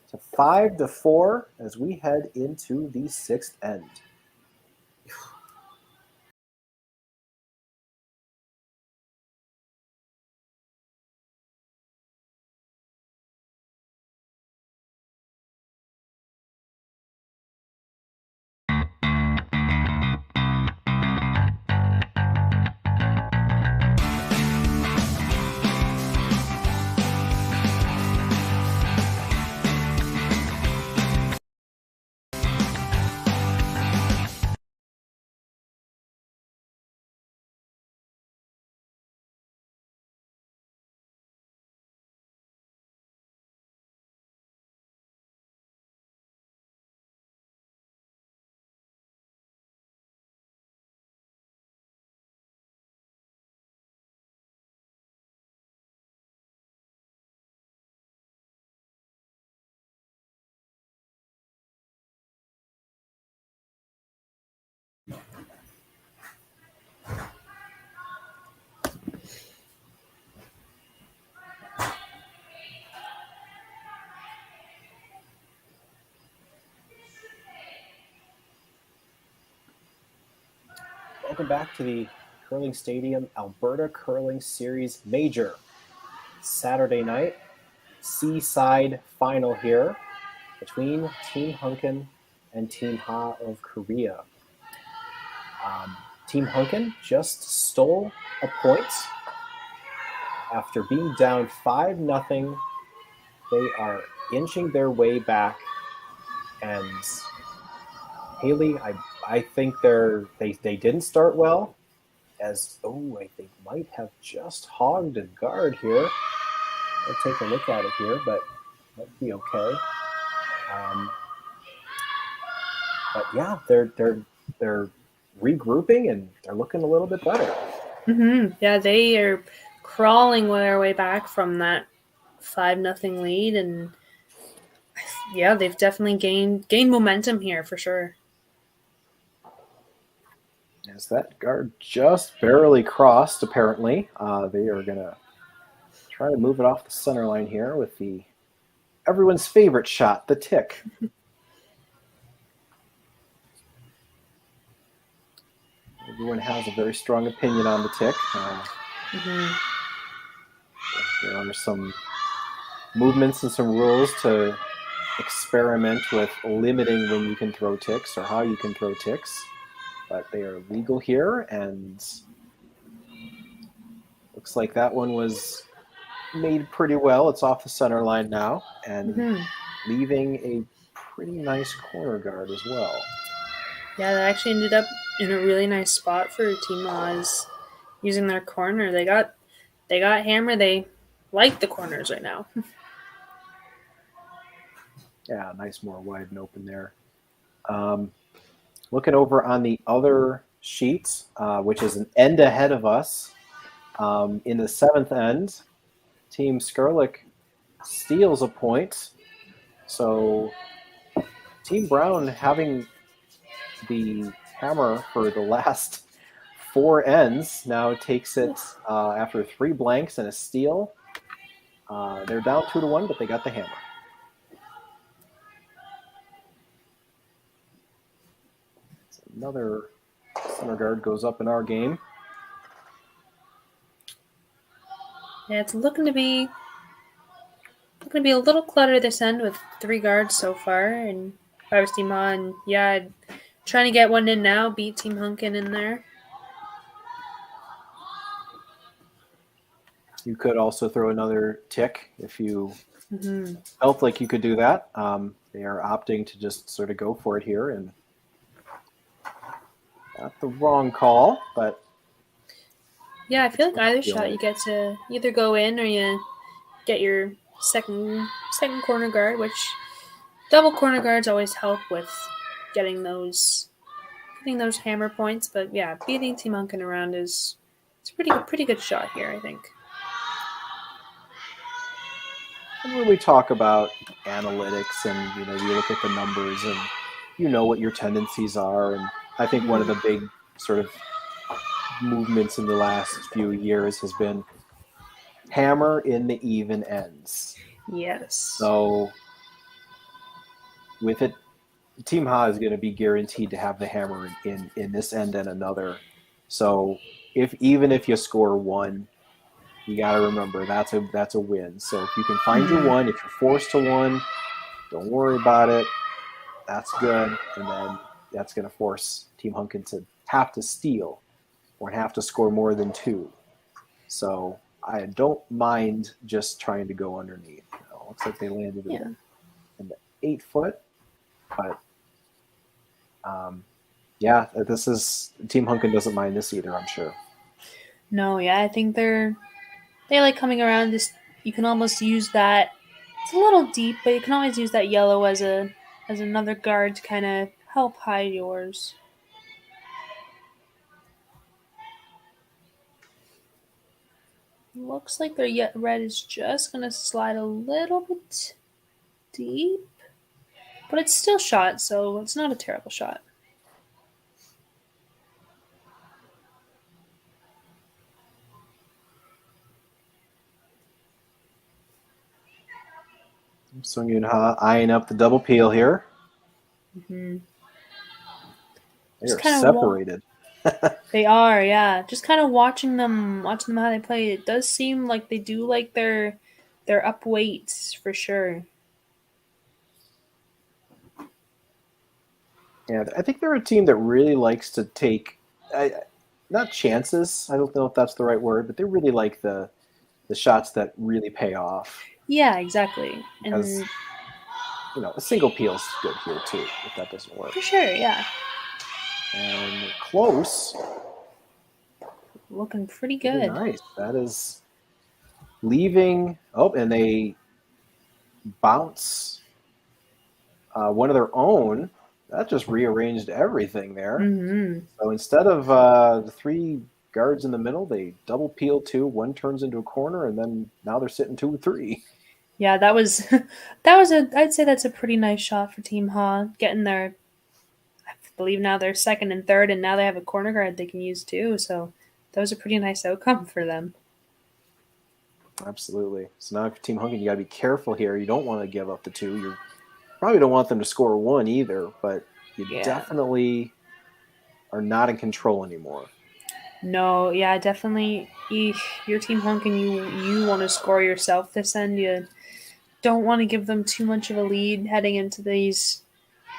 to 5-4 as we head into the 6th end. Welcome back to the Curling Stadium Alberta Curling Series Major. Saturday night, Seaside final here between Team Hunkin and Team Ha of Korea. Team Hunkin just stole a point after being down 5-0. They are inching their way back, and Haley, I think they didn't start well, they might have just hogged a guard here. I'll take a look at it here, but might be okay. But yeah, they're regrouping and they're looking a little bit better. Yeah, they are crawling their way back from that 5-0 lead, and yeah, they've definitely gained momentum here for sure. As that guard just barely crossed, apparently, they are gonna try to move it off the center line here with everyone's favorite shot, the tick. Everyone has a very strong opinion on the tick. There are some movements and some rules to experiment with limiting when you can throw ticks or how you can throw ticks, but they are legal here, and looks like that one was made pretty well. It's off the center line now, and leaving a pretty nice corner guard as well. Yeah, that actually ended up in a really nice spot for Team Oz using their corner. They got hammer. They like the corners right now. Yeah, nice, more wide and open there. Looking over on the other sheet, which is an end ahead of us, in the 7th end, Team Skurlick steals a point. So Team Brown, having the hammer for the last 4 ends, now takes it after 3 blanks and a steal. They're down 2-1, but they got the hammer. So another center guard goes up in our game. Yeah, it's looking to be a little cluttered this end with 3 guards so far, and if I was Team On, yeah, trying to get one in now, beat Team Hunkin in there. You could also throw another tick if you felt like you could do that. They are opting to just sort of go for it here, and not the wrong call, but yeah, I feel like either shot you get to either go in or you get your second corner guard, which double corner guards always help with getting those hammer points. But yeah, beating Team Hunkin around it's a pretty good shot here, I think. And when we talk about analytics and you look at the numbers and you know what your tendencies are, and I think one of the big sort of movements in the last few years has been hammer in the even ends. Yes. So with it, Team Ha is going to be guaranteed to have the hammer in this end and another. So even if you score 1, you got to remember that's a win. So if you can find your 1, if you're forced to 1, don't worry about it. That's good, and then that's going to force Team Hunkin to have to steal or have to score more than 2. So I don't mind just trying to go underneath. Looks like they landed in the 8 foot, but this is Team Hunkin doesn't mind this either, I'm sure. No, yeah, I think they like coming around. Just you can almost use that. It's a little deep, but you can always use that yellow as another guard to kind of help hide yours. Looks like their red is just going to slide a little bit deep, but it's still shot, so it's not a terrible shot. Seongyoun Ha eyeing up the double peel here. They are separated. They are, yeah. Just kind of watching them how they play. It does seem like they do like their up weights for sure. Yeah, I think they're a team that really likes to take, not chances. I don't know if that's the right word, but they really like the shots that really pay off. Yeah, exactly. And a single peel's good here too, if that doesn't work. For sure, yeah. And close. Looking pretty good. Nice. That is leaving. Oh, and they bounce one of their own, that just rearranged everything there. Mm-hmm. So instead of the 3 guards in the middle, they double peel 2. One turns into a corner, and then now they're sitting 2-3. Yeah, that was I'd say that's a pretty nice shot for Team Ha, getting their, I believe now they're second and third, and now they have a corner guard they can use too. So that was a pretty nice outcome for them. Absolutely. So now for Team Hunkin, you got to be careful here. You don't want to give up the 2. You probably don't want them to score 1 either, but you definitely are not in control anymore. No, yeah, definitely. Your Team Hunkin, you want to score yourself this end. You don't want to give them too much of a lead heading into these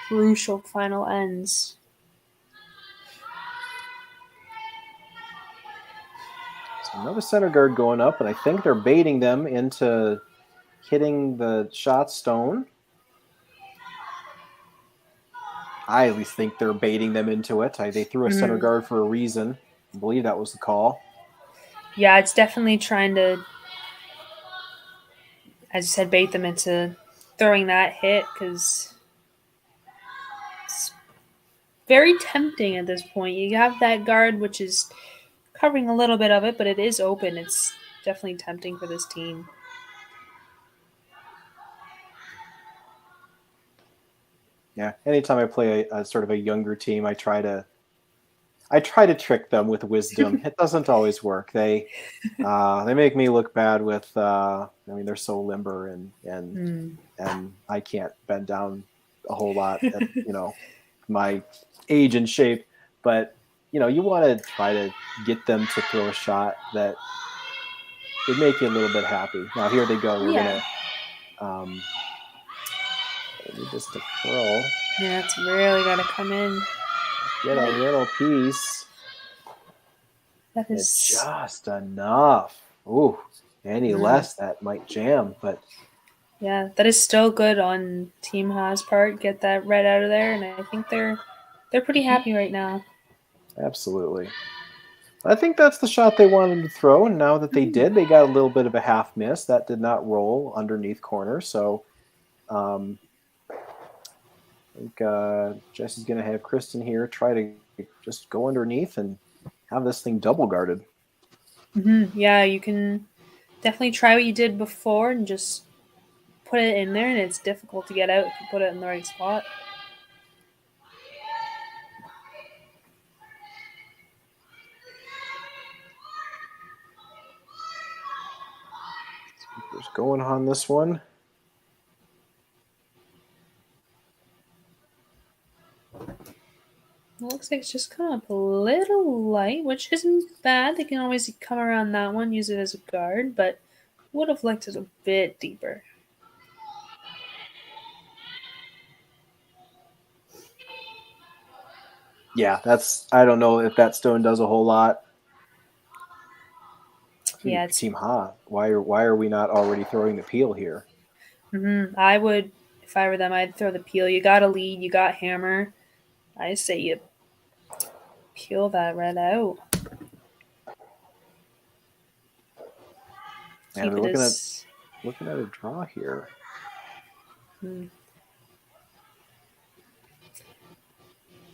crucial final ends. So another center guard going up, and I think they're baiting them into hitting the shot stone. I at least think they're baiting them into it. They threw a center guard for a reason. I believe that was the call. Yeah, it's definitely trying to, as you said, bait them into throwing that hit, because it's very tempting at this point. You have that guard, which is covering a little bit of it, but it is open. It's definitely tempting for this team. Yeah, anytime I play a sort of a younger team, I try to trick them with wisdom. It doesn't always work. They make me look bad with. I mean, they're so limber and I can't bend down a whole lot at my age and shape. But you want to try to get them to throw a shot that would make you a little bit happy. Now here they go. We're gonna need this to curl. Yeah, it's really got to come in. Get a little piece. That is it's just enough. Ooh, any less that might jam, but yeah, that is still good on Team Ha's part. Get that red out of there, and I think they're pretty happy right now. Absolutely. I think that's the shot they wanted to throw, and now that they did, they got a little bit of a half miss. That did not roll underneath corner, so I think Jesse's going to have Kristen here try to just go underneath and have this thing double guarded. Mm-hmm. Yeah, you can definitely try what you did before and just put it in there, and it's difficult to get out if you put it in the right spot. Just going on this one. It looks like it's just come up a little light, which isn't bad. They can always come around that one, use it as a guard, but would have liked it a bit deeper. Yeah, I don't know if that stone does a whole lot. Yeah, it's Team Ha. Why are we not already throwing the peel here? I would, if I were them, I'd throw the peel. You got a lead, you got hammer. I say you peel that red out. And we're looking at a draw here.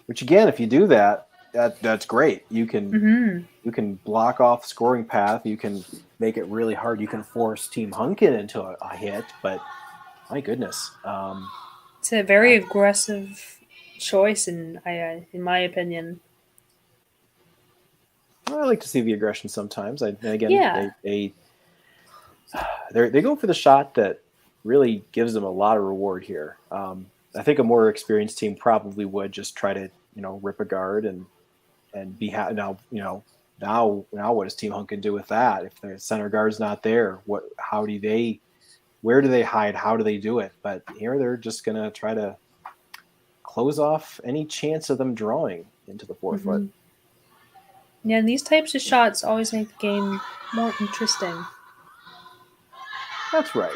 Which again, if you do that's great. You can block off the scoring path. You can make it really hard. You can force Team Hunkin into a hit. But my goodness, it's a very aggressive choice, in my opinion. I like to see the aggression sometimes. They go for the shot that really gives them a lot of reward here. I think a more experienced team probably would just try to rip a guard and be now what does Team Hunkin do with that? If the center guard's not there, where do they hide? How do they do it? But here they're just gonna try to close off any chance of them drawing into the forefoot. Yeah, and these types of shots always make the game more interesting. That's right.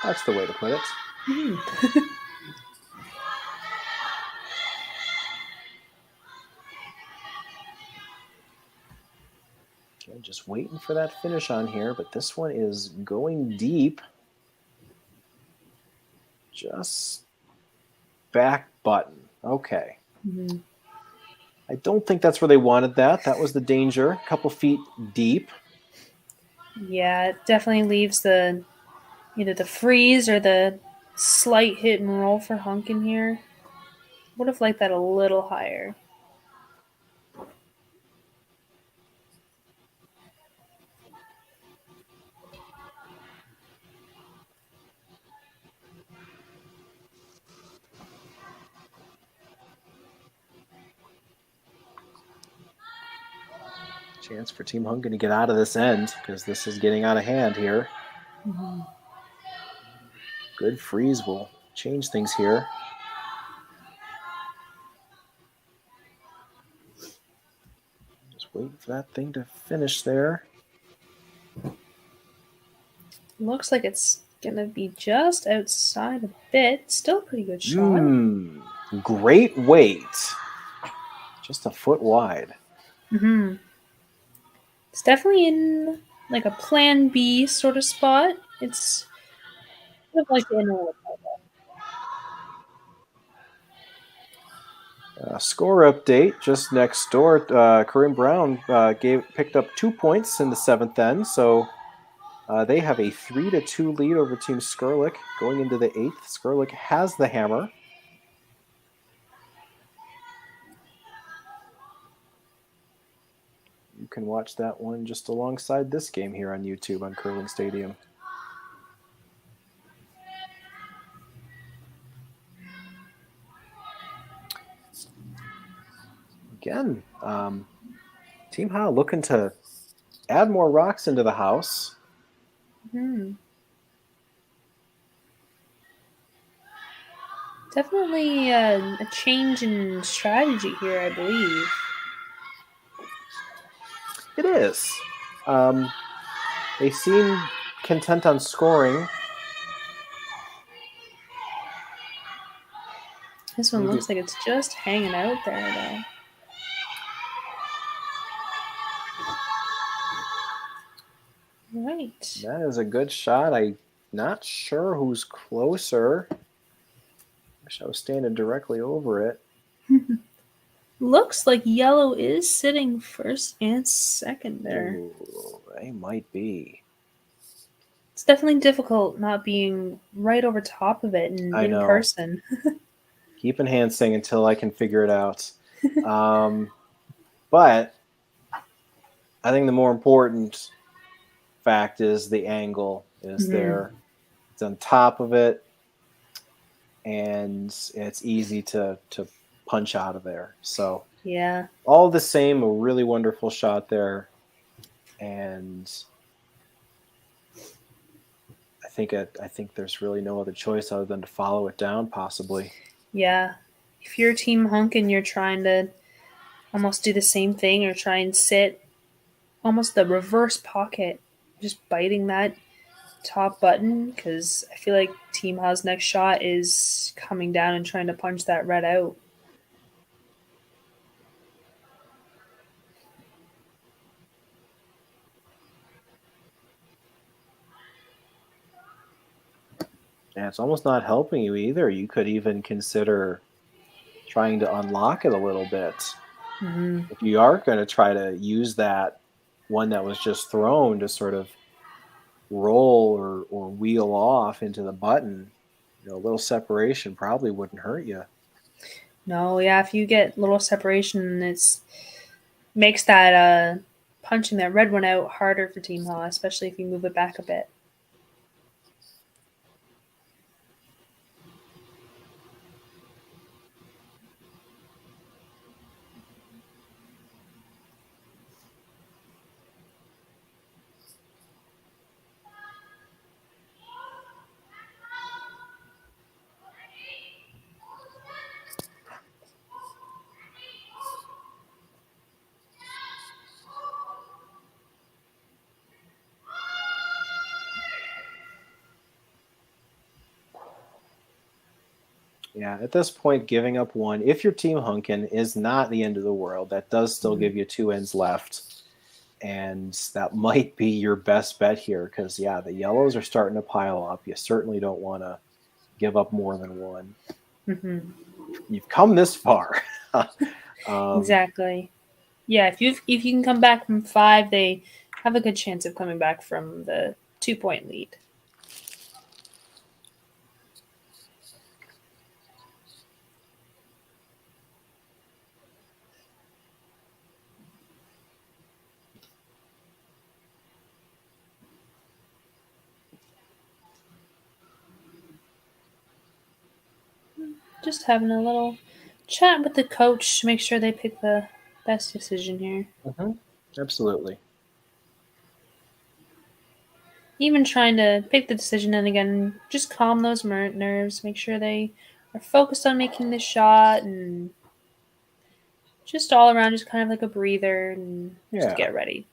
That's the way to put it. Okay, just waiting for that finish on here, but this one is going deep. Just back button. Okay. Mm-hmm. I don't think that's where they wanted that. That was the danger. A couple feet deep. Yeah, it definitely leaves either the freeze or the slight hit and roll for Hunkin here. Would have liked that a little higher. Chance for Team Hunkin to get out of this end because this is getting out of hand here. Mm-hmm. Good freeze will change things here. Just waiting for that thing to finish there. Looks like it's going to be just outside a bit. Still a pretty good shot. Great weight. Just a foot wide. Mm-hmm. It's definitely in like a plan B sort of spot. It's kind of like the inner wood. Score update just next door. Corinne Brown picked up 2 points in the 7th end, so they have a 3-2 lead over Team Skurlik going into the 8th. Skurlik has the hammer. You can watch that one just alongside this game here on YouTube on Curling Stadium. Again, Team Ha looking to add more rocks into the house. Mm-hmm. Definitely a change in strategy here, I believe. It is. They seem content on scoring. This one looks like it's just hanging out there, though. Right. That is a good shot. I'm not sure who's closer. Wish I was standing directly over it. Looks like yellow is sitting first and second there. Ooh, they might be. It's definitely difficult not being right over top of it and in person. Keep enhancing until I can figure it out. But I think the more important fact is the angle is there. It's on top of it, and it's easy to punch out of there. So yeah, all the same, a really wonderful shot there, and I think there's really no other choice other than to follow it down, possibly. Yeah, if you're Team Hunk and you're trying to almost do the same thing or try and sit almost the reverse pocket, just biting that top button, because I feel like Team Ha's next shot is coming down and trying to punch that red out. Yeah, it's almost not helping you either. You could even consider trying to unlock it a little bit. Mm-hmm. If you are going to try to use that one that was just thrown to sort of roll or wheel off into the button, a little separation probably wouldn't hurt you. No, yeah, if you get a little separation, it makes that punching that red one out harder for Team Ha, especially if you move it back a bit. Yeah, at this point, giving up one, if your Team Hunkin, is not the end of the world. That does still give you 2 ends left. And that might be your best bet here because, yeah, the yellows are starting to pile up. You certainly don't want to give up more than one. Mm-hmm. You've come this far. Exactly. Yeah, if you can come back from 5, they have a good chance of coming back from the 2-point lead. Just having a little chat with the coach to make sure they pick the best decision here. Absolutely. Even trying to pick the decision and again, just calm those nerves, make sure they are focused on making the shot and just all around, just kind of like a breather and just get ready.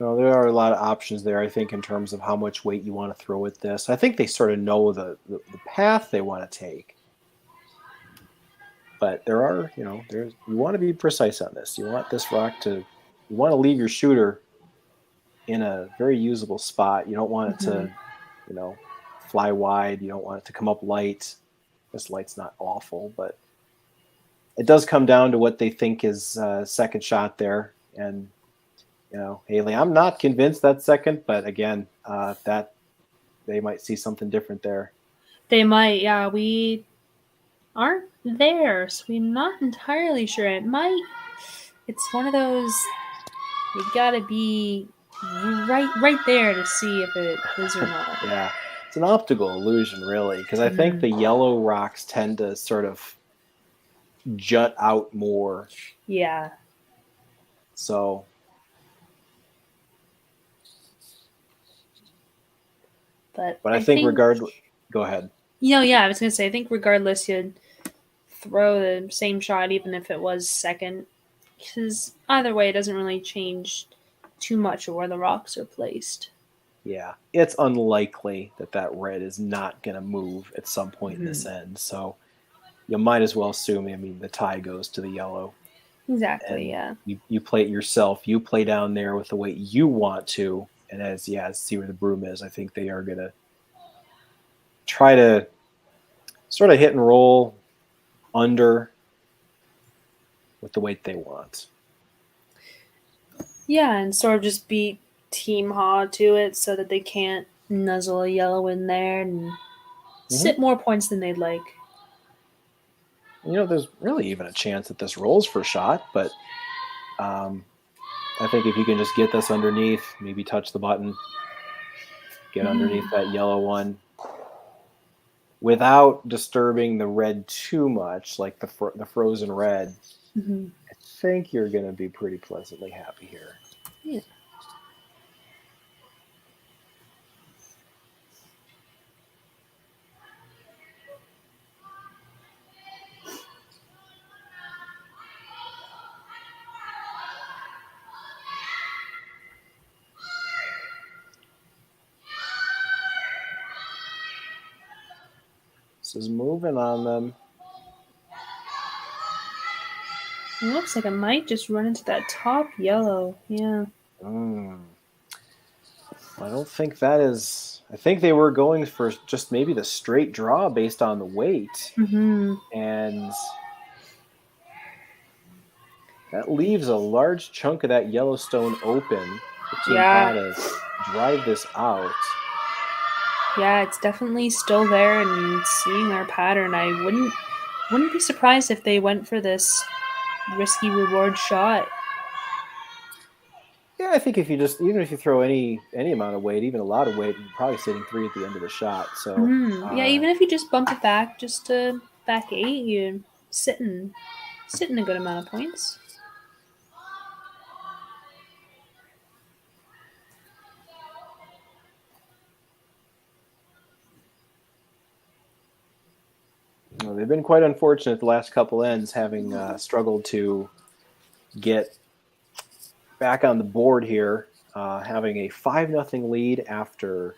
No, there are a lot of options there, I think, in terms of how much weight you want to throw at this. I think they sort of know the path they want to take. But there are, you want to be precise on this. You want this rock you want to leave your shooter in a very usable spot. You don't want it to, fly wide. You don't want it to come up light. This light's not awful, but it does come down to what they think is second shot there. And, Haley, I'm not convinced that's second, but again, that they might see something different there. They might, yeah. We aren't there, so we're not entirely sure. It's one of those, you gotta be right there to see if it is or not. Yeah, it's an optical illusion, really, because I think the yellow rocks tend to sort of jut out more. Yeah. So. But I think regardless, go ahead. Yeah, I was gonna say, I think regardless, you'd throw the same shot even if it was second, because either way, it doesn't really change too much of where the rocks are placed. Yeah, it's unlikely that red is not going to move at some point in this end. So you might as well assume, the tie goes to the yellow. Exactly, and you play it yourself. You play down there with the way you want to. And as see where the broom is, I think they are going to try to sort of hit and roll under with the weight they want. Yeah, and sort of just beat Team Ha to it so that they can't nuzzle a yellow in there and sit more points than they'd like. There's really even a chance that this rolls for shot, but I think if you can just get this underneath, maybe touch the button, get underneath that yellow one, without disturbing the red too much, like the frozen red, I think you're going to be pretty pleasantly happy here. Yeah. This is moving on them. It looks like it might just run into that top yellow. Yeah. I don't think that is. I think they were going for just maybe the straight draw based on the weight. And that leaves a large chunk of that Yellowstone open for Team Ha to drive this out. Yeah, it's definitely still there and seeing their pattern. I wouldn't be surprised if they went for this risky reward shot. Yeah, I think even if you throw any amount of weight, even a lot of weight, you're probably sitting 3 at the end of the shot. So yeah, even if you just bump it back just to back 8, you're sitting a good amount of points. Well, they've been quite unfortunate the last couple ends, having struggled to get back on the board here, having a 5-0 lead after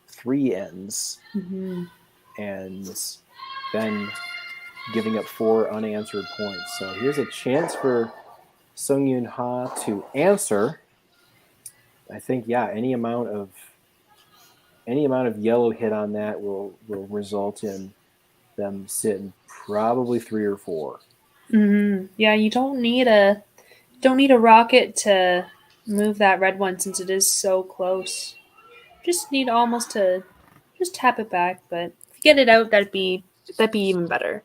3 ends, and then giving up 4 unanswered points. So here's a chance for Seongyoun Ha to answer. I think, any amount of any amount of yellow hit on that will result in them sitting probably 3 or 4. Yeah, you don't need a rocket to move that red one since it is so close. Just need almost to just tap it back, but if you get it out, that'd be even better.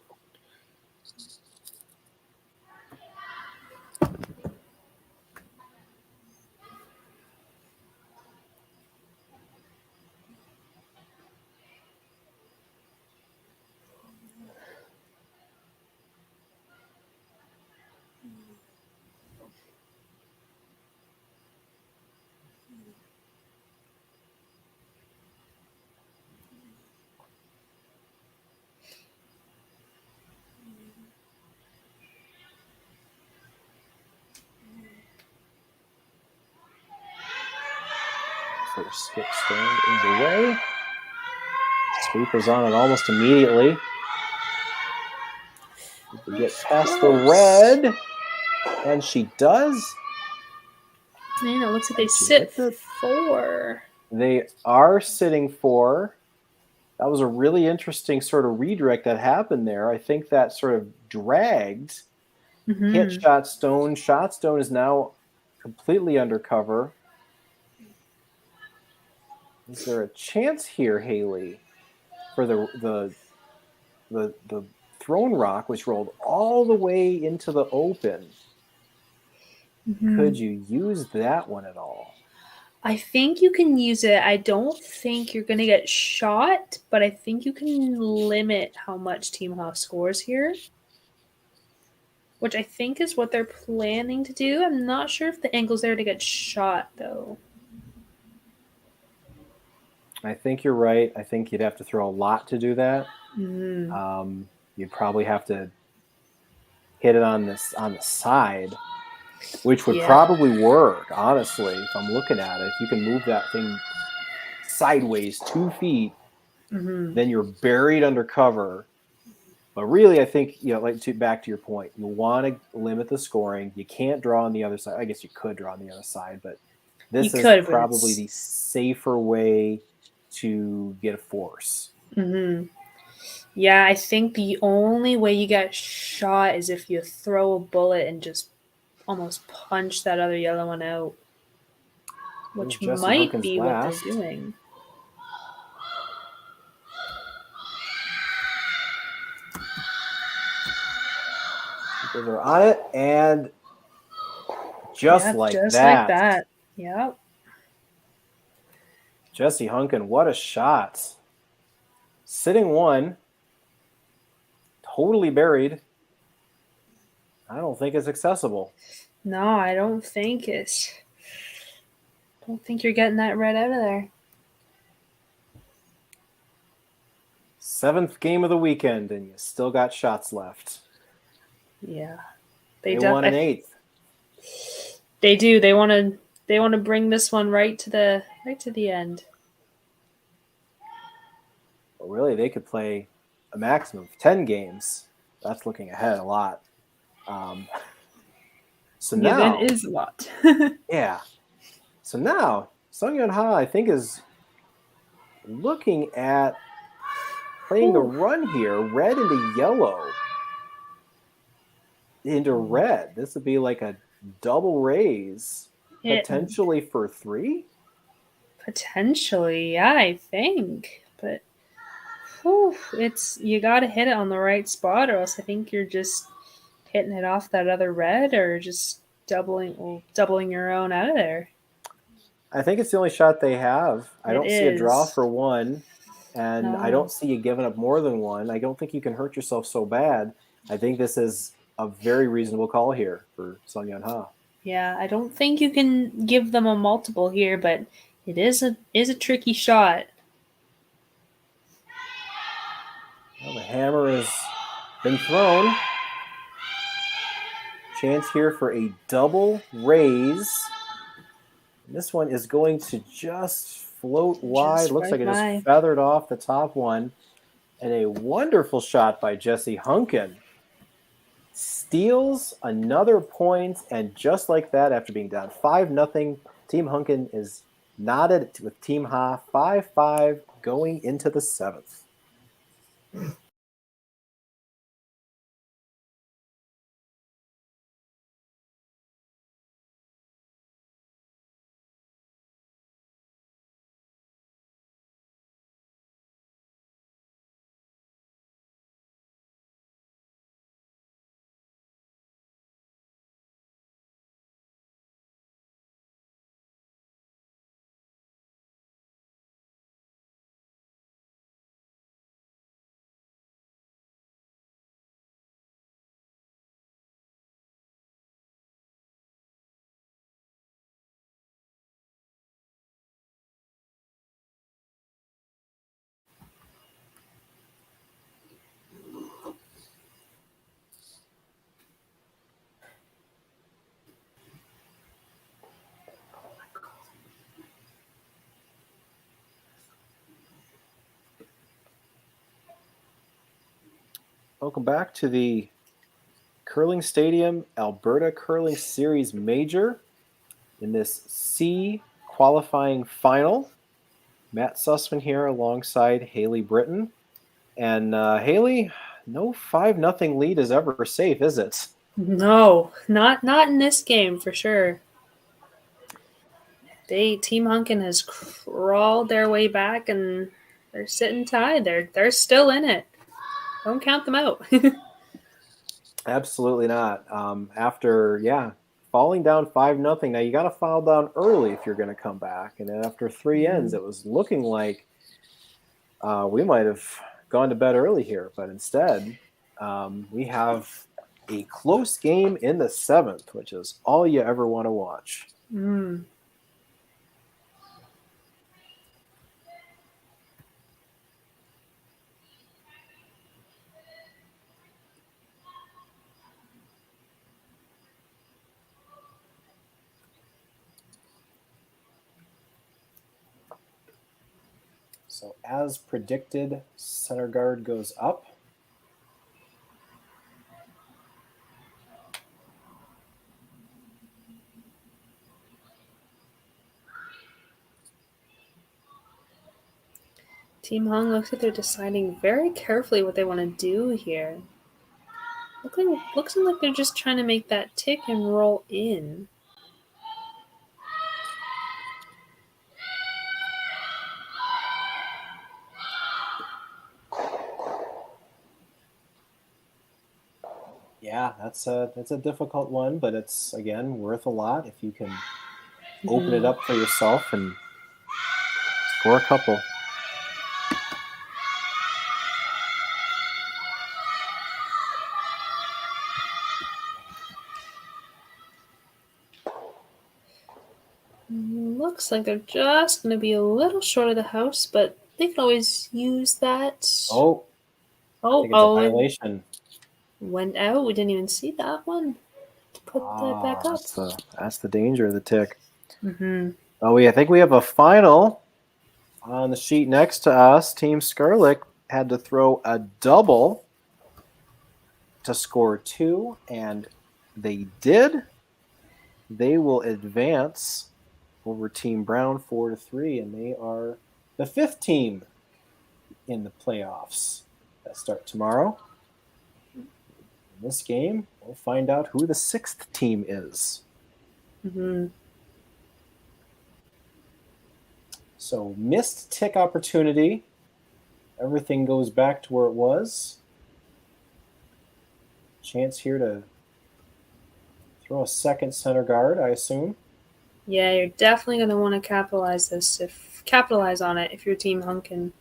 First skip stand is away. Sweeper's on it almost immediately. We get past the red, and she does. Man, it looks like they sit 4. They are sitting 4. That was a really interesting sort of redirect that happened there. I think that sort of dragged, hit Shot Stone. Shot Stone is now completely undercover. Is there a chance here, Haley, for the thrown rock, which rolled all the way into the open? Could you use that one at all? I think you can use it. I don't think you're going to get shot, but I think you can limit how much Team Hoff scores here, which I think is what they're planning to do. I'm not sure if the angle's there to get shot, though. I think you're right. I think you'd have to throw a lot to do that. You'd probably have to hit it on the side, which would probably work, honestly, if I'm looking at it. If you can move that thing sideways 2 feet, then you're buried under cover. But really, I think, back to your point, you want to limit the scoring. You can't draw on the other side. I guess you could draw on the other side, but this is probably the safer way to get a force. Yeah, I think the only way you get shot is if you throw a bullet and just almost punch that other yellow one out, which might be what they're doing. They're on it, and just like that. Yep. Jessie Hunkin, what a shot. Sitting 1, totally buried. I don't think it's accessible. No, I don't think it's. Don't think you're getting that red out of there. 7th game of the weekend, and you still got shots left. Yeah, they won an 8th. They do. They want to bring this one right to the end. Well, really, they could play a maximum of 10 games. That's looking ahead a lot. So now that is a lot. Yeah. So now Seongyoun Ha, I think, is looking at playing the run here, red into yellow into red. This would be like a double raise, potentially for 3. Potentially, yeah, I think, but you got to hit it on the right spot, or else I think you're just hitting it off that other red, or just doubling your own out of there. I think it's the only shot they have. I don't see a draw for 1, and I don't see you giving up more than 1. I don't think you can hurt yourself so bad. I think this is a very reasonable call here for Seongyoun Ha. Yeah, I don't think you can give them a multiple here, but it is a tricky shot. Well, the hammer has been thrown. Chance here for a double raise. And this one is going to just float wide. Looks like it just feathered off the top one. And a wonderful shot by Jessie Hunkin. Steals another point, and just like that, after being down 5-0, Team Hunkin is knotted with Team Ha 5-5 going into the 7th. Welcome back to the Curling Stadium Alberta Curling Series Major in this C qualifying final. Matt Sussman here alongside Haley Britton. And Haley, no 5-0 lead is ever safe, is it? No, not in this game for sure. Team Hunkin has crawled their way back, and they're sitting tied. They're still in it. Don't count them out. Absolutely not. After falling down 5-0, now you got to foul down early if you're going to come back. And then after 3 ends, it was looking like we might have gone to bed early here, but instead we have a close game in the 7th, which is all you ever want to watch. So as predicted, center guard goes up. Team Hung looks like they're deciding very carefully what they want to do here. Looks like they're just trying to make that tick and roll in. Yeah, that's a difficult one, but it's, again, worth a lot if you can open it up for yourself and score a couple. Looks like they're just going to be a little short of the house, but they can always use that. I think it's a violation. Went out. We didn't even see that one. Put that back up. That's the danger of the tick. Oh, I think we have a final on the sheet next to us. Team Scarlick had to throw a double to score 2, and they did. They will advance over Team Brown 4-3, and they are the 5th team in the playoffs that start tomorrow. In this game, we'll find out who the 6th team is. So missed tick opportunity. Everything goes back to where it was. Chance here to throw a second center guard, I assume. Yeah, you're definitely going to want to capitalize on it if you're Team Hunkin.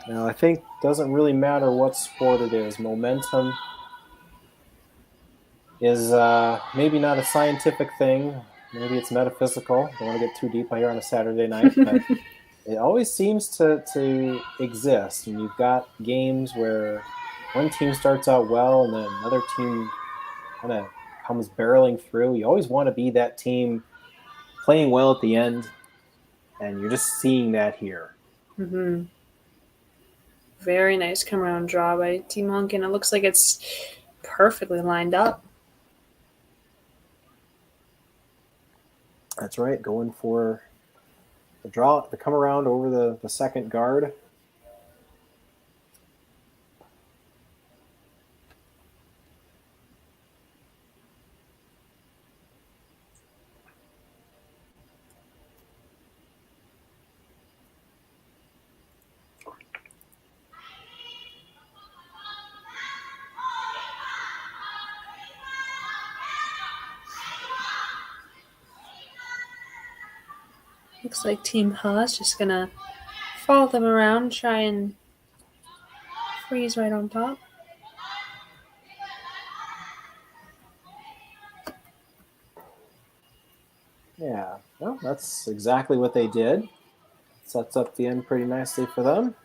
Now, I think it doesn't really matter what sport it is. Momentum is maybe not a scientific thing. Maybe it's metaphysical. Don't want to get too deep here on a Saturday night, but it always seems to exist. And you've got games where one team starts out well and then another team kind of comes barreling through. You always want to be that team playing well at the end, and you're just seeing that here. Very nice come around draw by Team Hunkin. It looks like it's perfectly lined up. That's right, going for the draw, the come around over the second guard. Looks like Team Ha's just gonna follow them around, try and freeze right on top. Yeah, well, that's exactly what they did. Sets up the end pretty nicely for them.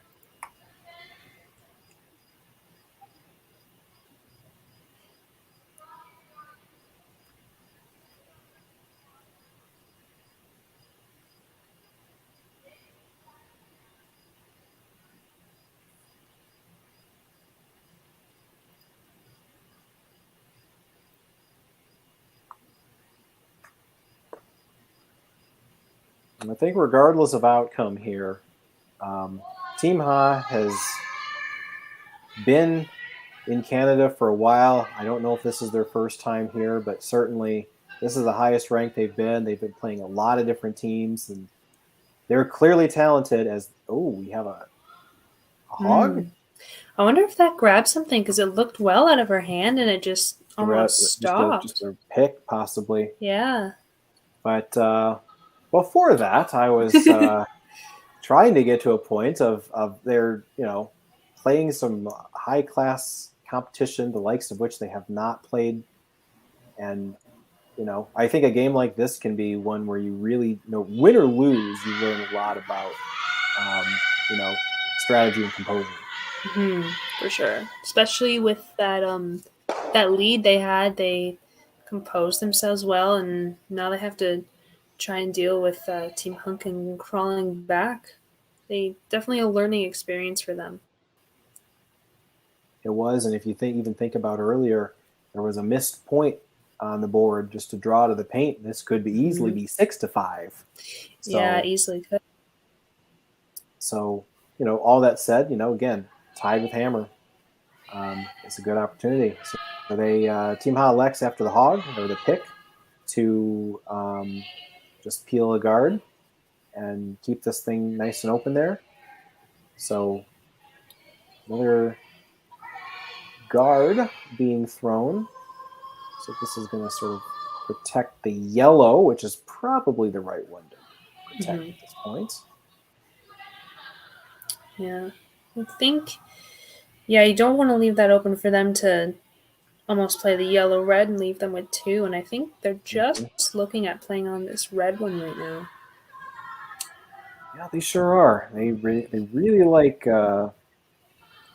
And I think regardless of outcome here, Team Ha has been in Canada for a while. I don't know if this is their first time here, but certainly this is the highest rank they've been. They've been playing a lot of different teams, and they're clearly talented. We have a hog? I wonder if that grabbed something, because it looked well out of her hand and it just almost stopped. Just a pick, possibly. Yeah. But before that, I was trying to get to a point of their, playing some high-class competition, the likes of which they have not played. And, I think a game like this can be one where you really, win or lose, you learn a lot about, strategy and composure. Mm-hmm, for sure. Especially with that that lead they had, they composed themselves well, and now they have to try and deal with Team Hunkin crawling back. Definitely a learning experience for them. It was, and if you even think about earlier, there was a missed point on the board just to draw to the paint. This could easily be 6-5. So, yeah, easily could. So, all that said, again, tied with hammer. It's a good opportunity. So they Team Ha elects after the hog or the pick to just peel a guard and keep this thing nice and open there. So another guard being thrown. So this is going to sort of protect the yellow, which is probably the right one to protect at this point. Yeah. I think, you don't want to leave that open for them to almost play the yellow-red and leave them with 2, and I think they're just looking at playing on this red one right now. Yeah, they sure are. They really like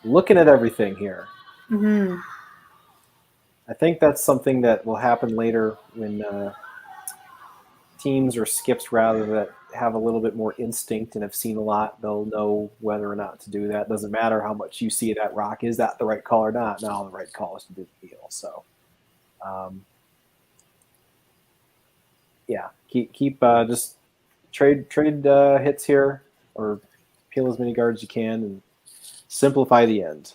looking at everything here. Mm-hmm. I think that's something that will happen later when teams or skips rather that have a little bit more instinct and have seen a lot. They'll know whether or not to do that. Doesn't matter how much you see that rock. Is that the right call or not? No, the right call is to do the peel. So, keep just trade hits here or peel as many guards as you can and simplify the end.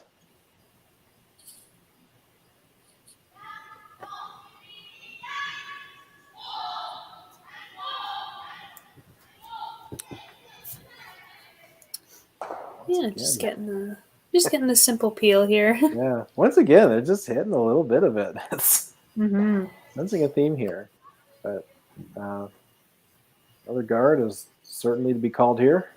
Yeah, just getting a simple peel here. Yeah, once again, they're just hitting a little bit of it. That's sensing a theme here. But another guard is certainly to be called here.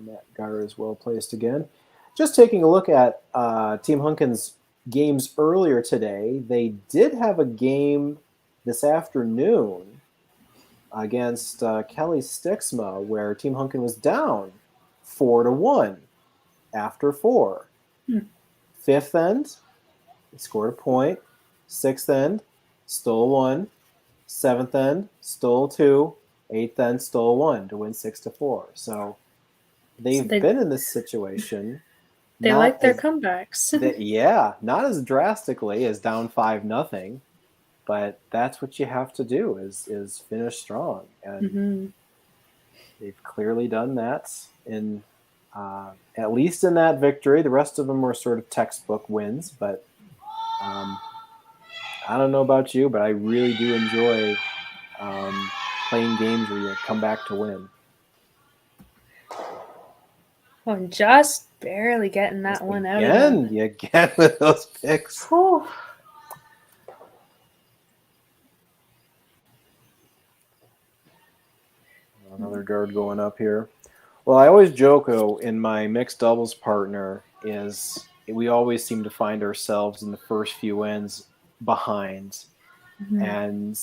And that Gar is well placed again. Just taking a look at Team Hunkin's games earlier today, they did have a game this afternoon against Kelly Stixma where Team Hunkin was down 4-1 after 4. Fifth end, they scored a point. Sixth end, stole 1. Seventh end, stole 2. Eighth end, stole 1 to win 6-4. So they've been in this situation. They like their comebacks. Not as drastically as down 5-0, but that's what you have to do is finish strong, and they've clearly done that in at least in that victory. The rest of them were sort of textbook wins, but I don't know about you, but I really do enjoy playing games where you come back to win. Oh, just barely getting that one out. Again with those picks. Whew. Another guard going up here. Well, I always joke in my mixed doubles partner is we always seem to find ourselves in the first few ends behind. And,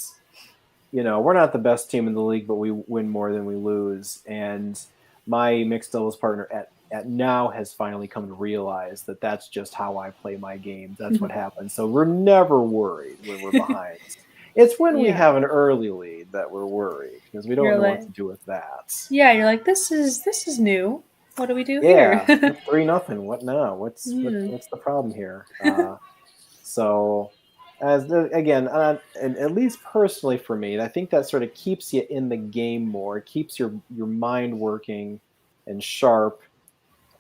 we're not the best team in the league, but we win more than we lose. And my mixed doubles partner at now has finally come to realize that that's just how I play my game. That's what happens. So we're never worried when we're behind. It's when we have an early lead that we're worried because we don't know what to do with that. Yeah, you're like, this is new. What do we do here? 3-0. What now? What's the problem here? So, again, and at least personally for me, I think that sort of keeps you in the game more. It keeps your mind working and sharp.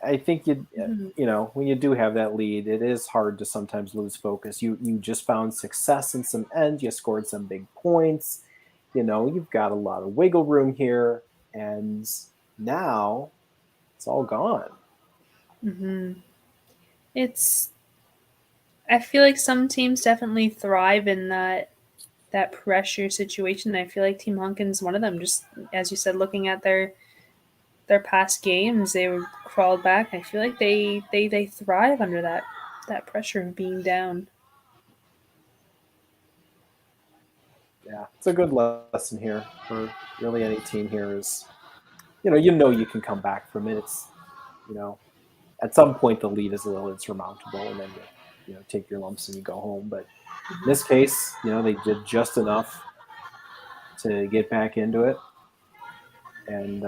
I think when you do have that lead, it is hard to sometimes lose focus. You just found success in some ends. You scored some big points. You've got a lot of wiggle room here, and now it's all gone. I feel like some teams definitely thrive in that pressure situation. I feel like Team Hunkin's one of them. Just as you said, looking at their past games, they were crawled back. I feel like they thrive under that pressure of being down. Yeah, it's a good lesson here for really any team here is, you can come back from it. It's, at some point the lead is a little insurmountable, and then you take your lumps and you go home. But in this case, they did just enough to get back into it, and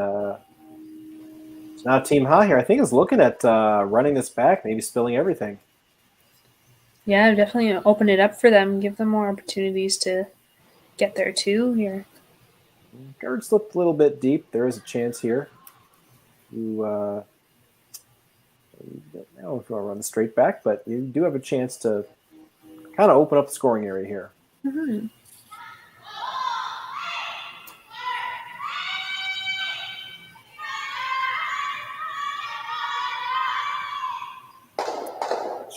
now Team High here, I think, is looking at running this back, maybe spilling everything. Yeah, definitely open it up for them, give them more opportunities to get there too here. Guard slipped a little bit deep. There is a chance here. I don't know if you want to run the straight back, but you do have a chance to kind of open up the scoring area here.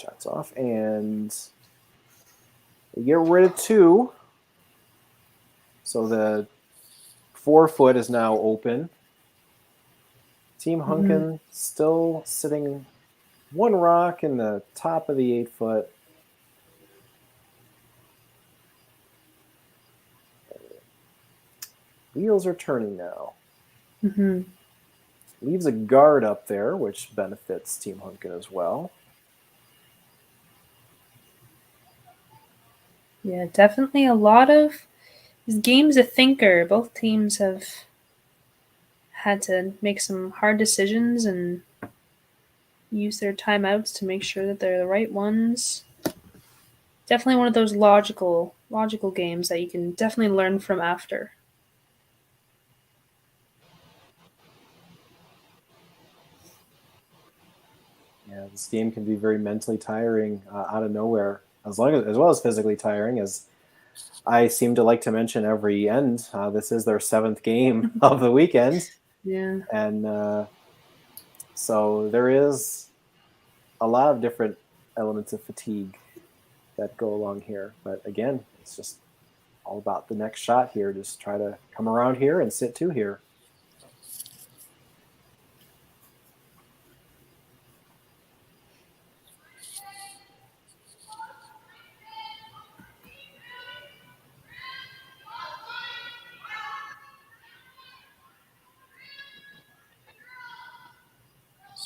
Shots off, and we get rid of 2. So the 4-foot is now open. Team Hunkin still sitting 1 rock in the top of the 8-foot. Wheels are turning now. Leaves a guard up there, which benefits Team Hunkin as well. Yeah, definitely a lot of this game's a thinker. Both teams have had to make some hard decisions and use their timeouts to make sure that they're the right ones. Definitely one of those logical games that you can definitely learn from after. Yeah, this game can be very mentally tiring out of nowhere, as well as physically tiring, as I seem to like to mention every end. This is their 7th game of the weekend. Yeah. And so there is a lot of different elements of fatigue that go along here. But again, it's just all about the next shot here. Just try to come around here and sit 2 here.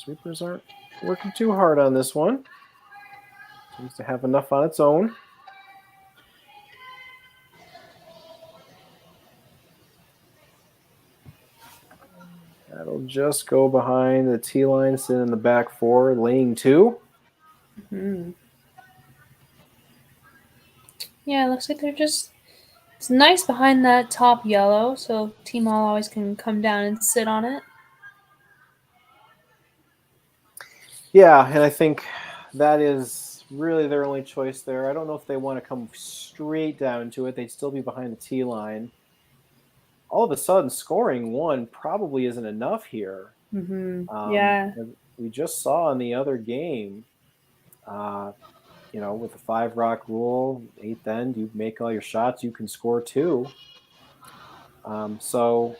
Sweepers aren't working too hard on this one. Seems to have enough on its own. That'll just go behind the T line, sit in the back four, lane 2. Mm-hmm. Yeah, it looks like they're just. It's nice behind that top yellow, so Team All always can come down and sit on it. Yeah, and I think that is really their only choice there. I don't know if they want to come straight down to it. They'd still be behind the T line. All of a sudden, scoring 1 probably isn't enough here. Mm-hmm. Yeah. We just saw in the other game, with the 5 rock rule, 8th end, you make all your shots, you can score 2. So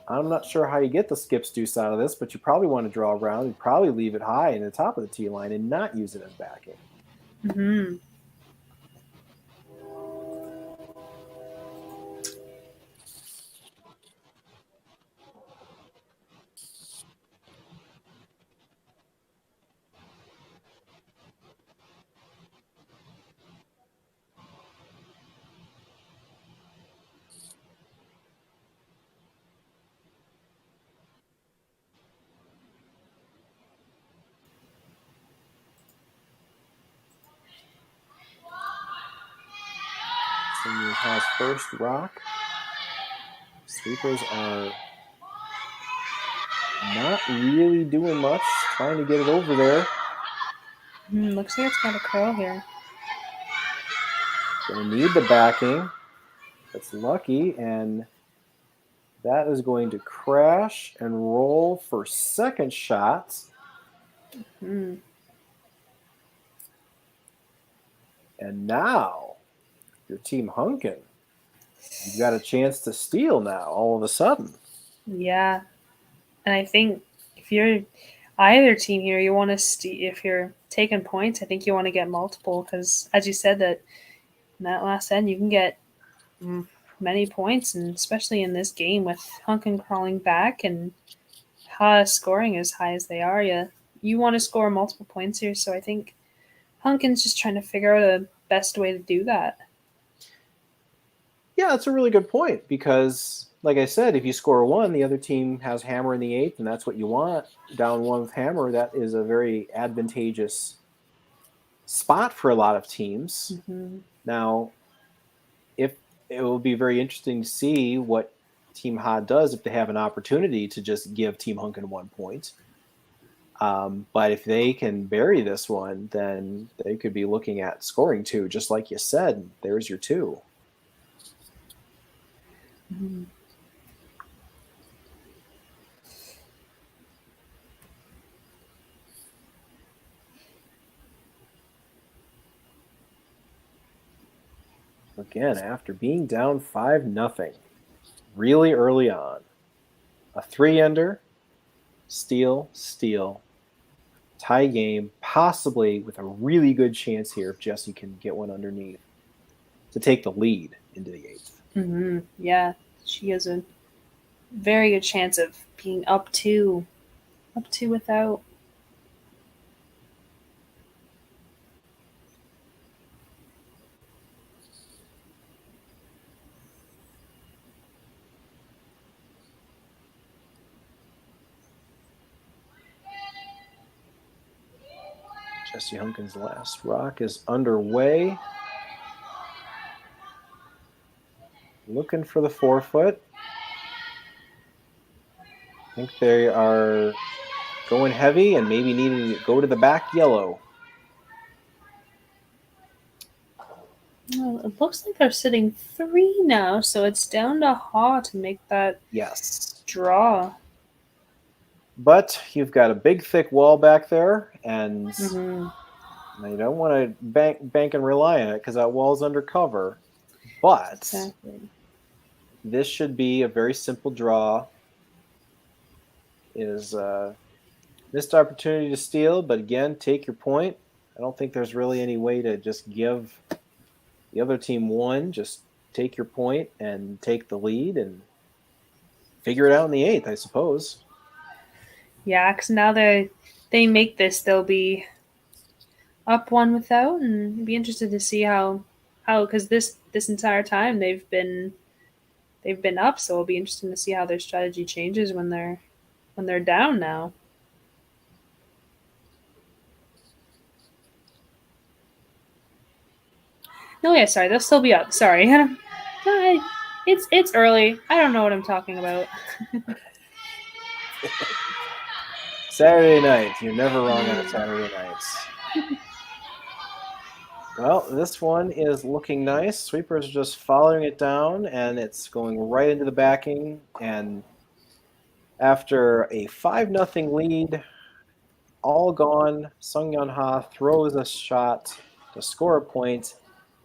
I'm not sure how you get the skips deuce out of this, but you probably want to draw around and probably leave it high in the top of the T line and not use it as backing. Mm-hmm. Seongyoun has first rock. Sweepers are not really doing much, trying to get it over there. Looks like it's got a curl here. Going to need the backing. That's lucky, and that is going to crash and roll for second shots. Mm. And now, your Team Hunkin, you've got a chance to steal now, all of a sudden. Yeah. And I think if you're either team here, you want to if you're taking points, I think you want to get multiple because, as you said, that in that last end, you can get many points, and especially in this game with Hunkin crawling back and scoring as high as they are, you want to score multiple points here. So I think Hunkin's just trying to figure out a best way to do that. Yeah, that's a really good point because, like I said, if you score 1, the other team has hammer in the 8th, and that's what you want. Down 1 with hammer, that is a very advantageous spot for a lot of teams. Mm-hmm. Now, if it will be very interesting to see what Team Ha does if they have an opportunity to just give Team Hunkin 1 point. But if they can bury this one, then they could be looking at scoring 2, just like you said. There's your 2. Mm-hmm. Again, after being down 5-0, really early on, a 3-ender, steal, tie game, possibly with a really good chance here if Jessie can get one underneath to take the lead into the 8th. Mm-hmm. Yeah, she has a very good chance of being up 2 without. Jessie Hunkin's last rock is underway. Looking for the 4-foot. I think they are going heavy and maybe needing to go to the back yellow. Well, it looks like they're sitting 3 now, so it's down to Ha to make that draw. But you've got a big, thick wall back there, and you don't want to bank and rely on it because that wall's undercover. But this should be a very simple draw. Is missed opportunity to steal, but again, take your point. I don't think there's really any way to just give the other team 1. Just take your point and take the lead and figure it out in the 8th, I suppose. Yeah, because now they make this, they'll be up one without, and be interested to see how because this entire time they've been up, so it'll be interesting to see how their strategy changes when they're down now. No, yeah, sorry, they'll still be up. Sorry, it's early. I don't know what I'm talking about. Saturday night. You're never wrong on Saturday nights. Well, this one is looking nice. Sweeper's just following it down, and it's going right into the backing. And after a 5-0 lead, all gone, Seongyoun Ha throws a shot to score a point.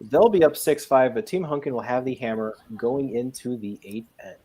They'll be up 6-5, but Team Hunkin will have the hammer going into the 8th end.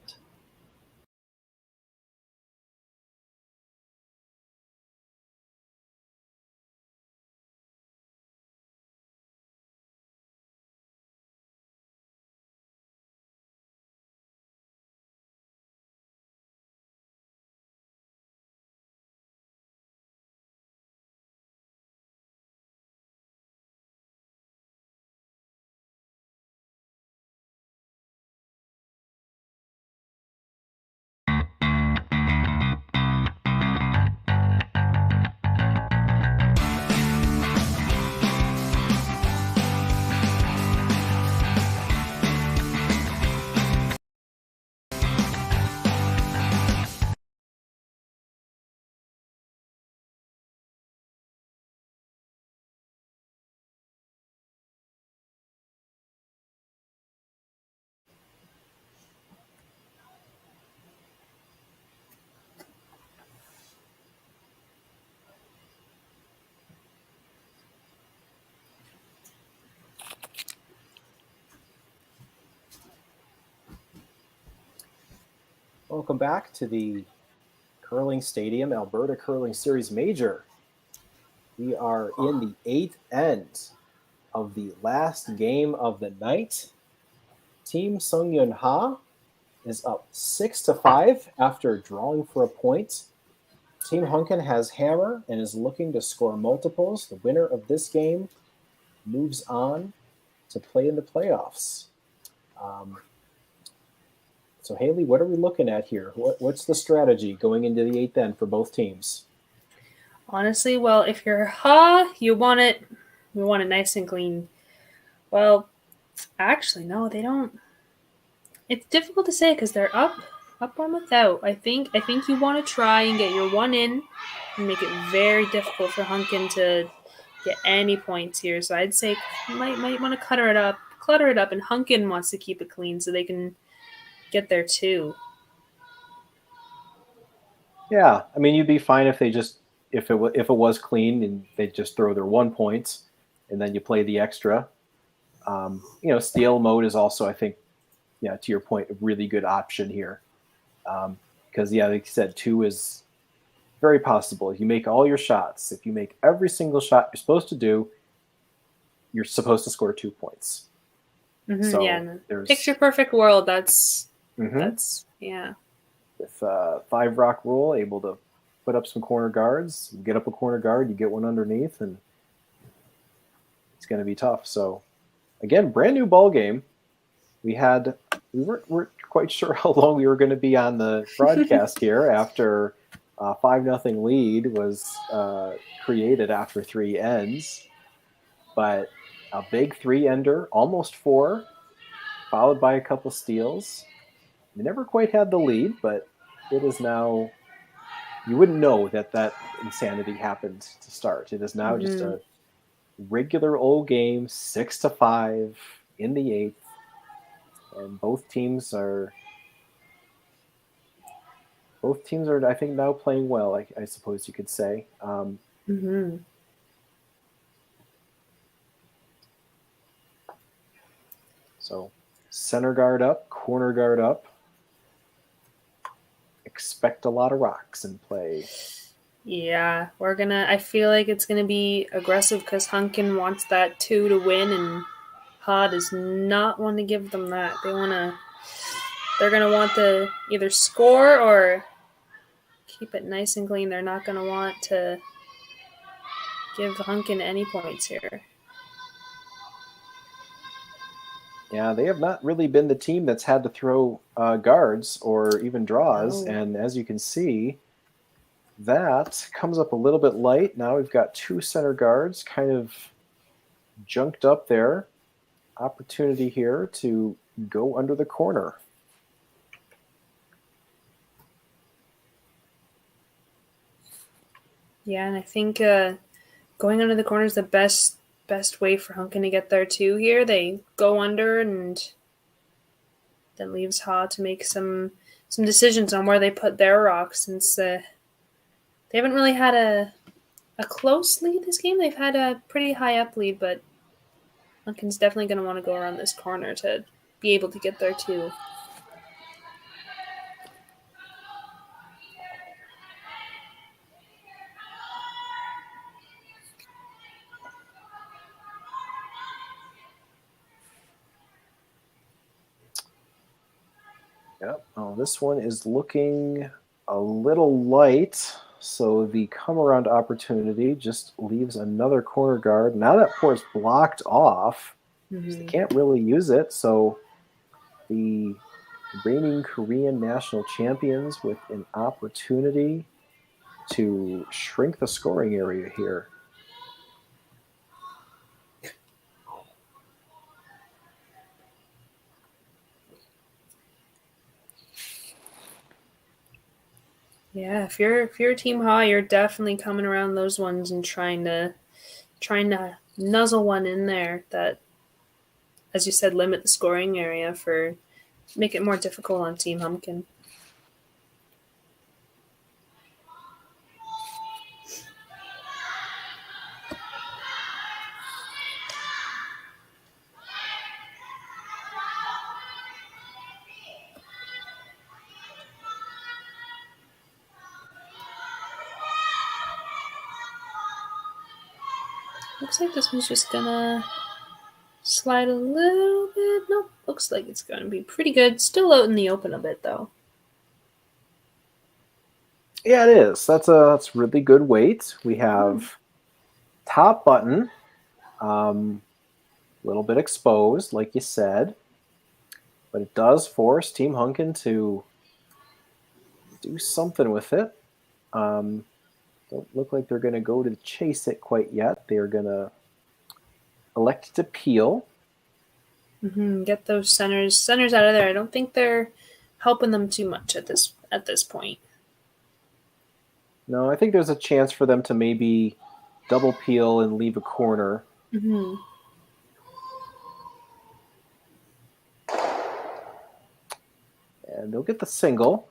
Welcome back to the Curling Stadium, Alberta Curling Series Major. We are in the 8th end of the last game of the night. Team Seongyoun Ha is up 6-5 after drawing for a point. Team Hunkin has hammer and is looking to score multiples. The winner of this game moves on to play in the playoffs. So, Haley, what are we looking at here? What's the strategy going into the 8th end for both teams? Honestly, well, if you're Ha, you want it nice and clean. Well, actually, no, they don't. It's difficult to say because they're up one without. I think you want to try and get your one in and make it very difficult for Hunkin to get any points here. So I'd say you might want to clutter it up, and Hunkin wants to keep it clean so they can get there too. Yeah, I mean, you'd be fine if if it was clean and they just throw their 1 point, and then you play the extra. Steal mode is also, I think, to your point, a really good option here. Because, like you said, 2 is very possible. If you make all your shots, if you make every single shot you're supposed to do, you're supposed to score 2 points. Mm-hmm, so picture perfect world. That's yeah. With 5 rock rule, able to put up some corner guards, you get up a corner guard, you get one underneath, and it's going to be tough. So, again, brand new ball game. We weren't quite sure how long we were going to be on the broadcast here after 5-0 lead was created after 3 ends, but a big 3-ender, almost 4, followed by a couple steals. We never quite had the lead, but it is now. You wouldn't know that insanity happened to start. It is now just a regular old game, 6-5 in the 8th. And both teams are, I think, now playing well, I suppose you could say. So center guard up, corner guard up. Expect a lot of rocks in play. Yeah, I feel like it's gonna be aggressive because Hunkin wants that 2 to win, and Ha does not want to give them that. They're gonna want to either score or keep it nice and clean. They're not going to want to give Hunkin any points here. Yeah, they have not really been the team that's had to throw guards or even draws. No. And as you can see, that comes up a little bit light. Now we've got 2 center guards kind of junked up there. Opportunity here to go under the corner. Yeah, and I think going under the corner is the best way for Hunkin to get there too here. They go under, and that leaves Ha to make some decisions on where they put their rocks, since they haven't really had a close lead this game. They've had a pretty high up lead, but Hunkin's definitely going to want to go around this corner to be able to get there too. Yep. Oh, this one is looking a little light. So the come around opportunity just leaves another corner guard. Now that port's blocked off. They can't really use it. So the reigning Korean national champions with an opportunity to shrink the scoring area here. Yeah, if you're Team Ha, you're definitely coming around those ones and trying to nuzzle one in there that, as you said, limit the scoring area for make it more difficult on Team Hunkin. Looks like this one's just gonna slide a little bit. Nope, looks like it's gonna be pretty good. Still out in the open a bit though. Yeah, it is. That's really good weight. We have top button, a little bit exposed, like you said, but it does force Team Hunkin to do something with it. Don't look like they're going to go to chase it quite yet. They're going to elect to peel. Get those centers out of there. I don't think they're helping them too much at this point. No, I think there's a chance for them to maybe double peel and leave a corner. Mm-hmm. And they'll get the single.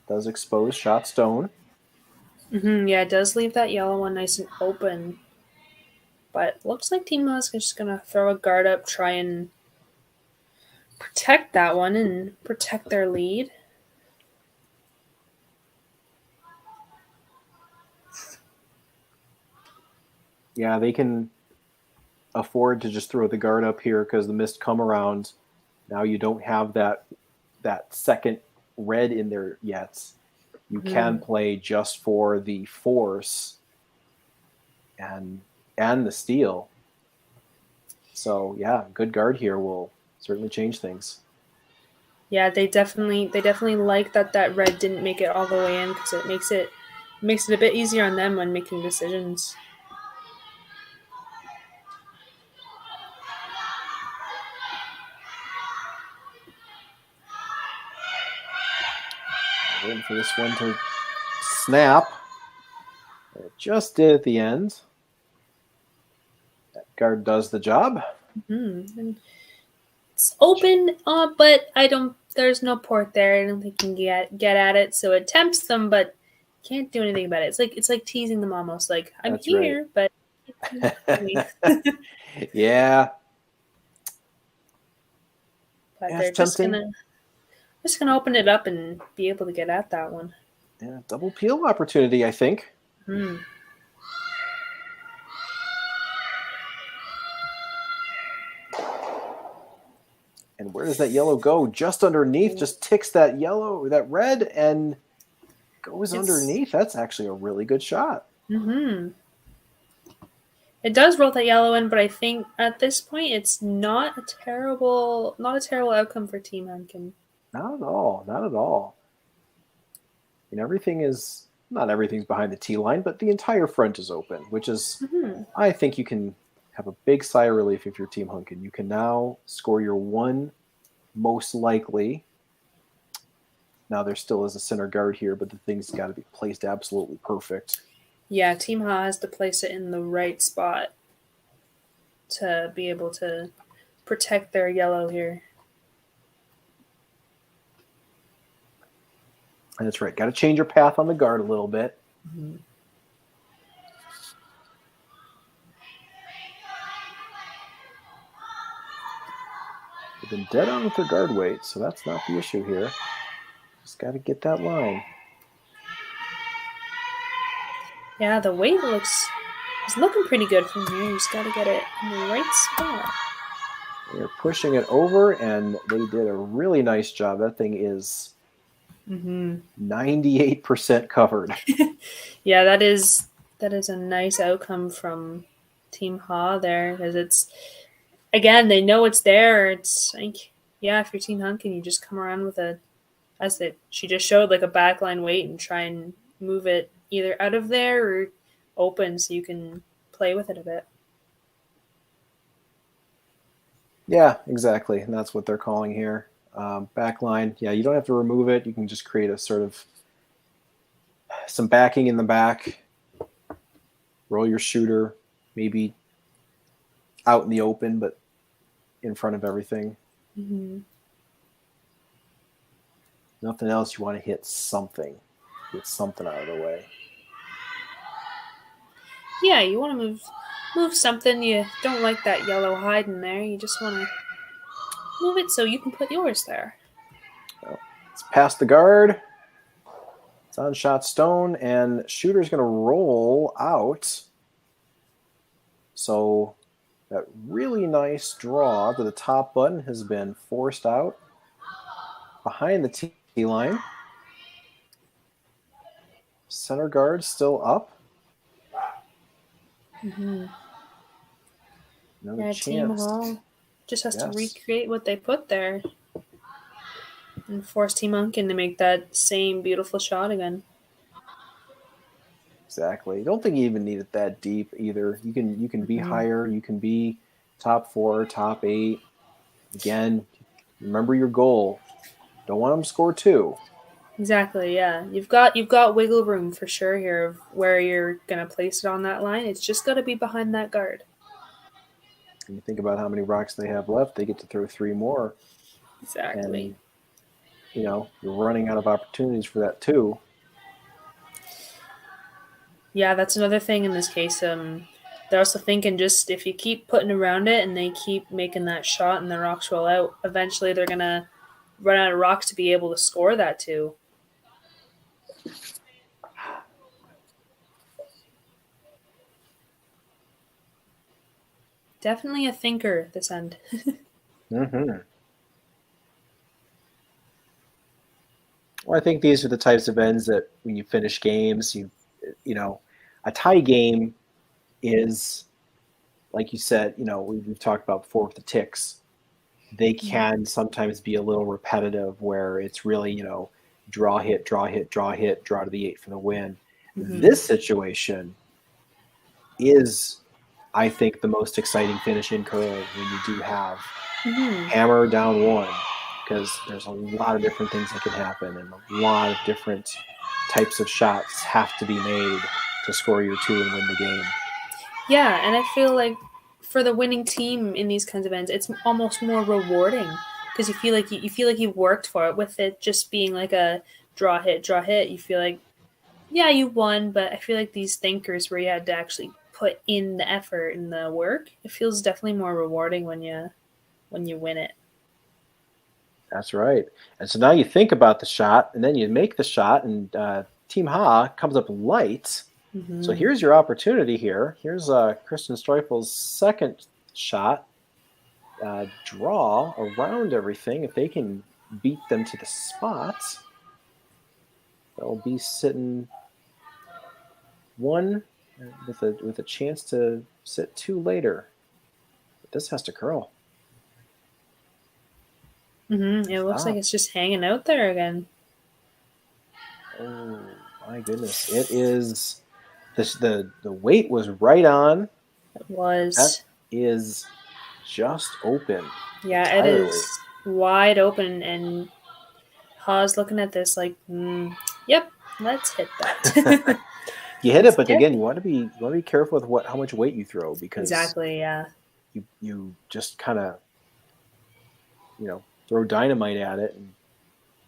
Does expose shot stone. Yeah, it does leave that yellow one nice and open. But looks like Team Ha's just going to throw a guard up, try and protect that one and protect their lead. Yeah, they can afford to just throw the guard up here because the missed come around. Now you don't have that second red in there yet. You can play just for the force and the steal. So yeah, good guard here will certainly change things. Yeah, they definitely like that red didn't make it all the way in, because it makes it a bit easier on them when making decisions. Waiting for this one to snap. It just did at the end. That guard does the job. And it's open, but there's no port there. I don't think you can get at it. So it tempts them, but can't do anything about it. It's like teasing them almost. Like, I'm That's here, right. but Yeah. but Yeah, they're it's just tempting. gonna open it up and be able to get at that one. Yeah, double peel opportunity, I think. And where does that yellow go? Just underneath, just ticks that red, and goes underneath. That's actually a really good shot. Mm-hmm. It does roll that yellow in, but I think at this point it's not a terrible outcome for Team Hunkin. Not at all. Not at all. And not everything's behind the tee line, but the entire front is open, which is, I think you can have a big sigh of relief if you're Team Hunkin. You can now score your one most likely. Now there still is a center guard here, but the thing's got to be placed absolutely perfect. Yeah, Team Ha has to place it in the right spot to be able to protect their yellow here. And that's right. Got to change your path on the guard a little bit. Mm-hmm. They've been dead on with their guard weight, so that's not the issue here. Just got to get that line. Yeah, the weight is looking pretty good from here. You just got to get it in the right spot. They're pushing it over, and they did a really nice job. That thing is 98% covered. Yeah, that is a nice outcome from Team Ha there, because it's, again, they know it's there. It's like, yeah, if you're Team Hunkin, you just come around with she just showed like a backline weight and try and move it either out of there or open so you can play with it a bit. Yeah, exactly. And that's what they're calling here. Backline. Yeah, you don't have to remove it. You can just create a sort of some backing in the back. Roll your shooter, maybe out in the open, but in front of everything. Mm-hmm. Nothing else. You want to hit something. Get something out of the way. Yeah, you want to move something. You don't like that yellow hiding there. You just want to move it so you can put yours there. Well, it's past the guard. It's on shot stone, and shooter's going to roll out. So that really nice draw to the top button has been forced out behind the tee line. Center guard still up. Mm-hmm. Another chance. Team Hall just has to recreate what they put there and force Team Hunkin to make that same beautiful shot again. Exactly. I don't think you even need it that deep either. You can be higher. You can be top 4, top 8. Again, remember your goal. Don't want them to score 2. Exactly. Yeah, you've got wiggle room for sure here of where you're gonna place it on that line. It's just got to be behind that guard. And you think about how many rocks they have left. They get to throw 3 more. Exactly. And, you're running out of opportunities for that too. Yeah, that's another thing in this case. They're also thinking just if you keep putting around it and they keep making that shot and the rocks roll out, eventually they're going to run out of rocks to be able to score that too. Definitely a thinker this end. Mm-hmm. Well, I think these are the types of ends that when you finish games, a tie game is, like you said, we've talked about before with the ticks. They can sometimes be a little repetitive where it's really, draw, hit, draw, hit, draw, hit, draw to the 8 for the win. Mm-hmm. This situation is, I think, the most exciting finish in curling when you do have hammer down 1, because there's a lot of different things that can happen and a lot of different types of shots have to be made to score your 2 and win the game. Yeah, and I feel like for the winning team in these kinds of ends, it's almost more rewarding because you feel like you worked for it. With it just being like a draw hit, you feel like, yeah, you won, but I feel like these thinkers where you had to actually put in the effort and the work, it feels definitely more rewarding when you win it. That's right. And so now you think about the shot, and then you make the shot, and Team Ha comes up light. Mm-hmm. So here's your opportunity here. Here's Kristen Streuffel's second shot. Draw around everything. If they can beat them to the spots. They'll be sitting 1 with a chance to sit 2 later. But this has to curl. It looks like it's just hanging out there again. Oh my goodness! It is. The weight was right on. It was. That is just open. Yeah, entirely. It is wide open, and Ha's looking at this like, yep, let's hit that. You hit it, but again, you want to be careful with how much weight you throw, because exactly, yeah. You just kind of throw dynamite at it, and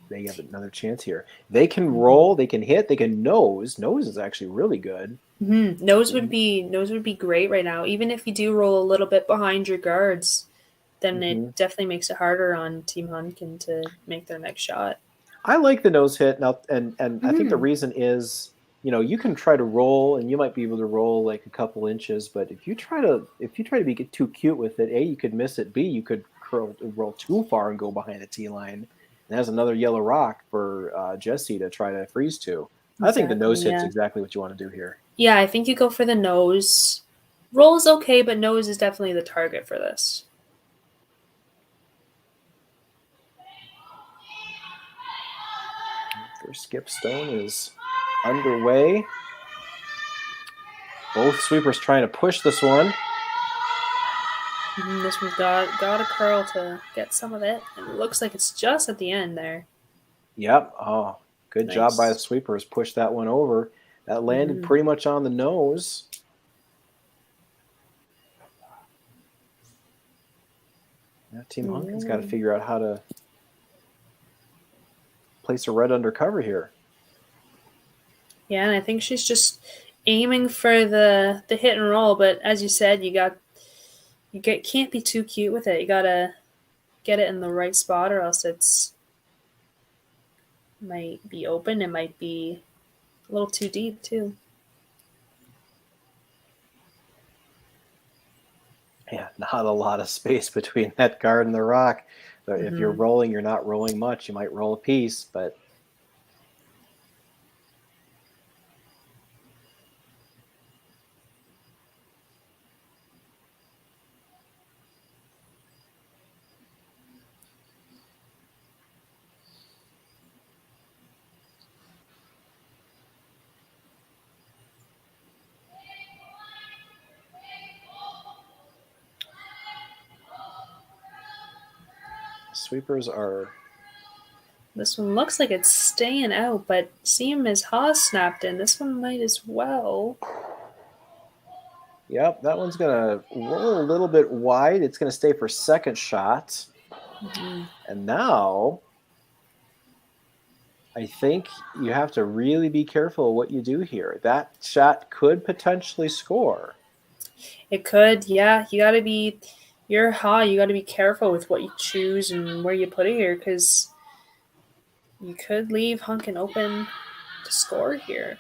they have another chance here. They can roll, they can hit, they can nose. Nose is actually really good. Nose would be great right now. Even if you do roll a little bit behind your guards, then it definitely makes it harder on Team Hunkin to make their next shot. I like the nose hit now, and I think the reason is, you can try to roll, and you might be able to roll like a couple inches, but if you try to be too cute with it, A, you could miss it. B, you could roll too far and go behind the tee line. And that's another yellow rock for Jessie to try to freeze to. Exactly, I think the nose hit's exactly what you want to do here. Yeah, I think you go for the nose. Roll is okay, but nose is definitely the target for this. First skip stone is underway. Both sweepers trying to push this one. This one's got a curl to get some of it. It looks like it's just at the end there. Yep. Oh, good job by the sweepers. Push that one over. That landed pretty much on the nose. Now Team Hunkin's got to figure out how to place a red undercover here. Yeah, and I think she's just aiming for the hit and roll, but as you said, can't be too cute with it. You gotta get it in the right spot, or else it's might be open. It might be a little too deep too. Yeah, not a lot of space between that guard and the rock. So if you're rolling, you're not rolling much. You might roll a piece, but sweepers are. This one looks like it's staying out, but seeing as Haas snapped in, this one might as well. Yep, that one's going to roll a little bit wide. It's going to stay for second shot. And now I think you have to really be careful what you do here. That shot could potentially score. It could, yeah. You got to be... You're high. You got to be careful with what you choose and where you put it here, because you could leave Hunkin open to score here.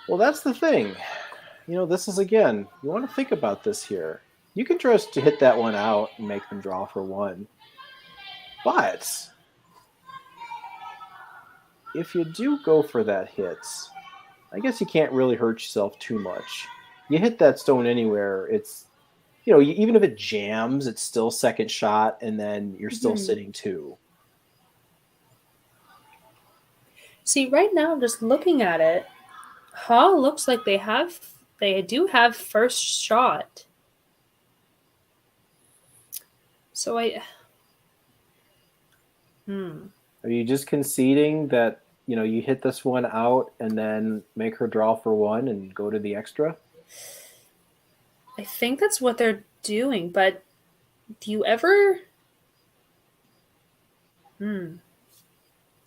Well, that's the thing. This is, again, you want to think about this here. You can try to hit that one out and make them draw for one. But if you do go for that hit, I guess you can't really hurt yourself too much. You hit that stone anywhere, it's even if it jams, it's still second shot, and then you're still sitting two. See, right now, just looking at it, Ha looks like they do have first shot. So Are you just conceding that, you hit this one out and then make her draw for one and go to the extra? I think that's what they're doing, but do you ever?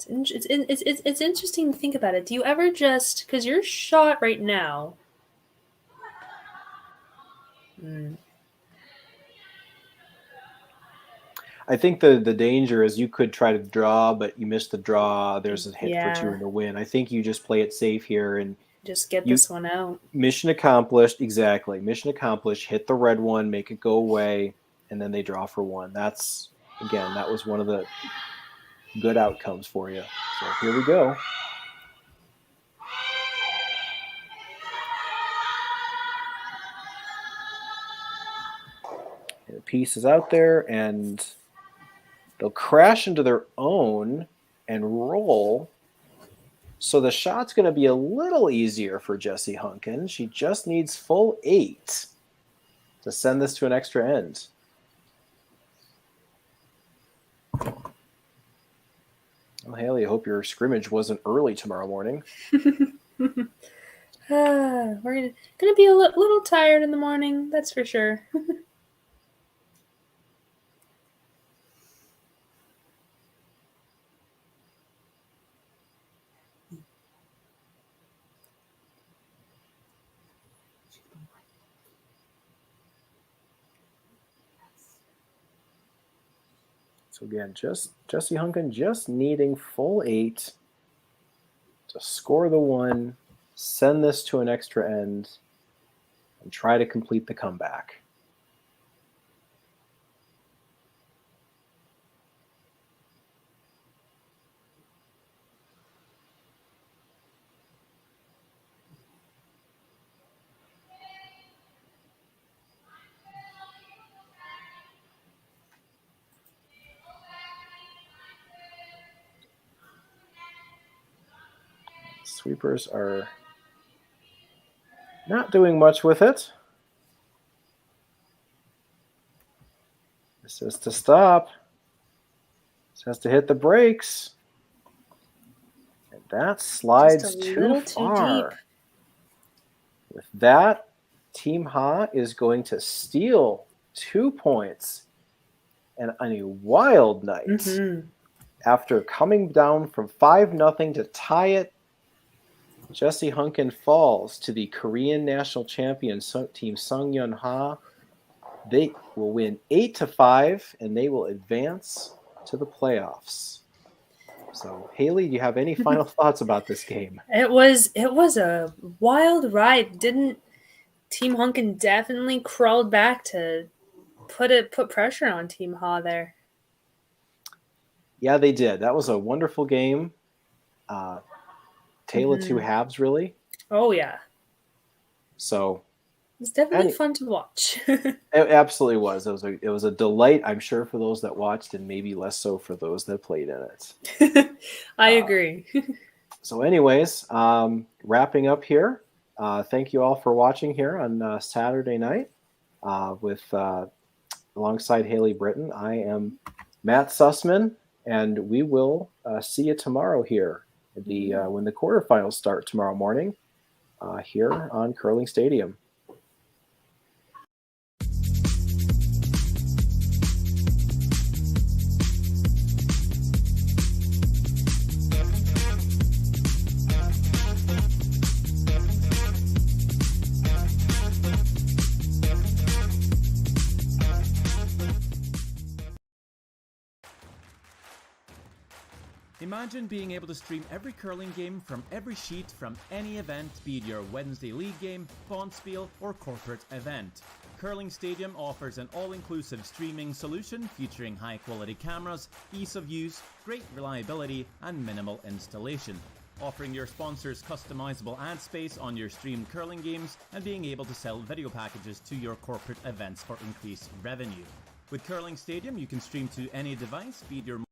It's interesting to think about it. Do you ever just, because your shot right now? I think the danger is you could try to draw, but you miss the draw. There's a hit for two in the win. I think you just play it safe here and just get this one out. Mission accomplished. Exactly. Mission accomplished. Hit the red one, make it go away, and then they draw for one. That was one of the good outcomes for you. So here we go. The piece is out there, and they'll crash into their own and roll. So the shot's going to be a little easier for Jessie Hunkin. She just needs full 8 to send this to an extra end. Well, Haley, I hope your scrimmage wasn't early tomorrow morning. We're gonna be a little tired in the morning, that's for sure. So again, just Jessie Hunkin just needing full 8 to score the 1, send this to an extra end, and try to complete the comeback. Sweepers are not doing much with it. This is to stop. This has to hit the brakes. And that slides too far. Deep. With that, Team Ha is going to steal 2 points and on a wild night. After coming down from 5-0 to tie it, Jessie Hunkin falls to the Korean national champion team Seongyoun Ha. They will win 8-5, and they will advance to the playoffs. So, Haley, do you have any final thoughts about this game? It was a wild ride. Didn't Team Hunkin definitely crawled back to put pressure on Team Ha there? Yeah, they did. That was a wonderful game. Tale of two halves, really. Oh, yeah. So it's definitely fun to watch. It absolutely was. It was a delight, I'm sure, for those that watched, and maybe less so for those that played in it. I agree. So anyways, wrapping up here. Thank you all for watching here on Saturday night with alongside Haley Britton. I am Matt Sussman, and we will see you tomorrow here when the quarterfinals start tomorrow morning here on Curling Stadium. Imagine being able to stream every curling game from every sheet from any event, be it your Wednesday league game, Bonspiel, or corporate event. Curling Stadium offers an all-inclusive streaming solution featuring high-quality cameras, ease of use, great reliability, and minimal installation. Offering your sponsors customizable ad space on your streamed curling games and being able to sell video packages to your corporate events for increased revenue. With Curling Stadium, you can stream to any device, be it your